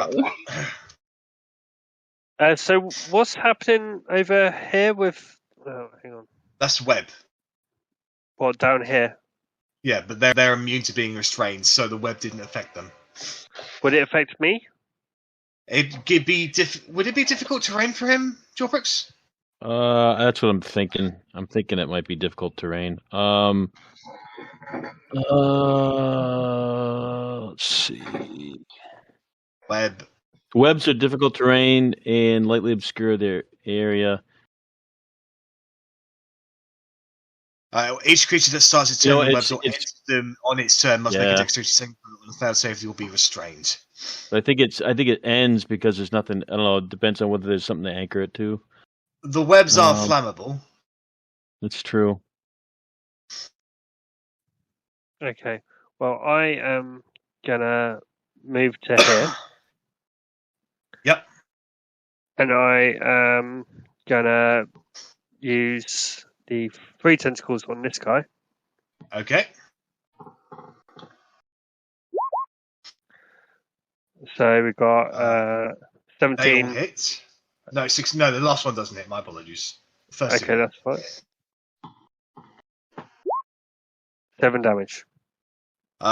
up. So what's happening over here with? Oh, hang on. That's Web. What down here? Yeah, but they're immune to being restrained, so the web didn't affect them. Would it affect me? Would it be difficult terrain for him, Jorbrooks? That's what I'm thinking. I'm thinking it might be difficult terrain. Let's see. Webs are difficult terrain and lightly obscure their area. Each creature that starts its turn on webs or it's enters them on its turn must make Yeah. a dexterity saving throw. On the failed save, will be restrained. But I think it ends because there's nothing. I don't know. It depends on whether there's something to anchor it to. The webs are flammable. That's true. Okay. Well, I am gonna move to here. Yep. And I am gonna use the 3 tentacles on this guy. Okay. So we got They all 17. hit. No, 6. No, the last one doesn't hit. My apologies. First Okay, that's fine. 7 damage.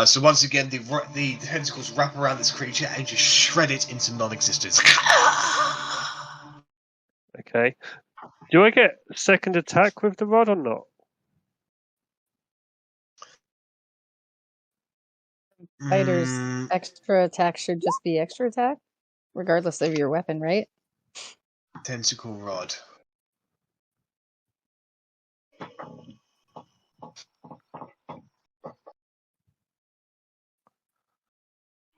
So once again, the tentacles wrap around this creature and just shred it into non-existence. Okay. Do I get second attack with the rod or not? Fighter's extra attack should just be extra attack, regardless of your weapon, right? Tentacle rod.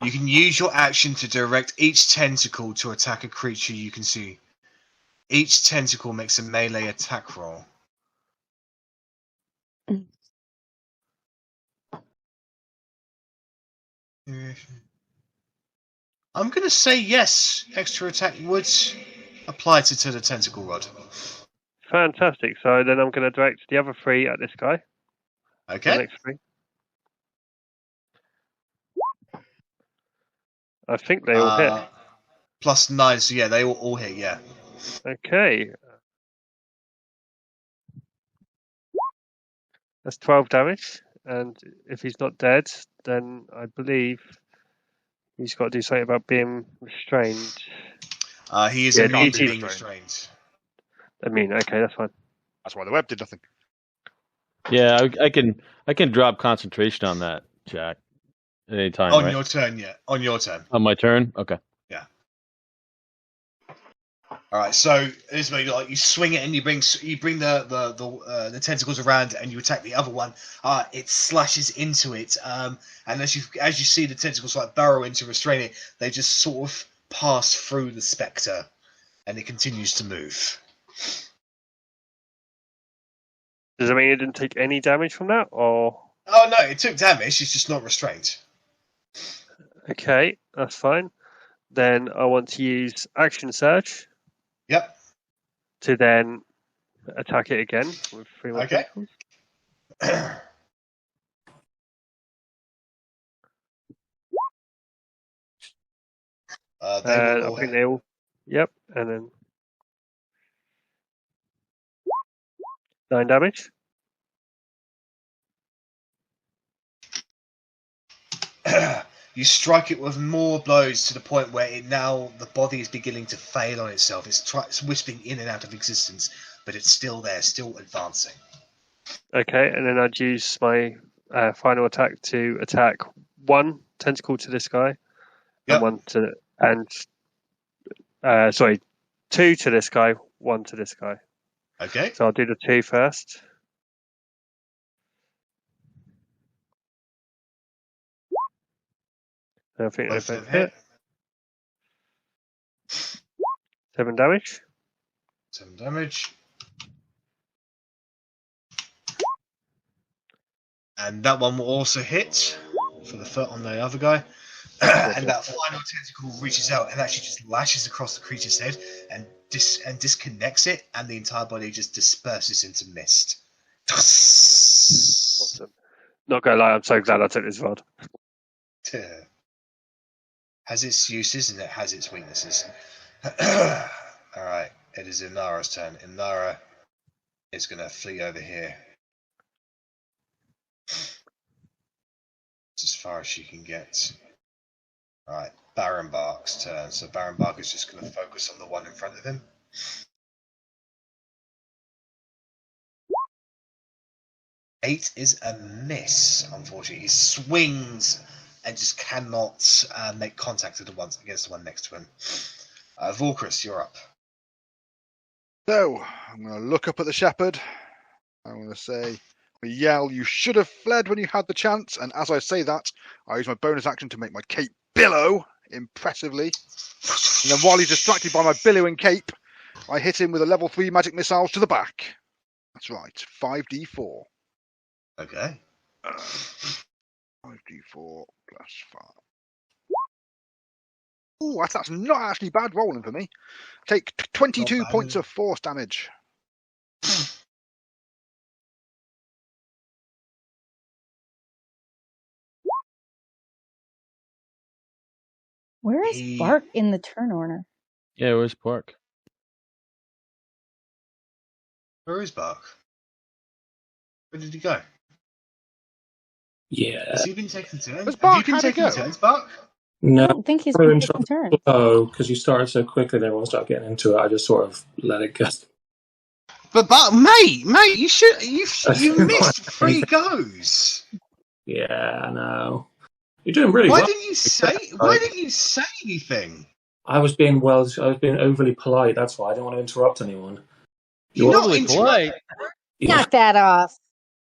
You can use your action to direct each tentacle to attack a creature you can see. Each tentacle makes a melee attack roll. I'm going to say yes. Extra attack would apply to the tentacle rod. Fantastic. So then I'm going to direct the other 3 at this guy. Okay. The next 3. I think they all hit. Plus 9, so yeah, they all hit, yeah. Okay. That's 12 damage. And if he's not dead, then I believe he's got to do something about being restrained. He is immune to being restrained. Immune, okay, that's fine. That's why the web did nothing. Yeah, I can drop concentration on that, Jack. At any time, On right? your turn, yeah. On your turn. On my turn? Okay. Yeah. All right, so this way, like you swing it and you bring the tentacles around and you attack the other one. It slashes into it, and as you see the tentacles like burrow in to restrain it, they just sort of pass through the spectre, and it continues to move. Does it mean it didn't take any damage from that, or? Oh no, it took damage. It's just not restrained. Okay, that's fine. Then I want to use action surge. Yep. To then attack it again with 3 more Okay. tentacles. I think they all. Yep, and then 9 damage. You strike it with more blows to the point where the body is beginning to fail on itself. It's wisping in and out of existence, but it's still there, still advancing. Okay, and then I'd use my final attack to attack 1 tentacle to this guy, Yep. and 2 to this guy, 1 to this guy. Okay. So I'll do the 2 first. I think they both hit. 7 damage. 7 damage. And that one will also hit for the foot on the other guy. And that final tentacle reaches out and actually just lashes across the creature's head and disconnects it, and the entire body just disperses into mist. Awesome. Not gonna lie, I'm so glad I took this rod. Has its uses and it has its weaknesses. Alright, it is Immnara's turn. Immnara is going to flee over here. It's as far as she can get. Alright, Barrenbark's turn. So Barrenbark is just going to focus on the one in front of him. Eight is a miss, unfortunately. He swings and just cannot make contact against the one next to him. Volkrus, you're up. So, I'm going to look up at the shepherd. I'm going to say, yell, you should have fled when you had the chance. And as I say that, I use my bonus action to make my cape billow impressively. And then while he's distracted by my billowing cape, I hit him with a level 3 magic missiles to the back. That's right, 5d4. Okay. 5d4 plus 5. Oh, that's not actually bad rolling for me. Take 22 points of force damage. Where is Bark in the turn order? Yeah, where's Bark? Where is Bark? Where did he go? Yeah. Has he been taking turns? Has Bark Have you been taking turns, Bark? No. I don't think he's been taking turns. Oh, because you started so quickly and everyone started getting into it, I just sort of let it go. But mate, you missed 3 goes. Yeah, I know. You're doing really Why well. didn't you say anything? I was being overly polite, that's why I didn't want to interrupt anyone. You're not overly polite. Knock that off.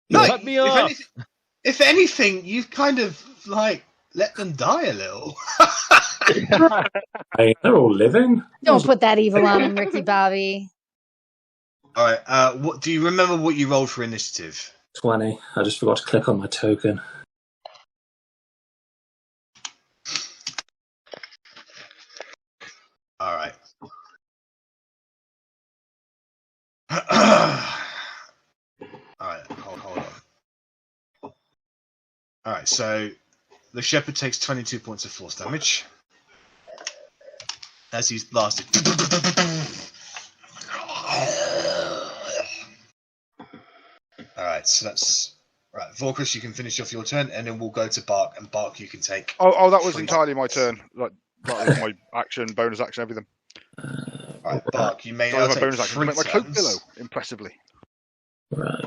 No, Cut me off. If anything, you've kind of like let them die a little. Hey, they're all living. Don't put that evil on him, Ricky Bobby. All right. What do you remember? What you rolled for initiative? 20. I just forgot to click on my token. All right. All right. Hold on. All right. So the shepherd takes 22 points of force damage as he's blasted. All right. So that's right. Volkrus, you can finish off your turn, and then we'll go to Bark. And Bark, you can take. Oh, that was entirely my turn. Like that was my action, bonus action, everything. All right, Bark, you may So now my take bonus action to 3 make my cloak turns. billow impressively. Right.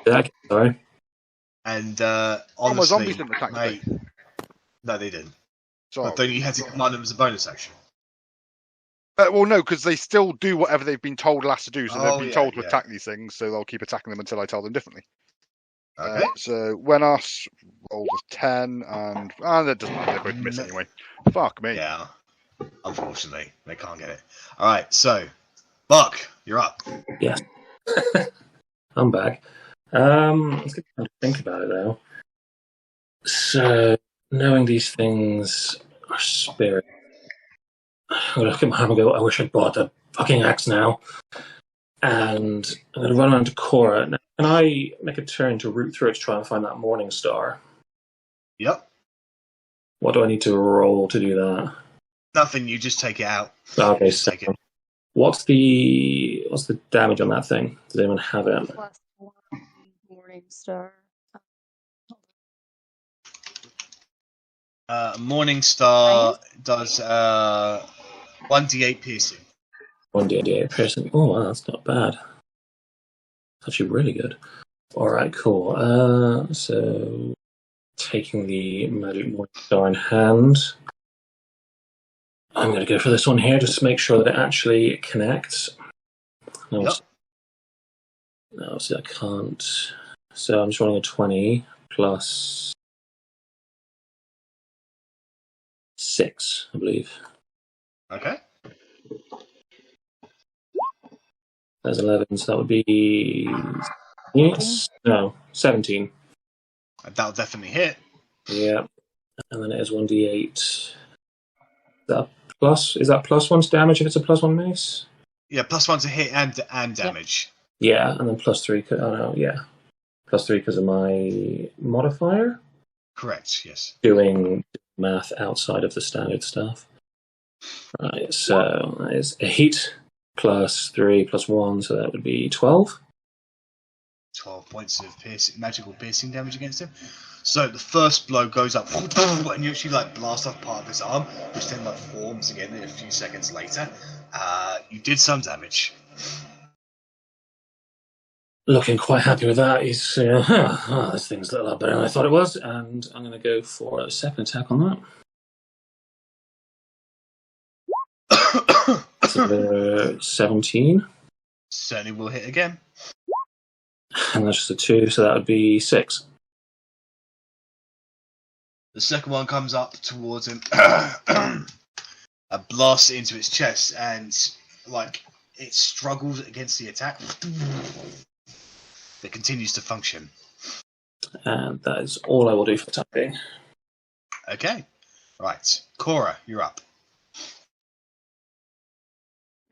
Yeah, sorry. And my honestly, zombies didn't attack mate, no, they didn't. So But then you had to command them as a bonus action. Well, no, because they still do whatever they've been told last to do. So they've been told to attack these things, so they'll keep attacking them until I tell them differently. Okay. So Wenos rolled a 10, and that doesn't matter. They both miss anyway. Fuck me. Yeah. Unfortunately, they can't get it. All right. So, Mark, you're up. Yes. I'm back. Let's get time to think about it though. So, knowing these things are spirit. I'm gonna look at my hammer and go, I wish I'd bought a fucking axe now. And I'm gonna run around to Cora. Now, can I make a turn to root through it to try and find that morning star? Yep. What do I need to roll to do that? Nothing. You just take it out. Okay, Just take it. What's the damage on that thing? Does anyone have it? +1 morning star. Morning Star does 1d8 piercing. 1d8 piercing. Oh, wow, that's not bad. That's actually really good. All right, cool. So taking the magic morning star in hand, I'm going to go for this one here just to make sure that it actually connects. No, Yep. no, see, I can't. So I'm just rolling a 20 plus 6, I believe. Okay. That's 11, so that would be... Yes. No, 17. That'll definitely hit. Yeah. And then it is 1d8. Is that +1 to damage if it's a +1 mace? Yeah, +1 to hit and damage. Yeah, and then +3. Oh no, yeah. +3 because of my modifier. Correct, yes. Doing math outside of the standard stuff. Right, so that is 8 +3 +1, so that would be 12. 12 points of magical piercing damage against him. So the first blow goes up, and you actually blast off part of his arm, which then forms again a few seconds later. You did some damage. Looking quite happy with that. He's this thing's a lot better than I thought it was, and I'm going to go for a second attack on that. So 17. Certainly will hit again. And that's just a 2, so that would be 6. The second one comes up towards him, blasts it into its chest, and it struggles against the attack. It continues to function. And that is all I will do for the time being. Okay. Right. Cora, you're up.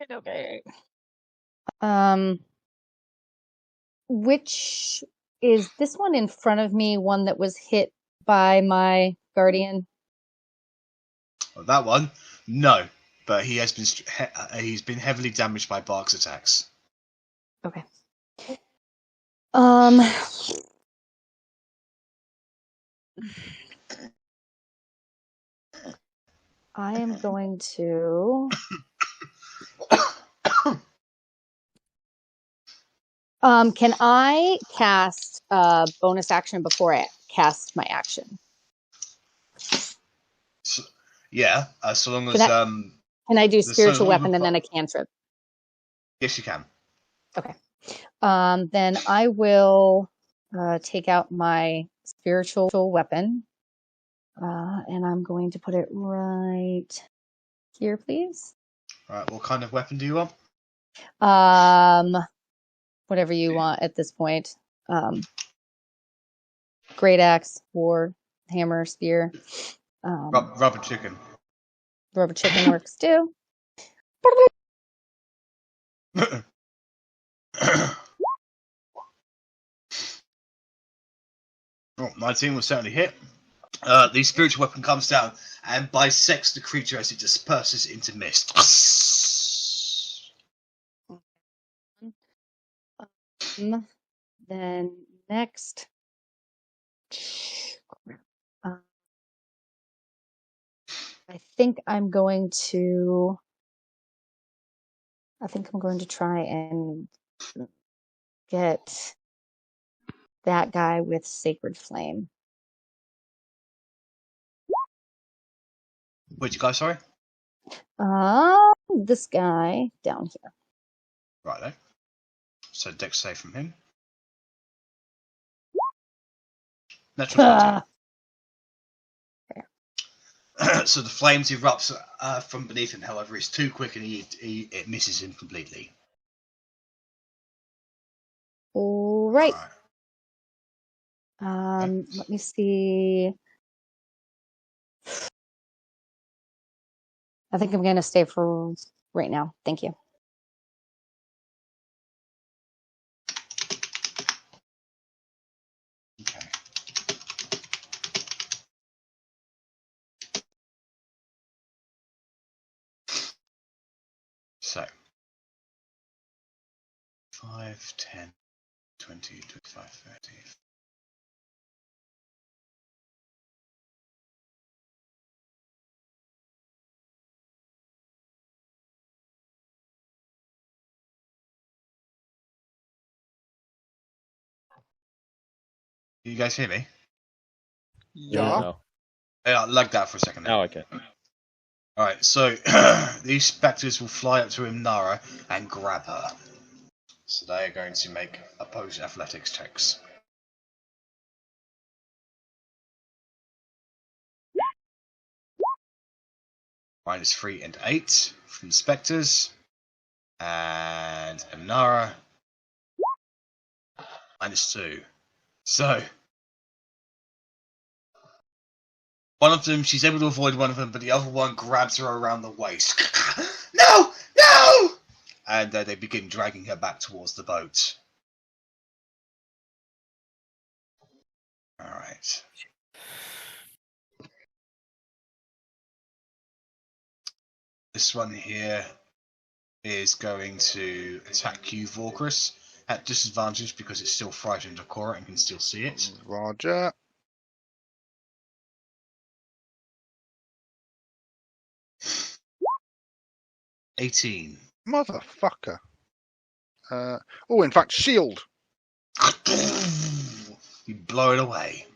Okay. Which is this one in front of me? One that was hit by my guardian? Well, that one, no, but he's been heavily damaged by Bark's attacks. Okay. I am going to can I cast a bonus action before I cast my action? So, yeah, so long as can I do spiritual weapon and then a cantrip? Yes, you can. Okay. Then I will take out my spiritual weapon, and I'm going to put it right here, please. All right. What kind of weapon do you want? Whatever you want at this point. Great axe, sword, hammer, spear. Rubber chicken. Rubber chicken works too. Oh, 19 will certainly hit. The spiritual weapon comes down and bisects the creature as it disperses into mist. Then next, I think I'm going to try and get that guy with Sacred Flame. Which guy, sorry? This guy down here. Righto. So dex save from him. Natural 20. So the flames erupts from beneath him. However, it's too quick and it misses him completely. All right. Okay. Let me see. I think I'm going to stay for right now. Thank you. Okay. So 5, 10, 20, 25, 30. You guys hear me? Yeah. No. Yeah, I lagged that for a second. Oh, okay. Alright, so these spectres will fly up to Immnara and grab her. So they are going to make opposed athletics checks. -3 and 8 from spectres. And Immnara -2. So one of them, she's able to avoid one of them, but the other one grabs her around the waist. No! No! And they begin dragging her back towards the boat. Alright. This one here is going to attack you, Vorkris, at disadvantage because it's still frightened of Cora and can still see it. Roger. $18. Motherfucker. In fact, shield. You blow it away.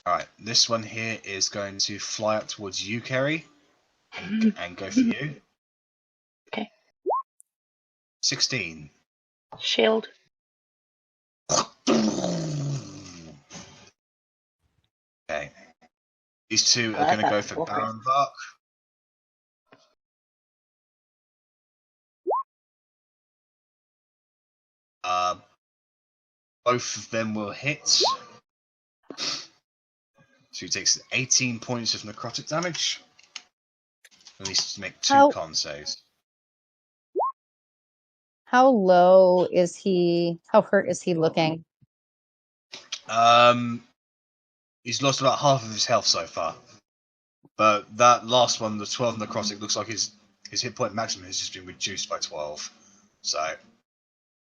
Alright, this one here is going to fly up towards you, Kerry, and go for you. Okay. 16. Shield. Okay. These two are going to go for Barrenbark. Both of them will hit. So he takes 18 points of necrotic damage. At least to make 2 con saves. How low is he? How hurt is he looking? He's lost about half of his health so far. But that last one, the 12 necrotic, looks like his hit point maximum has just been reduced by 12. So.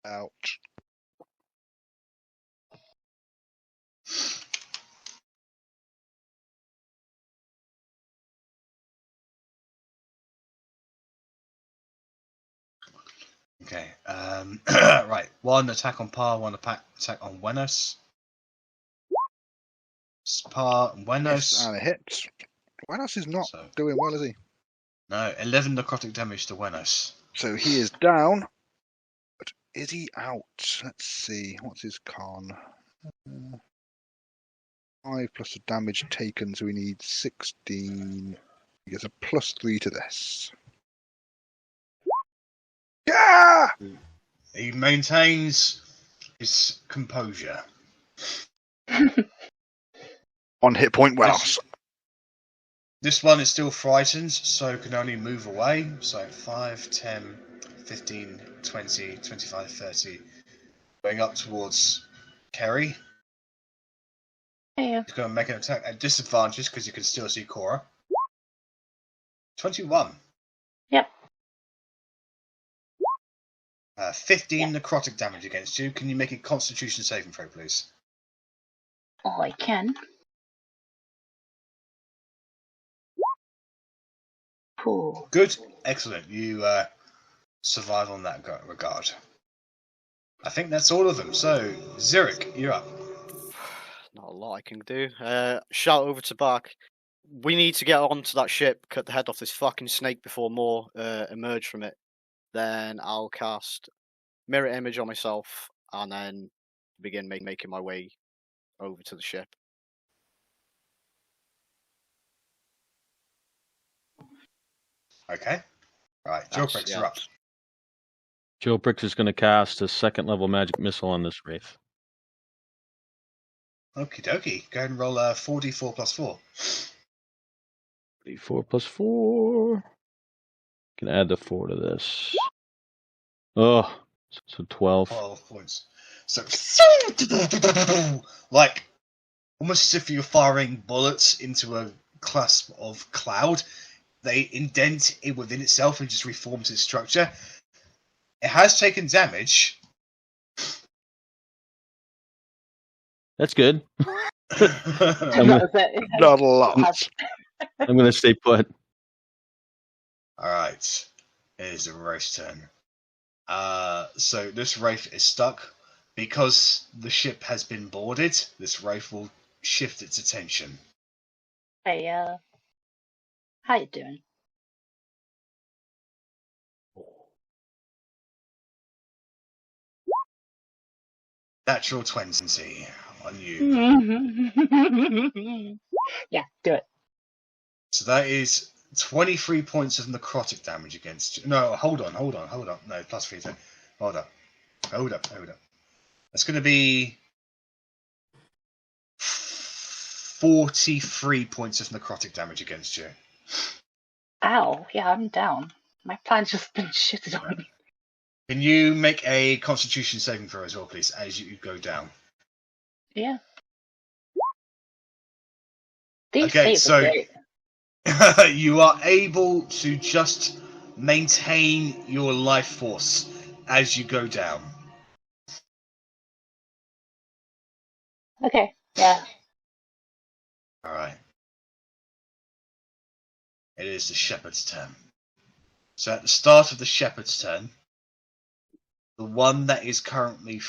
Ouch. Okay. Right. One attack on Par, one attack on Wenos. Par, Wenos. And a hit. Wenos is not doing well, is he? No, 11 necrotic damage to Wenos. So he is down. But is he out? Let's see. What's his con? 5 plus the damage taken, so we need 16. He gets a +3 to this. Yeah! He maintains his composure. 1 hit point Wenos. This one is still frightened, so can only move away. So 5, 10, 15, 20, 25, 30. Going up towards Kerry. Yeah. He's going to make an attack at disadvantage because you can still see Cora. 21. Yep. 15 necrotic damage against you. Can you make a Constitution saving throw, please? Oh, I can. Cool. Good. Excellent. You survive on that regard. I think that's all of them. So, Zurich, you're up. Not a lot I can do. Shout over to Bark. we need to get onto that ship, cut the head off this fucking snake before more emerge from it. Then I'll cast mirror image on myself and then begin making my way over to the ship. Okay. Right, Jilbrix, you're up. Joe Brix is going to cast a second level magic missile on this wraith. Okie dokie. Go ahead and roll a 4d4 plus 4. 4 plus 4. Can add the 4 to this. Oh, so 12. 12 points. So, like, almost as if you're firing bullets into a clasp of cloud, they indent it within itself and just reforms its structure. It has taken damage. That's good. Not a lot. I'm going to stay put. Alright. It is the Wraith's turn. So this Wraith is stuck. Because the ship has been boarded, this Wraith will shift its attention. Hey, how you doing? Natural 20 on you. Yeah, do it. So that is 23 points of necrotic damage against you. No, hold on. No, plus 3. Hold up. That's going to be 43 points of necrotic damage against you. Ow, yeah, I'm down. My plan's just been shitted on me. Can you make a Constitution saving throw as well, please, as you go down? Yeah. These Okay, saves so are great. you are able to just maintain your life force as you go down. Okay, yeah. Alright. It is the shepherd's turn. So at the start of the shepherd's turn, the one that is currently...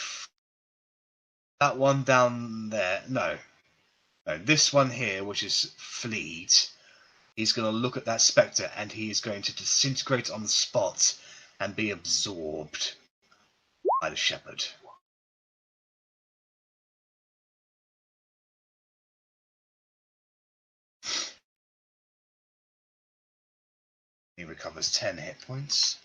that one down there... No, this one here, which is Fleed, he's going to look at that spectre and he is going to disintegrate on the spot and be absorbed by the shepherd. He recovers 10 hit points.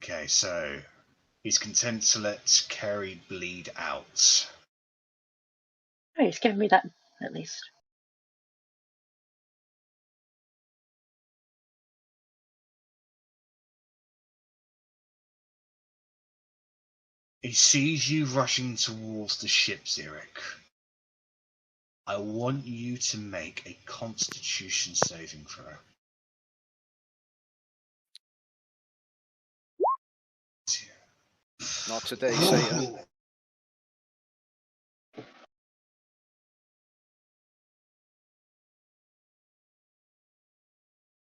Okay, so he's content to let Kerry bleed out. Oh, he's giving me that, at least. He sees you rushing towards the ship, Zurich. I want you to make a Constitution saving throw. Not today, Satan.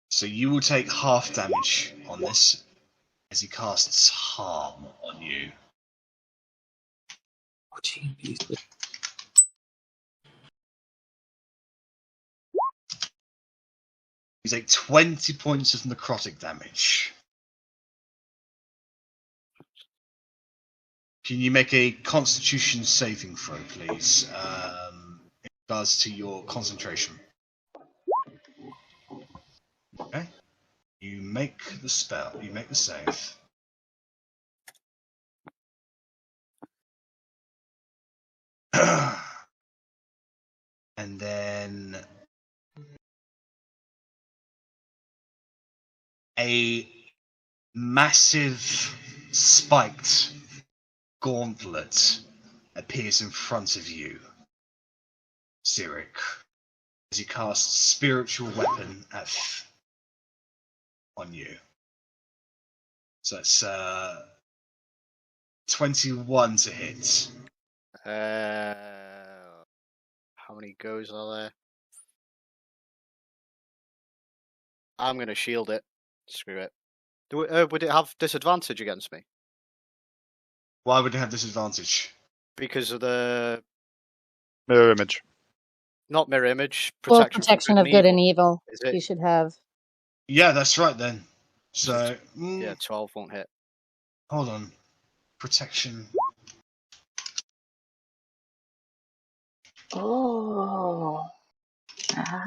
So you will take half damage on this as he casts harm on you. You take 20 points of necrotic damage. Can you make a Constitution saving throw, please? In regards to your concentration. Okay. You make the spell. You make the save. And then a massive spiked gauntlet appears in front of you, Zurich, as you cast spiritual weapon on you. So it's 21 to hit. How many goes are there? I'm gonna shield it. Screw it. Would it have disadvantage against me? Why would it have disadvantage? Because of the Mirror image. not mirror image Well, protection, protection from of good and evil. Is it? You should have. Yeah, that's right then. So, Yeah, 12 won't hit. hold on. Protection. Oh. Ah.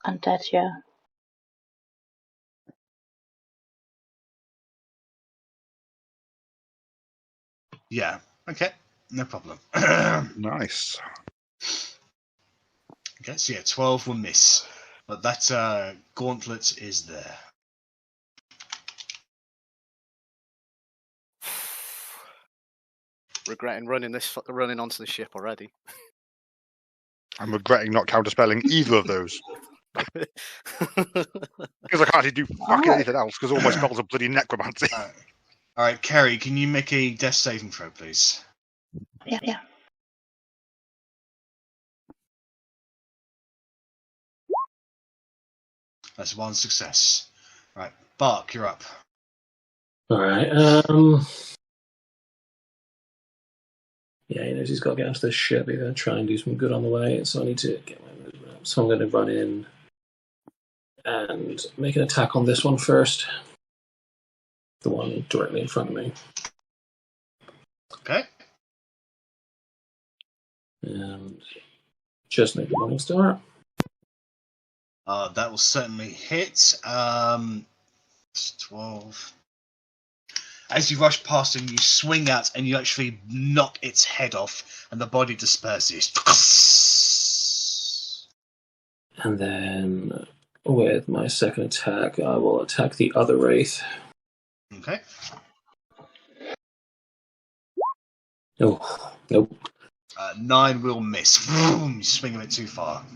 Undead, yeah. Yeah. Okay. No problem. Nice. Okay, so yeah, 12 will miss. But that gauntlet is there. Regretting running onto the ship already. I'm regretting not counterspelling either of those. Because I can't actually do fucking anything else because all my spells are bloody necromancy. Alright, Kerry, can you make a death saving throw, please? Yeah. That's one success. Right, Bark, you're up. Alright, yeah, he knows he's got to get onto this ship. He's going to try and do some good on the way, so I need to get my movement up. So I'm going to run in and make an attack on this one first. The one directly in front of me. Okay. And just make a morning star. That will certainly hit. 12. As you rush past him, you swing out and you actually knock its head off, and the body disperses. And then with my second attack, I will attack the other wraith. Okay. Oh, nope. 9 will miss. You swing him it too far.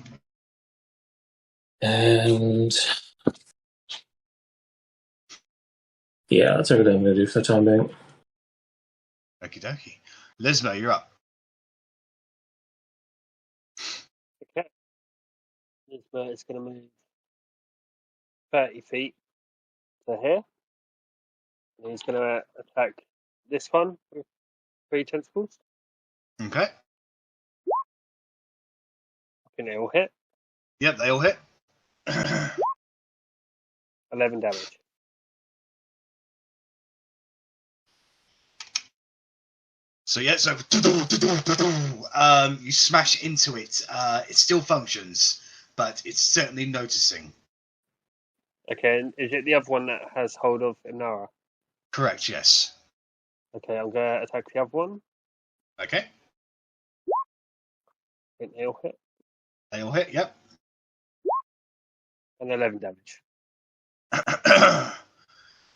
And yeah, that's everything I'm going to do for the time being. Okie dokie. Lismo, you're up. Okay. This bird is going to move 30 feet to here. And he's going to attack this one with 3 tentacles. Okay. I think they all hit. Yep, they all hit. 11 damage. So yeah, so you smash into it. It still functions, but it's certainly noticing. Okay, and is it the other one that has hold of Immnara? Correct, yes. Okay, I'm going to attack the other one. Okay. I think they all hit. They all hit, yep. And 11 damage.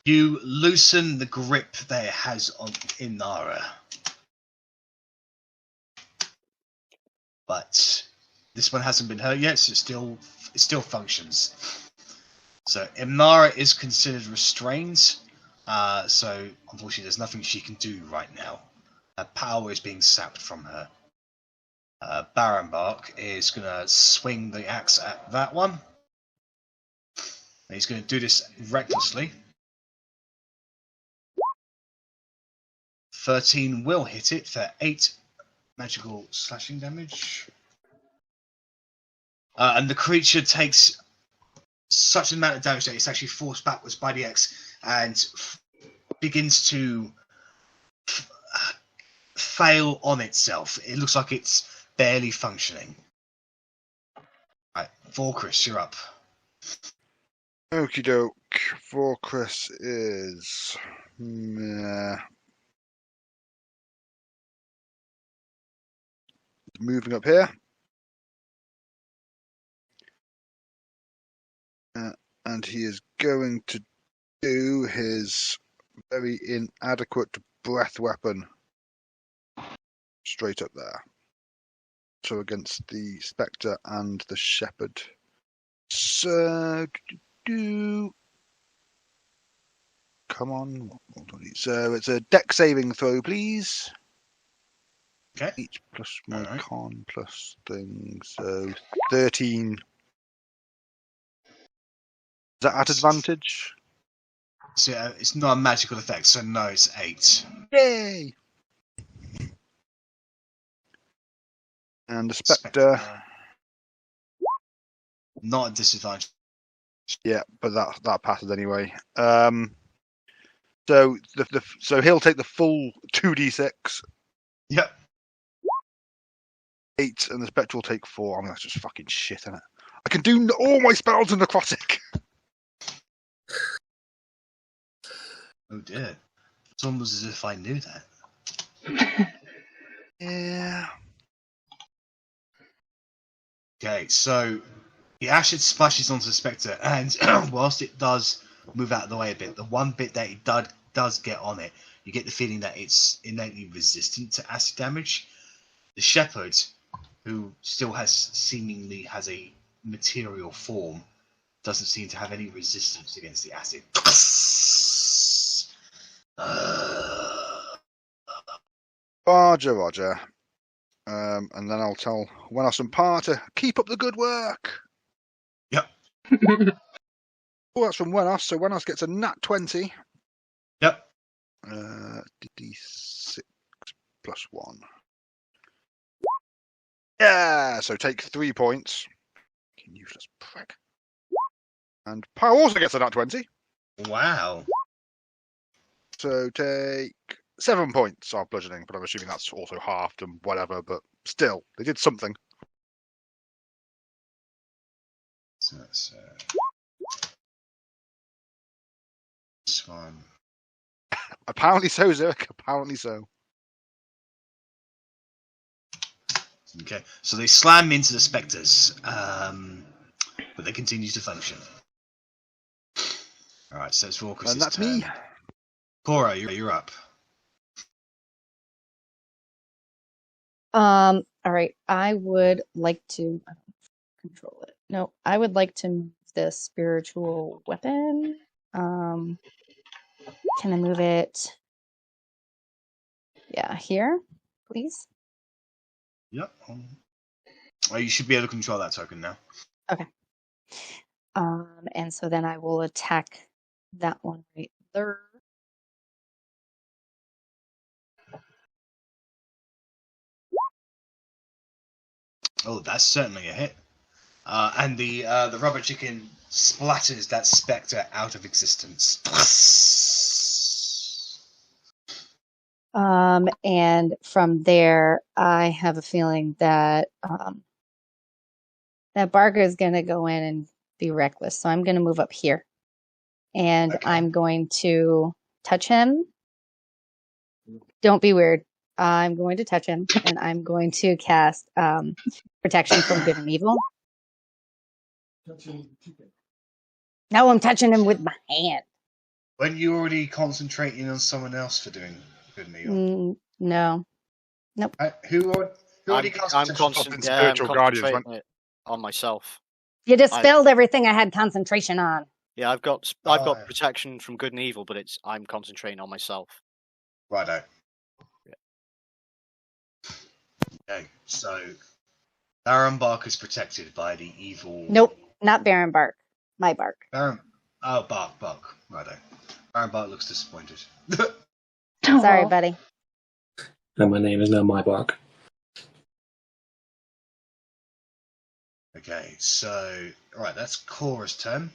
You loosen the grip that it has on Immnara. But this one hasn't been hurt yet, so it still functions. So Immnara is considered restrained, so unfortunately there's nothing she can do right now. Her power is being sapped from her. Barrenbark is going to swing the axe at that one. And he's going to do this recklessly. 13 will hit it for 8 magical slashing damage. And the creature takes such an amount of damage that it's actually forced backwards by the axe and begins to fail on itself. It looks like it's barely functioning. Right, Volchris, you're up. Okie doke. For Chris is. Moving up here. And he is going to do his very inadequate breath weapon straight up there. So against the Spectre and the Shepherd. So, come on. So it's a deck saving throw, please. Okay. 8 plus my Alright. con plus things, so 13. Is that at advantage? So it's not a magical effect, so no, it's 8. Yay! And the Spectre. Not a disadvantage. Yeah, but that passes anyway. So so he'll take the full 2d6. Yep. 8, and the Spectre will take 4. I mean, that's just fucking shit, isn't it? I can do all my spells in necrotic. Oh dear. It's almost as if I knew that. Yeah. Okay, so the acid splashes onto the Spectre, and whilst it does move out of the way a bit, the one bit that it does get on it, you get the feeling that it's innately resistant to acid damage. The Shepherd, who still seemingly has a material form, doesn't seem to have any resistance against the acid. Roger. And then I'll tell Wenos and Parr to keep up the good work. Yep. Oh, that's from Wenos, so Wenos gets a nat 20. Yep. D6 plus 1. Yeah, so take 3 points. Useless prick. And Parr also gets a nat 20. Wow. So take 7 points of bludgeoning, but I'm assuming that's also halved and whatever, but still, they did something. So that's this one. Apparently so, Zerk. Apparently so. Okay, so they slam into the Spectres, but they continue to function. Alright, so it's Raucus's And that's turn. me. Cora, you're up. All right. I would like to control it. No, I would like to move this spiritual weapon. Can I move it? Yeah, here, please. Yep. Oh, you should be able to control that token now. Okay. And so then I will attack that one right there. Oh, that's certainly a hit. And the rubber chicken splatters that Spectre out of existence. And from there, I have a feeling that that Barker is going to go in and be reckless. So I'm going to move up here, and Okay. I'm going to touch him. Don't be weird. I'm going to touch him, and I'm going to cast protection from good and evil. Now I'm touching him with my hand. Weren't you already concentrating on someone else for doing good and evil? No. Nope. Who already I'm spiritual guardians, concentrating it on myself. You dispelled everything I had concentration on. Yeah, I've got protection from good and evil, but I'm concentrating on myself. Righto. Yeah. Okay, so Barrenbark is protected by the evil. Nope, not Barrenbark. My bark. Bark. Righto. Barrenbark looks disappointed. Sorry, buddy. And my name is now My Bark. Okay, so alright, that's Cora's turn.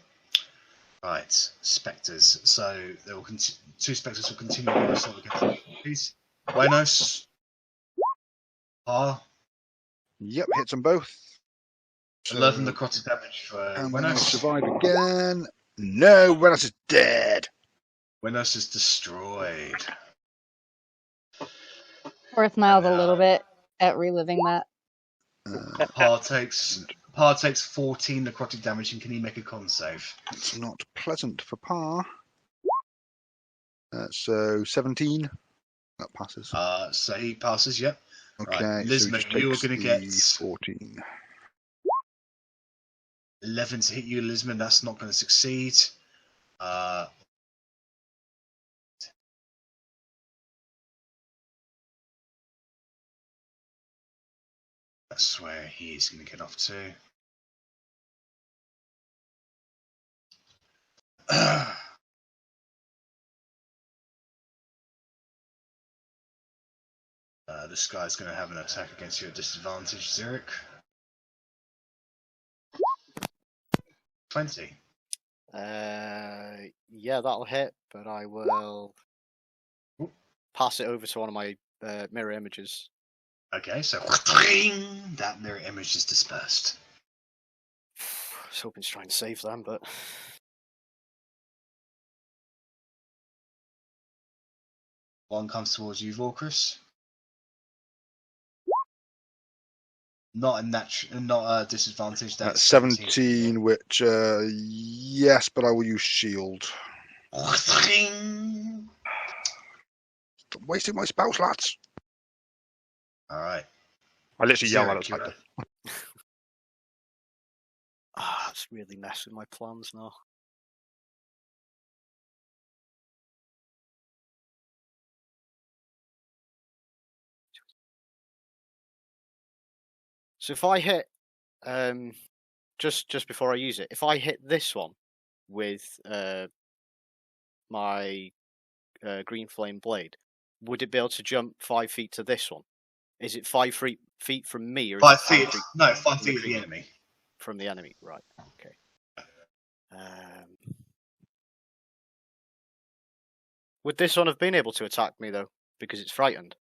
Right, Spectres. So there will two Spectres will continue to assault against these. Buenos. Yep, hits them both. 11 necrotic damage for And Buenos. Wenos survive again. No, Wenos is dead. Buenos is destroyed. Worth miles a little bit at reliving that. Par takes 14 necrotic damage, and can he make a con save? It's not pleasant for Parr. So 17. That passes. So he passes, yep. Okay, right. so Lisman, you're going to get 14. 11 to hit you, Lisman. That's not going to succeed. that's where he's going to get off to. This guy's going to have an attack against you at disadvantage, Zurich. 20. Yeah, that'll hit, but I will pass it over to one of my mirror images. Okay, so that mirror image is dispersed. I was hoping to try and save them, but One comes towards you, Vorkrus. Not a disadvantage. That's 17, which yes, but I will use shield. Stop wasting my spells, lads. All right. I literally yell Zurich, at you're Spectre. it's really messing my plans now. So if I hit, just before I use it, if I hit this one with my green flame blade, would it be able to jump 5 feet to this one? Is it 5 feet from me, or is 5 it 5 feet? feet? No, 5 feet of the enemy. From the enemy, right? Okay. Would this one have been able to attack me though, because it's frightened?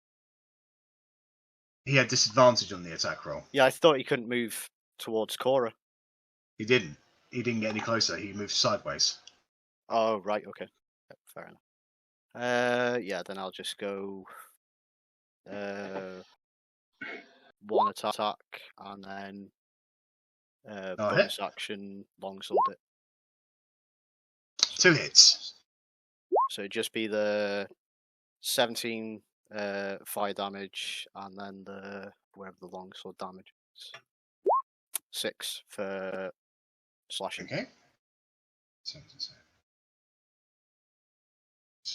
He had disadvantage on the attack roll. Yeah, I thought he couldn't move towards Cora. He didn't. He didn't get any closer. He moved sideways. Oh, right. Okay. Fair enough. Yeah, then I'll just go one attack and then bonus action longsword it. 2 hits. So it'd just be the 17 fire damage and then the wherever the longsword damage is. 6 for slashing. Okay.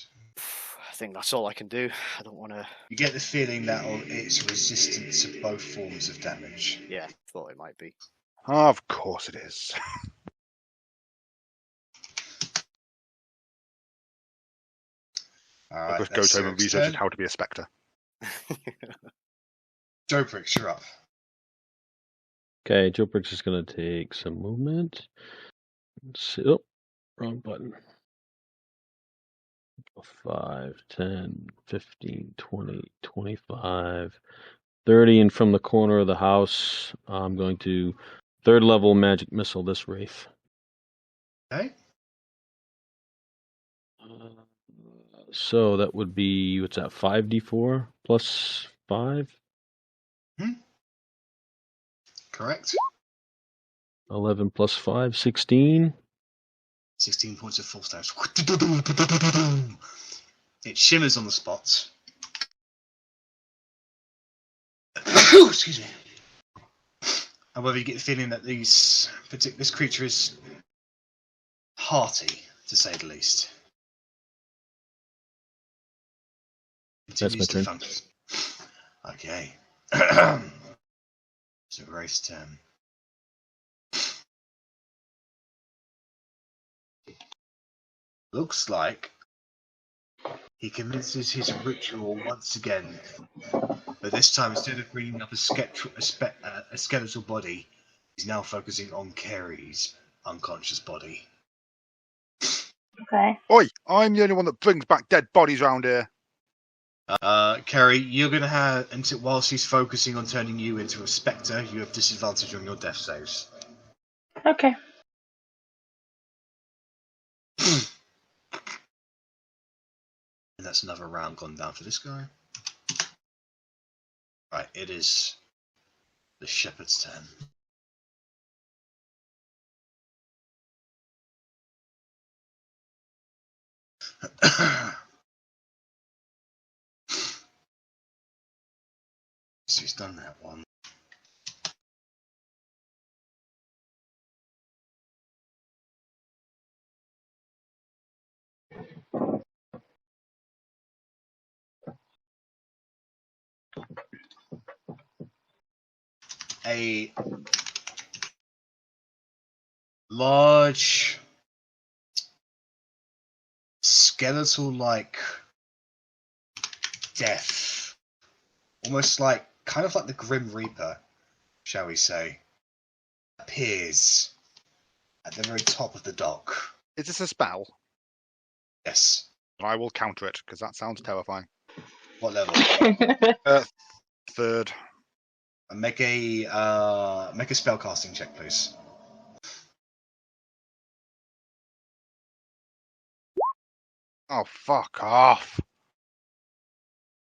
I think that's all I can do. I don't want to. You get the feeling that it's resistant to both forms of damage. Yeah, thought it might be. Of course it is. All I'll right, just go home and research how to be a Spectre. Joe Bricks, you're up. Okay, Joe Bricks is going to take some movement. Let's see. Oh, wrong button. 5, 10, 15, 20, 25, 30, and from the corner of the house, I'm going to 3rd level magic missile this wraith. Okay. So that would be, what's that, 5d4 plus 5? Correct. 11 plus 5, 16. 16 points of force damage. It shimmers on the spots. Excuse me. However, you get the feeling that this creature is hearty, to say the least. That's my turn. Function. Okay. So Grace 10. Looks like he commences his ritual once again, but this time instead of bringing up a skeletal body, he's now focusing on Carrie's unconscious body. Okay. Oi, I'm the only one that brings back dead bodies around here. Carrie, you're going to have, until whilst he's focusing on turning you into a spectre, you have disadvantage on your death saves. Okay. And that's another round gone down for this guy. Right, it is the shepherd's turn. So he's done that one. a large skeletal-like death, almost like kind of like the Grim Reaper, shall we say, appears at the very top of the dock. Is this a spell? Yes. I will counter it because that sounds terrifying. What level? Third. And make a spellcasting check, please. Oh, fuck off.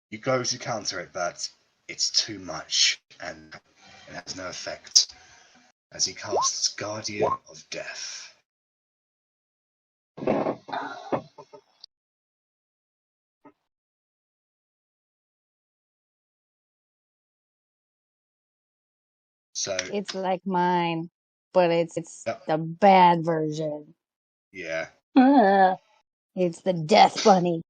You go to counter it, but it's too much, and it has no effect, as he casts Guardian of Death. So It's like mine, but it's Yep. the bad version. yeah. It's the Death Bunny.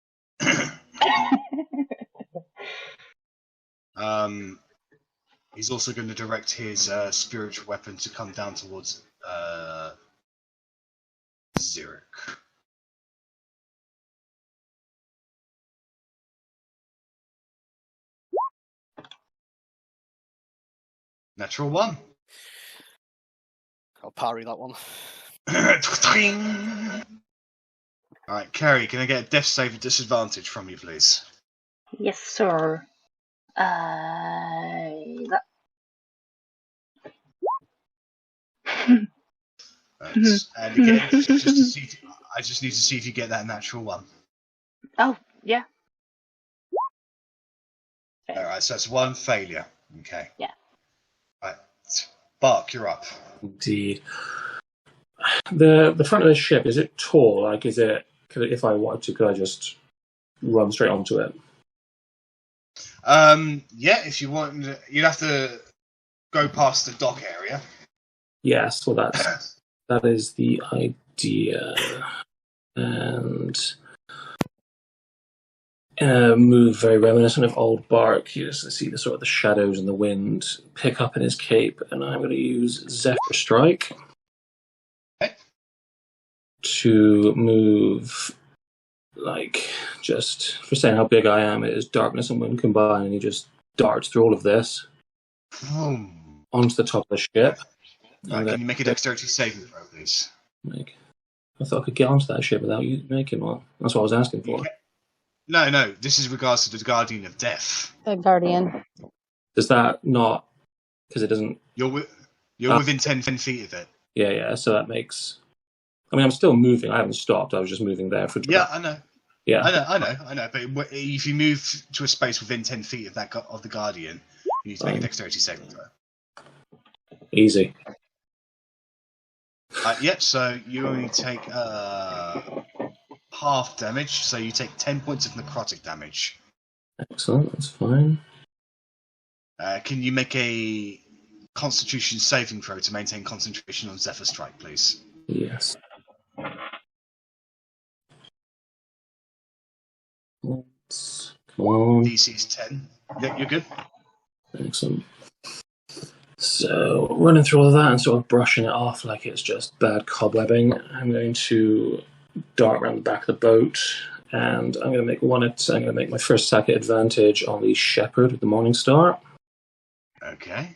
He's also going to direct his spiritual weapon to come down towards Zurich. Natural 1. I'll parry that one. Alright, Carrie, can I get a death save at disadvantage from you, please? Yes, sir. That... And again, I just need to see if you get that natural 1. Oh, yeah. Alright, so that's 1 failure. Okay. Yeah. Right. Bark, you're up. Indeed. The front of the ship, is it tall? Like, is it? If I wanted to, could I just run straight onto it? Yeah, if you want, you'd have to go past the dock area. Yes. Well, that is the idea, and move very reminiscent of old Bark. You just see the sort of the shadows and the wind pick up in his cape, and I'm going to use Zephyr Strike. Okay. To move, like, just for saying how big I am, it is darkness and wind combined, and he just darts through all of this onto the top of the ship. Right, can you make a dexterity saving throw, please? I thought I could get onto that ship without you making one. That's what I was asking for. No, this is regards to the Guardian of Death. The Guardian. Does that not... Because it doesn't... You're within 10 feet of it. Yeah, so that makes... I mean, I'm still moving. I haven't stopped. I was just moving there for... Yeah, I know. Yeah. I know. But if you move to a space within 10 feet of the Guardian, you need to make a dexterity saving throw. Easy. Yep, so you only take half damage, so you take 10 points of necrotic damage. Excellent, that's fine. Can you make a Constitution saving throw to maintain concentration on Zephyr Strike, please? Yes. Come on. DC is 10. Yeah, you're good. Excellent. So, running through all of that and sort of brushing it off like it's just bad cobwebbing, I'm going to dart around the back of the boat, and I'm going to make my first attack at advantage on the Shepherd with the Morning Star. Okay.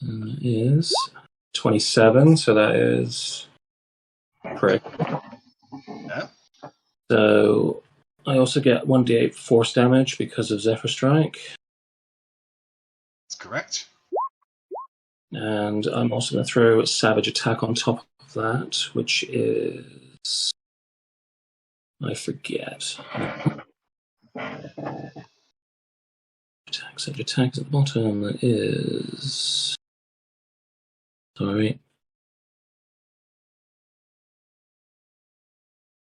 And that is 27, so that is prick. No. So I also get 1d8 force damage because of Zephyr Strike. That's correct. And I'm also going to throw a Savage Attack on top of that, which is... I forget. Savage Attack is at the bottom. That is... Sorry.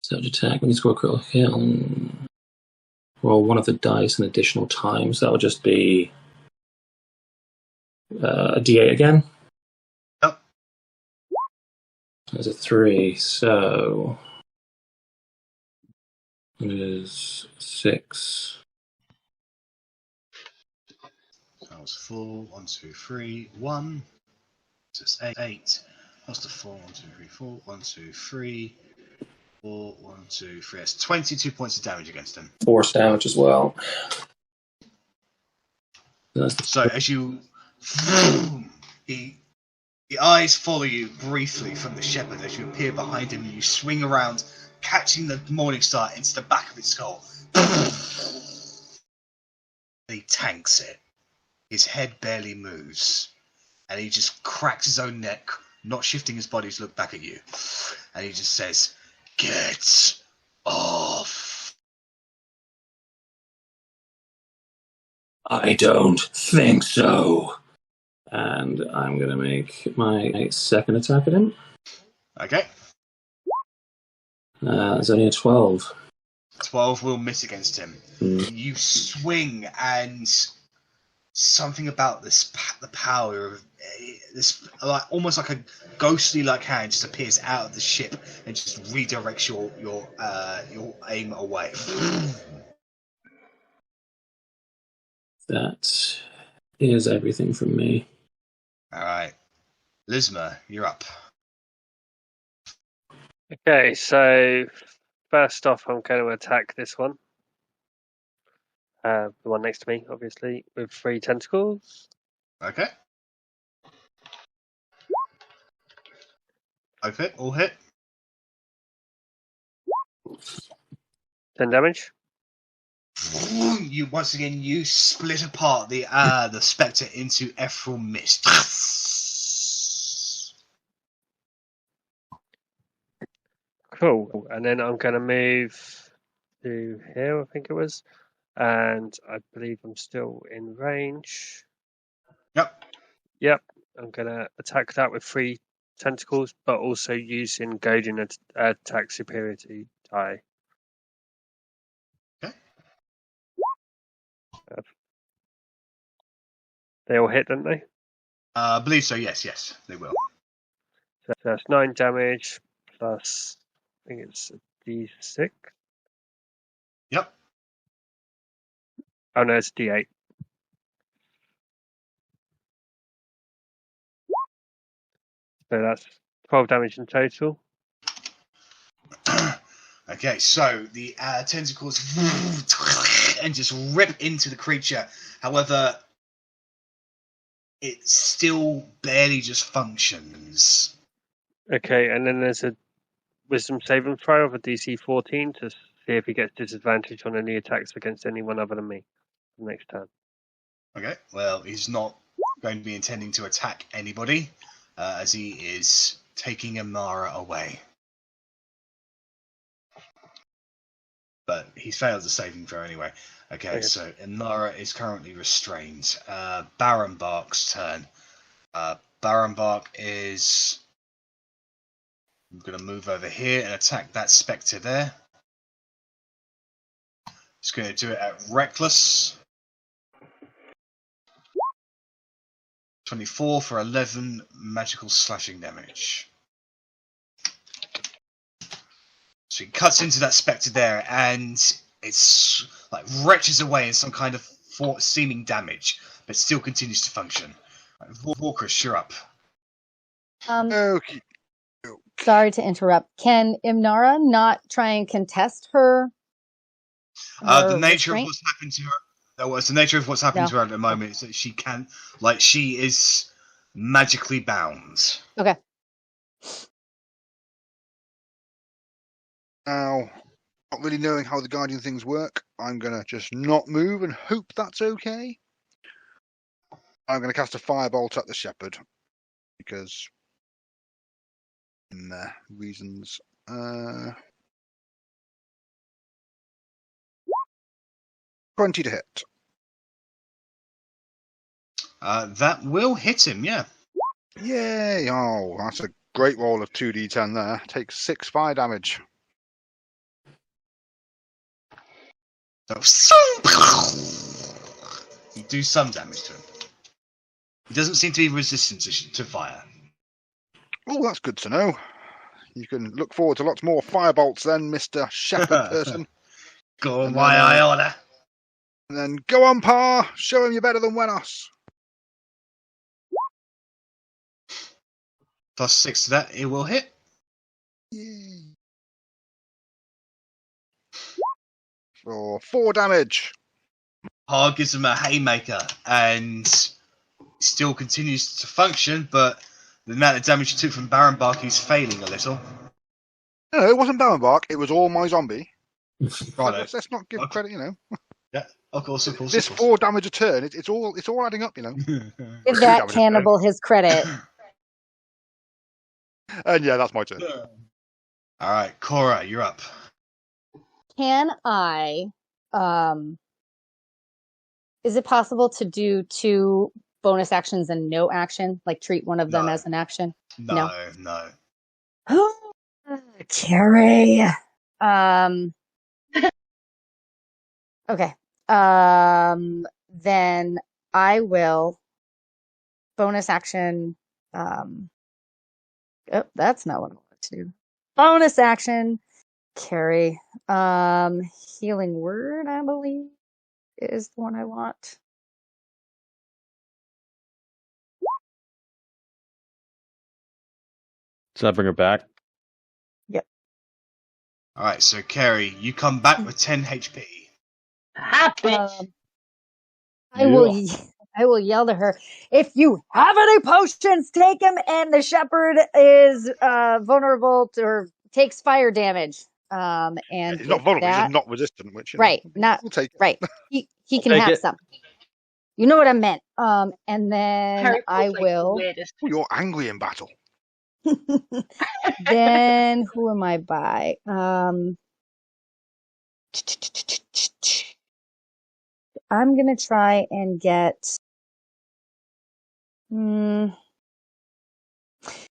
Savage Attack, when you score a critical hit on... roll one of the dice an additional time, so that would just be... a d8 again. Yep. There's a 3, so it is 6. what's 4? 1, 2, 3, 1. So it's 8. What's the 4? 1, 2, 3, 4. 1, 2, 3, 4. 1, 2, 3. That's 22 points of damage against him. Force damage as well. So as you, the eyes follow you briefly from the shepherd as you appear behind him, and you swing around, catching the morning star into the back of its skull. He tanks it. His head barely moves, and he just cracks his own neck, not shifting his body to look back at you. And he just says, "Get off." I don't think so. And I'm going to make my second attack at him. Okay. It's only a 12. 12 will miss against him. You swing, and something about this, the power of this, like almost like a ghostly like hand, just appears out of the ship and just redirects your aim away. That is everything from me. All right, Lizma, you're up. Okay, so first off, I'm going to attack this one. The one next to me, obviously, with 3 tentacles. Okay. Okay, all hit. 10 damage. You once again split apart the spectre into ethereal mist. Cool. And then I'm going to move to here, I think it was. And I believe I'm still in range. Yep. Yep. I'm going to attack that with 3 tentacles, but also using Godin attack superiority die. Okay. They all hit, don't they? I believe so, yes, they will. So that's 9 damage plus, I think it's a D6. Yep. Oh no, it's D8. So that's 12 damage in total. Okay, so the tentacles and just rip into the creature. However, it still barely just functions. Okay, and then there's a wisdom saving throw of a DC 14 to see if he gets disadvantage on any attacks against anyone other than me next turn. Okay, well, he's not going to be intending to attack anybody, as he is taking Immnara away. But he's failed the saving throw anyway. Okay, so Immnara is currently restrained. Barrenbark's turn. Barrenbark is going to move over here and attack that spectre there. He's going to do it at Reckless. 24 for 11 magical slashing damage. So he cuts into that spectre there, and it's like wretches away in some kind of seeming damage, but still continues to function. Right, Vorkris, you're up. Okay. Sorry to interrupt. Can Immnara not try and contest her? The nature restraint? of what's happened to her. The nature of what's happened to her at the moment is that she can't, she is magically bound. Okay. Now, not really knowing how the Guardian things work, I'm going to just not move and hope that's okay. I'm going to cast a firebolt at the shepherd because reasons. 20 to hit. That will hit him, yeah. Yay! Oh, that's a great roll of 2d10 there. Takes 6 fire damage. So, you do some damage to him. He doesn't seem to be resistant to fire. Oh, that's good to know. You can look forward to lots more firebolts then, Mr. Shepherd person. Go on, my eye order. And then go on, Pa! Show him you're better than Wenos. Plus 6 to that, it will hit. Yay. For 4 damage. Har gives him a haymaker and still continues to function, but the amount of damage he took from Barrenbark, he's failing a little. No, it wasn't Barrenbark. It was all my zombie. Right. Let's not give credit, Yeah, of course. This 4 damage a turn, it's all adding up, Give that cannibal his credit. And yeah, that's my turn. All right, Cora, you're up. Can I, is it possible to do 2 bonus actions and no action? Like treat one of them No. as an action? No. Carrie. Okay. Then I will bonus action. Oh, that's not what I want to do. Bonus action. Carry. Healing word, I believe, is the one I want. Does that bring her back? Yep. All right, so Carrie, you come back with 10 HP. I will yell to her, if you have any potions, take him, and the shepherd is vulnerable to, or takes fire damage. And he's not vulnerable, he's just not resistant, which right, not we'll take it. right. He can have some. You know what I meant. And then I will. Oh, you're angry in battle. Then who am I by? I'm gonna try and get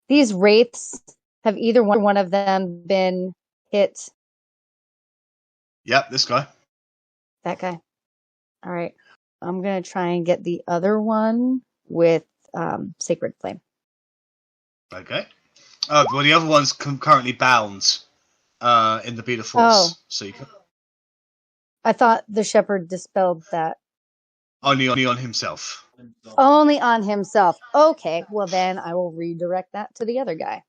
these wraiths. Have either one of them been hit? Yep, this guy. That guy. All right. I'm gonna try and get the other one with Sacred Flame. Okay. Well, the other one's currently bound in the beat of force. Oh. So you can... I thought the shepherd dispelled that. Only on himself. Only on himself. Okay, well then I will redirect that to the other guy.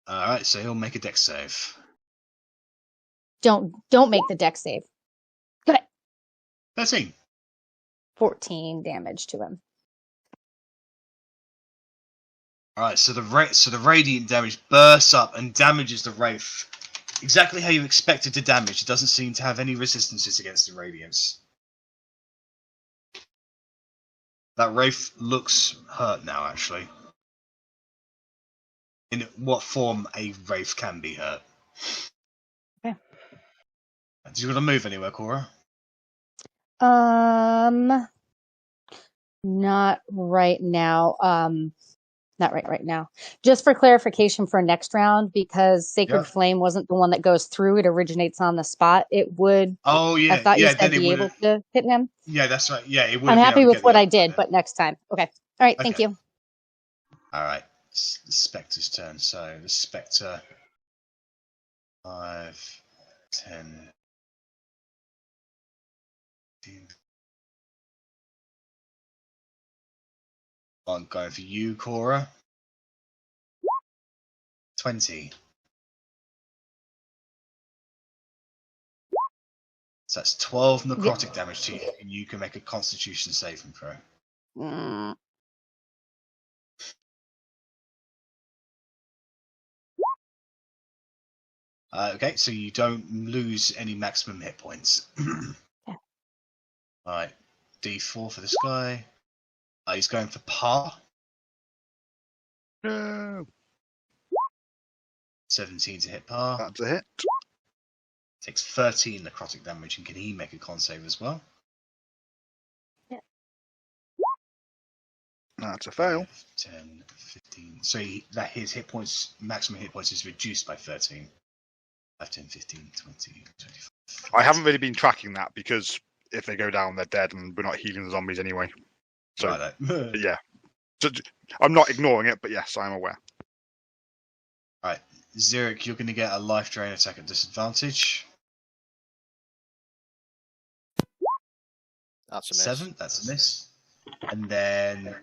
All right, so he'll make a dex save. Don't make the dex save. Good. 13. 14 damage to him. All right, so the radiant damage bursts up and damages the wraith exactly how you expected to damage. It doesn't seem to have any resistances against the radiance. That wraith looks hurt now, actually. In what form a wraith can be hurt. Okay. Do you want to move anywhere, Cora? Not right now. Not right now. Just for clarification for next round, because Sacred Flame wasn't the one that goes through, it originates on the spot. It would. Oh yeah. I thought you said be able to hit him. Yeah, that's right. Yeah, it would. I'm happy with what I did, but next time. Okay. All right. Thank you. All right. It's the Spectre's turn. So the Spectre. 5, 10, 15. I'm going for you, Cora. 20. So that's 12 necrotic damage to you, and you can make a Constitution saving throw. Okay, so you don't lose any maximum hit points. Alright, D4 for this guy. He's going for par. No. 17 to hit par. That's a hit. Takes 13 necrotic damage, and can he make a con save as well? Yeah. That's a fail. 5, 10, 15. So his hit points, maximum hit points, is reduced by 13. 5, 10, 15, 20, 25. I haven't really been tracking that because if they go down, they're dead, and we're not healing the zombies anyway. So right, yeah, so, I'm not ignoring it, but yes, I'm aware. Right, Zurich, you're going to get a life drain attack at disadvantage. That's a miss. 7, that's a miss. And then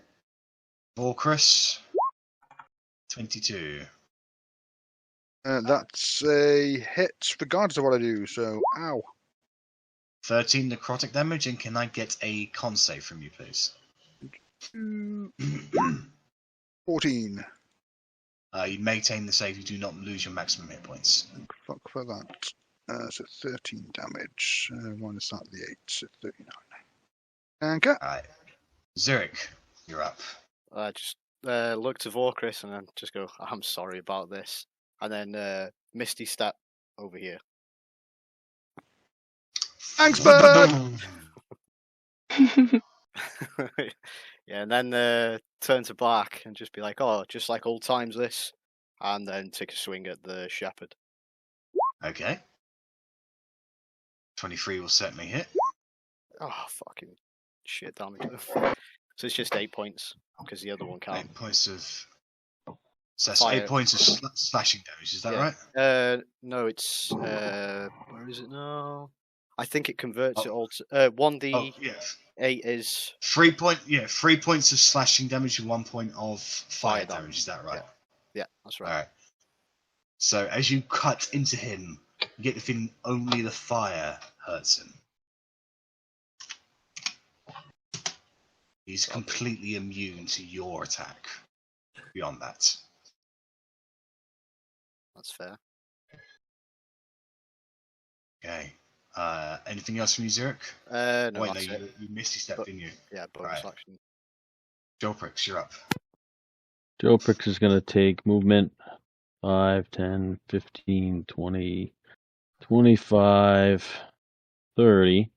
Vorkrus. 22. That's a hit regardless of what I do, so ow. 13 necrotic damage, and can I get a con save from you, please? 14. You maintain the save, you do not lose your maximum hit points. Fuck for that. So 13 damage. Minus that, the 8, so 39. Anchor. Alright. Zurich, you're up. I just look to Vorkris and then just go, I'm sorry about this. And then Misty Step over here. Thanks, bird! Yeah, and then turn to Bark and just be like, oh, just like old times this. And then take a swing at the shepherd. Okay. 23 will certainly hit. Oh, fucking shit damage. So it's just 8 points, because the other one can't. 8 points of... So that's Fire. 8 points of slashing damage, is that Yeah. right? No, it's... where is it now? I think it converts it Oh. all to... 1d8 Oh, yeah. is... 3 points of slashing damage and 1 point of fire Fire damage, is that right? Yeah, that's right. Alright. So as you cut into him, you get the feeling only the fire hurts him. He's completely immune to your attack. Beyond that. That's fair. Okay. Anything else from you, Zurich? No, Wait, that's no, it. you Misty Step, But- didn't you? Yeah, bonus Right. action. Joprix, you're up. Joe Prix is going to take movement 5, 10, 15, 20, 25, 30.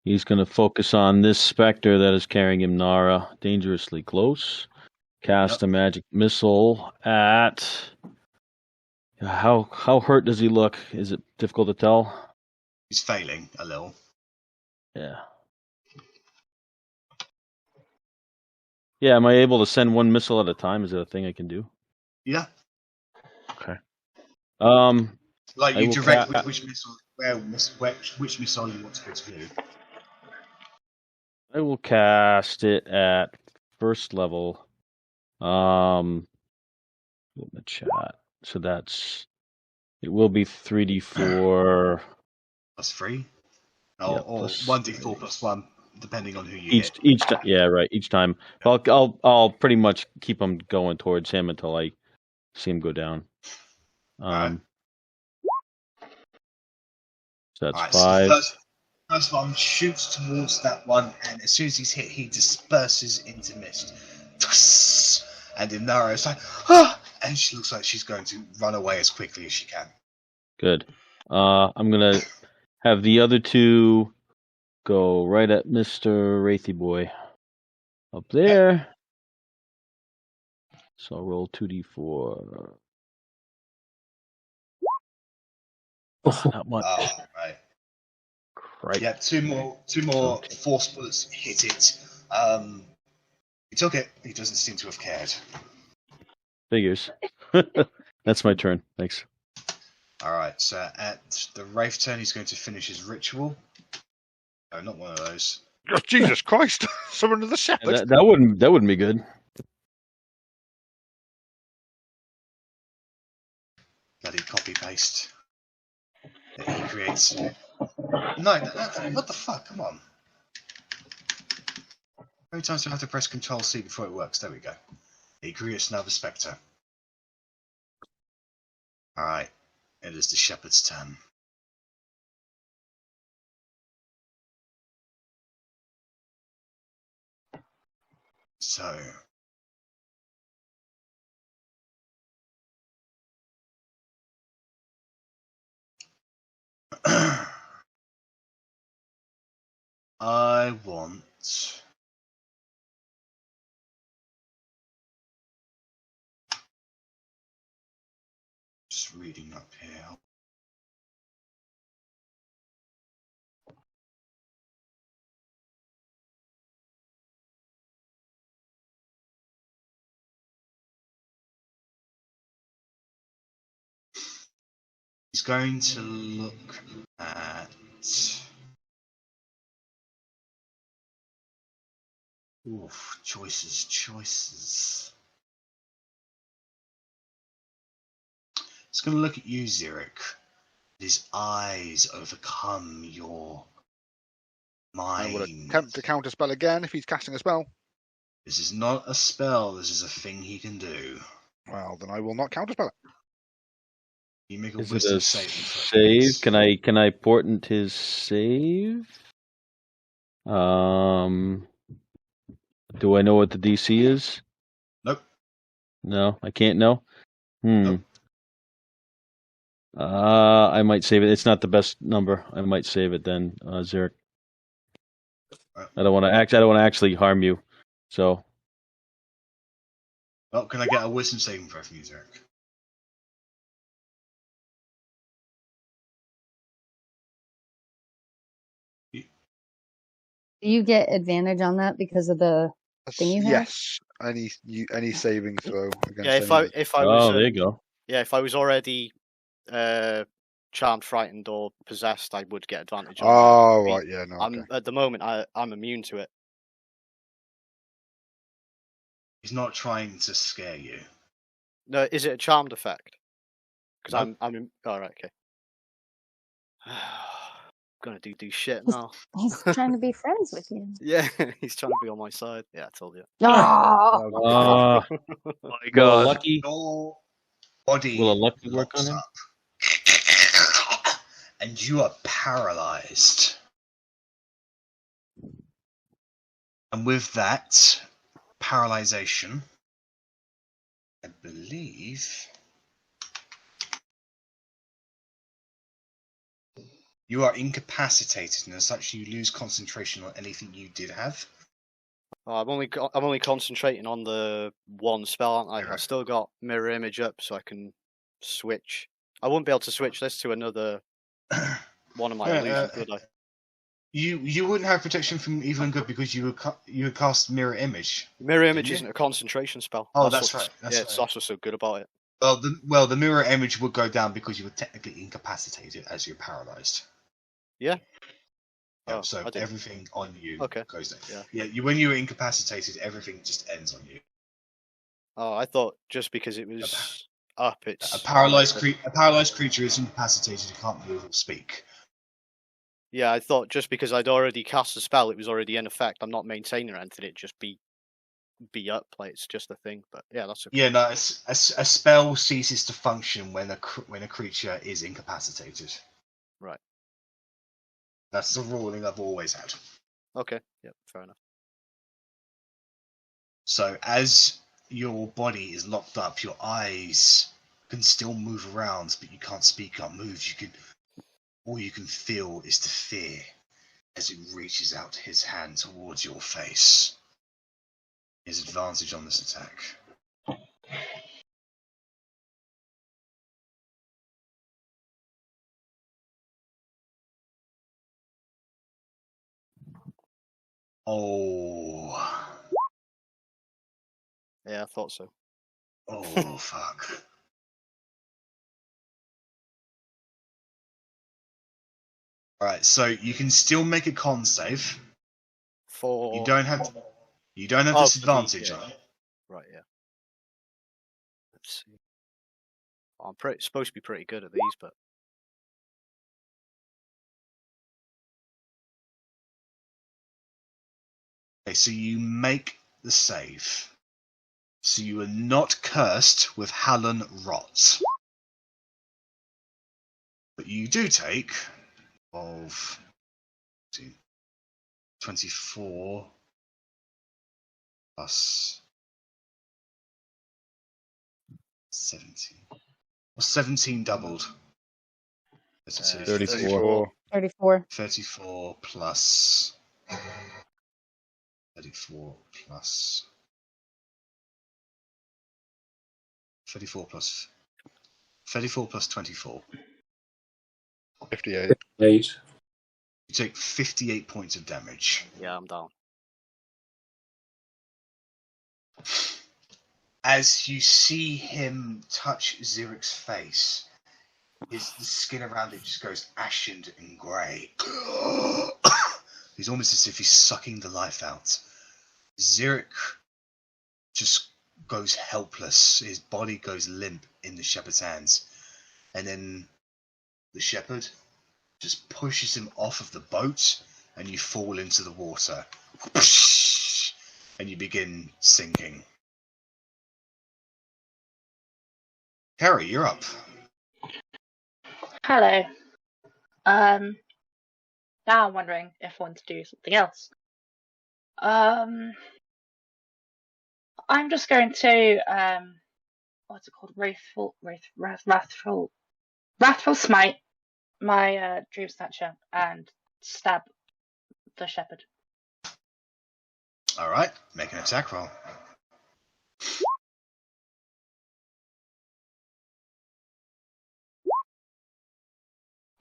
He's going to focus on this specter that is carrying Immnara dangerously close. Cast a magic missile at... How hurt does he look? Is it difficult to tell? He's failing a little. Yeah. Yeah, am I able to send one missile at a time? Is that a thing I can do? Yeah. Okay. Like I you will direct ca- which missile, which missile you want to go to do. I will cast it at first level. In the chat. So it will be 3d4 Plus 3. Yeah, Or plus 1d4 plus 1, depending on who you each hit. each time. Yeah, right. Each time. I'll pretty much keep them going towards him until I see him go down. Alright. So that's Alright, 5. so first one shoots towards that one, and as soon as he's hit, he disperses into mist. And Immnara is like, ah! And she looks like she's going to run away as quickly as she can. Good. I'm gonna have the other two go right at Mr. Wraithy Boy up there. So I'll roll 2d4. Not much. Oh, right. Right. Yeah, two more force bullets hit it. He took it. He doesn't seem to have cared. Figures. That's my turn. Thanks. Alright, so at the Wraith turn, he's going to finish his ritual. Oh, not one of those. Oh, Jesus Christ! Summon the shepherd. That wouldn't be good. Bloody copy paste that he creates. No, what the fuck? Come on. How many times do I have to press Control C before it works? There we go. He creates another spectre. Alright, it is the shepherd's turn. So. I want just reading up here. He's going to look at choices. It's going to look at you, Zurich. His eyes overcome your I will mind. attempt to counter spell again if he's casting a spell. This is not a spell. This is a thing he can do. Well, then I will not counter spell it. You make a Is it wisdom a saving throw. save? please. Can I portent his save? Do I know what the DC is? Nope. No, I can't know. Nope. I might save it. It's not the best number. I might save it then, Zurich. Right. I don't want to actually harm you. So Well, can I get a wisdom saving throw from you, Zurich? Do you get advantage on that because of the thing you have? Yes. Any saving throw against Yeah, if any- I was there you go. yeah, if I was already charmed, frightened, or possessed, I would get advantage on that. Oh, right, yeah, no, okay. At the moment, I'm immune to it. He's not trying to scare you. No, is it a charmed effect? Because Nope. I'm in... All right, okay. Gonna do shit now. He's trying to be friends with you. Yeah, he's trying to be on my side. Yeah, I told you. Oh, My my God. God. Lucky. Your body Will a lucky work on locks him? up, and you are paralyzed. And with that paralyzation, I believe you are incapacitated, and as such, you lose concentration on anything you did have. Oh, I'm only concentrating on the one spell, aren't I? Right. I've still got mirror image up, so I can switch. I wouldn't be able to switch this to another one of my illusions, would I? You wouldn't have protection from evil and good because you would cast mirror image. Mirror image you? isn't a concentration spell. Oh, that's that's what's- right. That's yeah, right. that's what's so good about it. Well, the mirror image would go down because you were technically incapacitated as you're paralyzed. Yeah. Yeah, Oh, so I didn't- everything on you Okay. goes down. Yeah. Yeah, when you were incapacitated, everything just ends on you. Oh, I thought just because it was up, it's A paralyzed creature is incapacitated, it can't move or speak. Yeah, I thought just because I'd already cast the spell, it was already in effect. I'm not maintaining or anything. It just be up. Like it's just a thing. But yeah, that's okay. Yeah, no, a spell ceases to function when a creature is incapacitated. Right. That's the ruling I've always had. Okay. Yeah. Fair enough. So as your body is locked up, your eyes can still move around, but you can't speak, can't move. All you can feel is the fear as it reaches out his hand towards your face. His advantage on this attack. Oh. Yeah, I thought so. Oh, fuck. Alright, so you can still make a con save. For You don't have Oh, disadvantage yeah. on it. Right. Yeah. Let's see. I'm supposed to be pretty good at these, but Okay, so you make the save. So you are not cursed with Halon Rot. But you do take 12, 24 plus 17. Or 17 doubled. 34. 34. 34 plus 34 plus 34 plus 34 plus 24. 58. 8. You take 58 points of damage. yeah, I'm down. As you see him touch Zurich's face, the skin around it just goes ashen and grey. He's almost as if he's sucking the life out. Zurich just goes helpless. His body goes limp in the shepherd's hands. and then the shepherd just pushes him off of the boat, and you fall into the water. And you begin sinking. Harry, you're up. Hello. Now I'm wondering if I want to do something else. I'm just going to what's it called? Wrathful Smite, my Dream Snatcher, and stab the shepherd. All right, make an attack roll.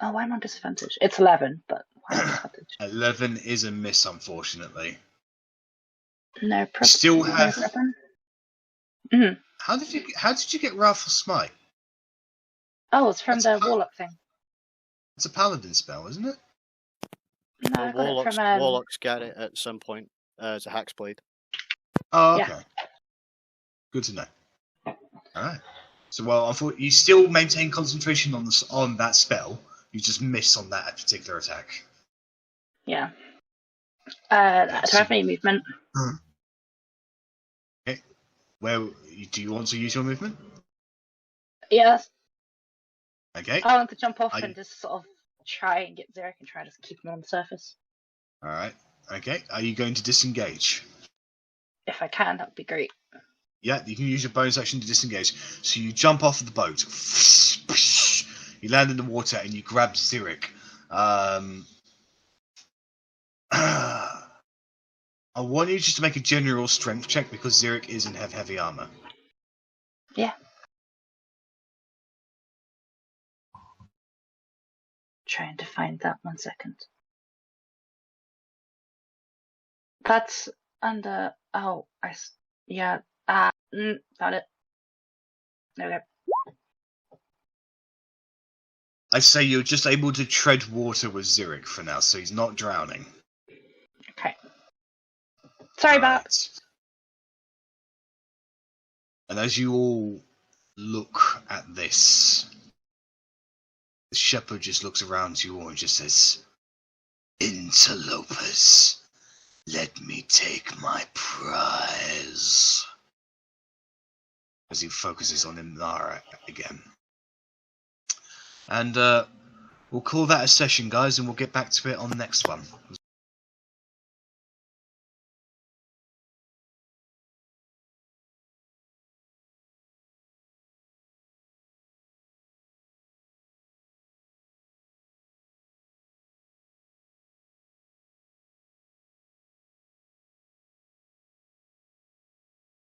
Oh, I'm on disadvantage. It's 11, but why disadvantage? 11 is a miss, unfortunately. No problem. Still have. No problem. Mm. How did you get Wrathful Smite? Oh, it's from That's the Warlock thing. It's a paladin spell, isn't it? No, I got it from Warlocks get it at some point as a Hexblade. Oh, okay. Yeah. Good to know. All right. So, well, I thought you still maintain concentration on that spell. You just miss on that particular attack. Yeah. Do I have any movement? Okay. Well, do you want to use your movement? Yes. Okay. I want to jump off and just sort of try and get Xeric and try to keep him on the surface. All right. Okay. Are you going to disengage? If I can, that would be great. Yeah, you can use your bonus action to disengage. So you jump off of the boat. You land in the water and you grab Xeric. I want you just to make a general strength check because Xeric isn't have heavy armor. Yeah. Trying to find that 1 second. That's under. Oh, yeah. Found it. There we go. I say you're just able to tread water with Xeric for now, so he's not drowning. Okay. Sorry, Bob. Right. And as you all look at this, the shepherd just looks around you all and just says, "Interlopers, let me take my prize." As he focuses on Immnara again. And we'll call that a session, guys, and we'll get back to it on the next one.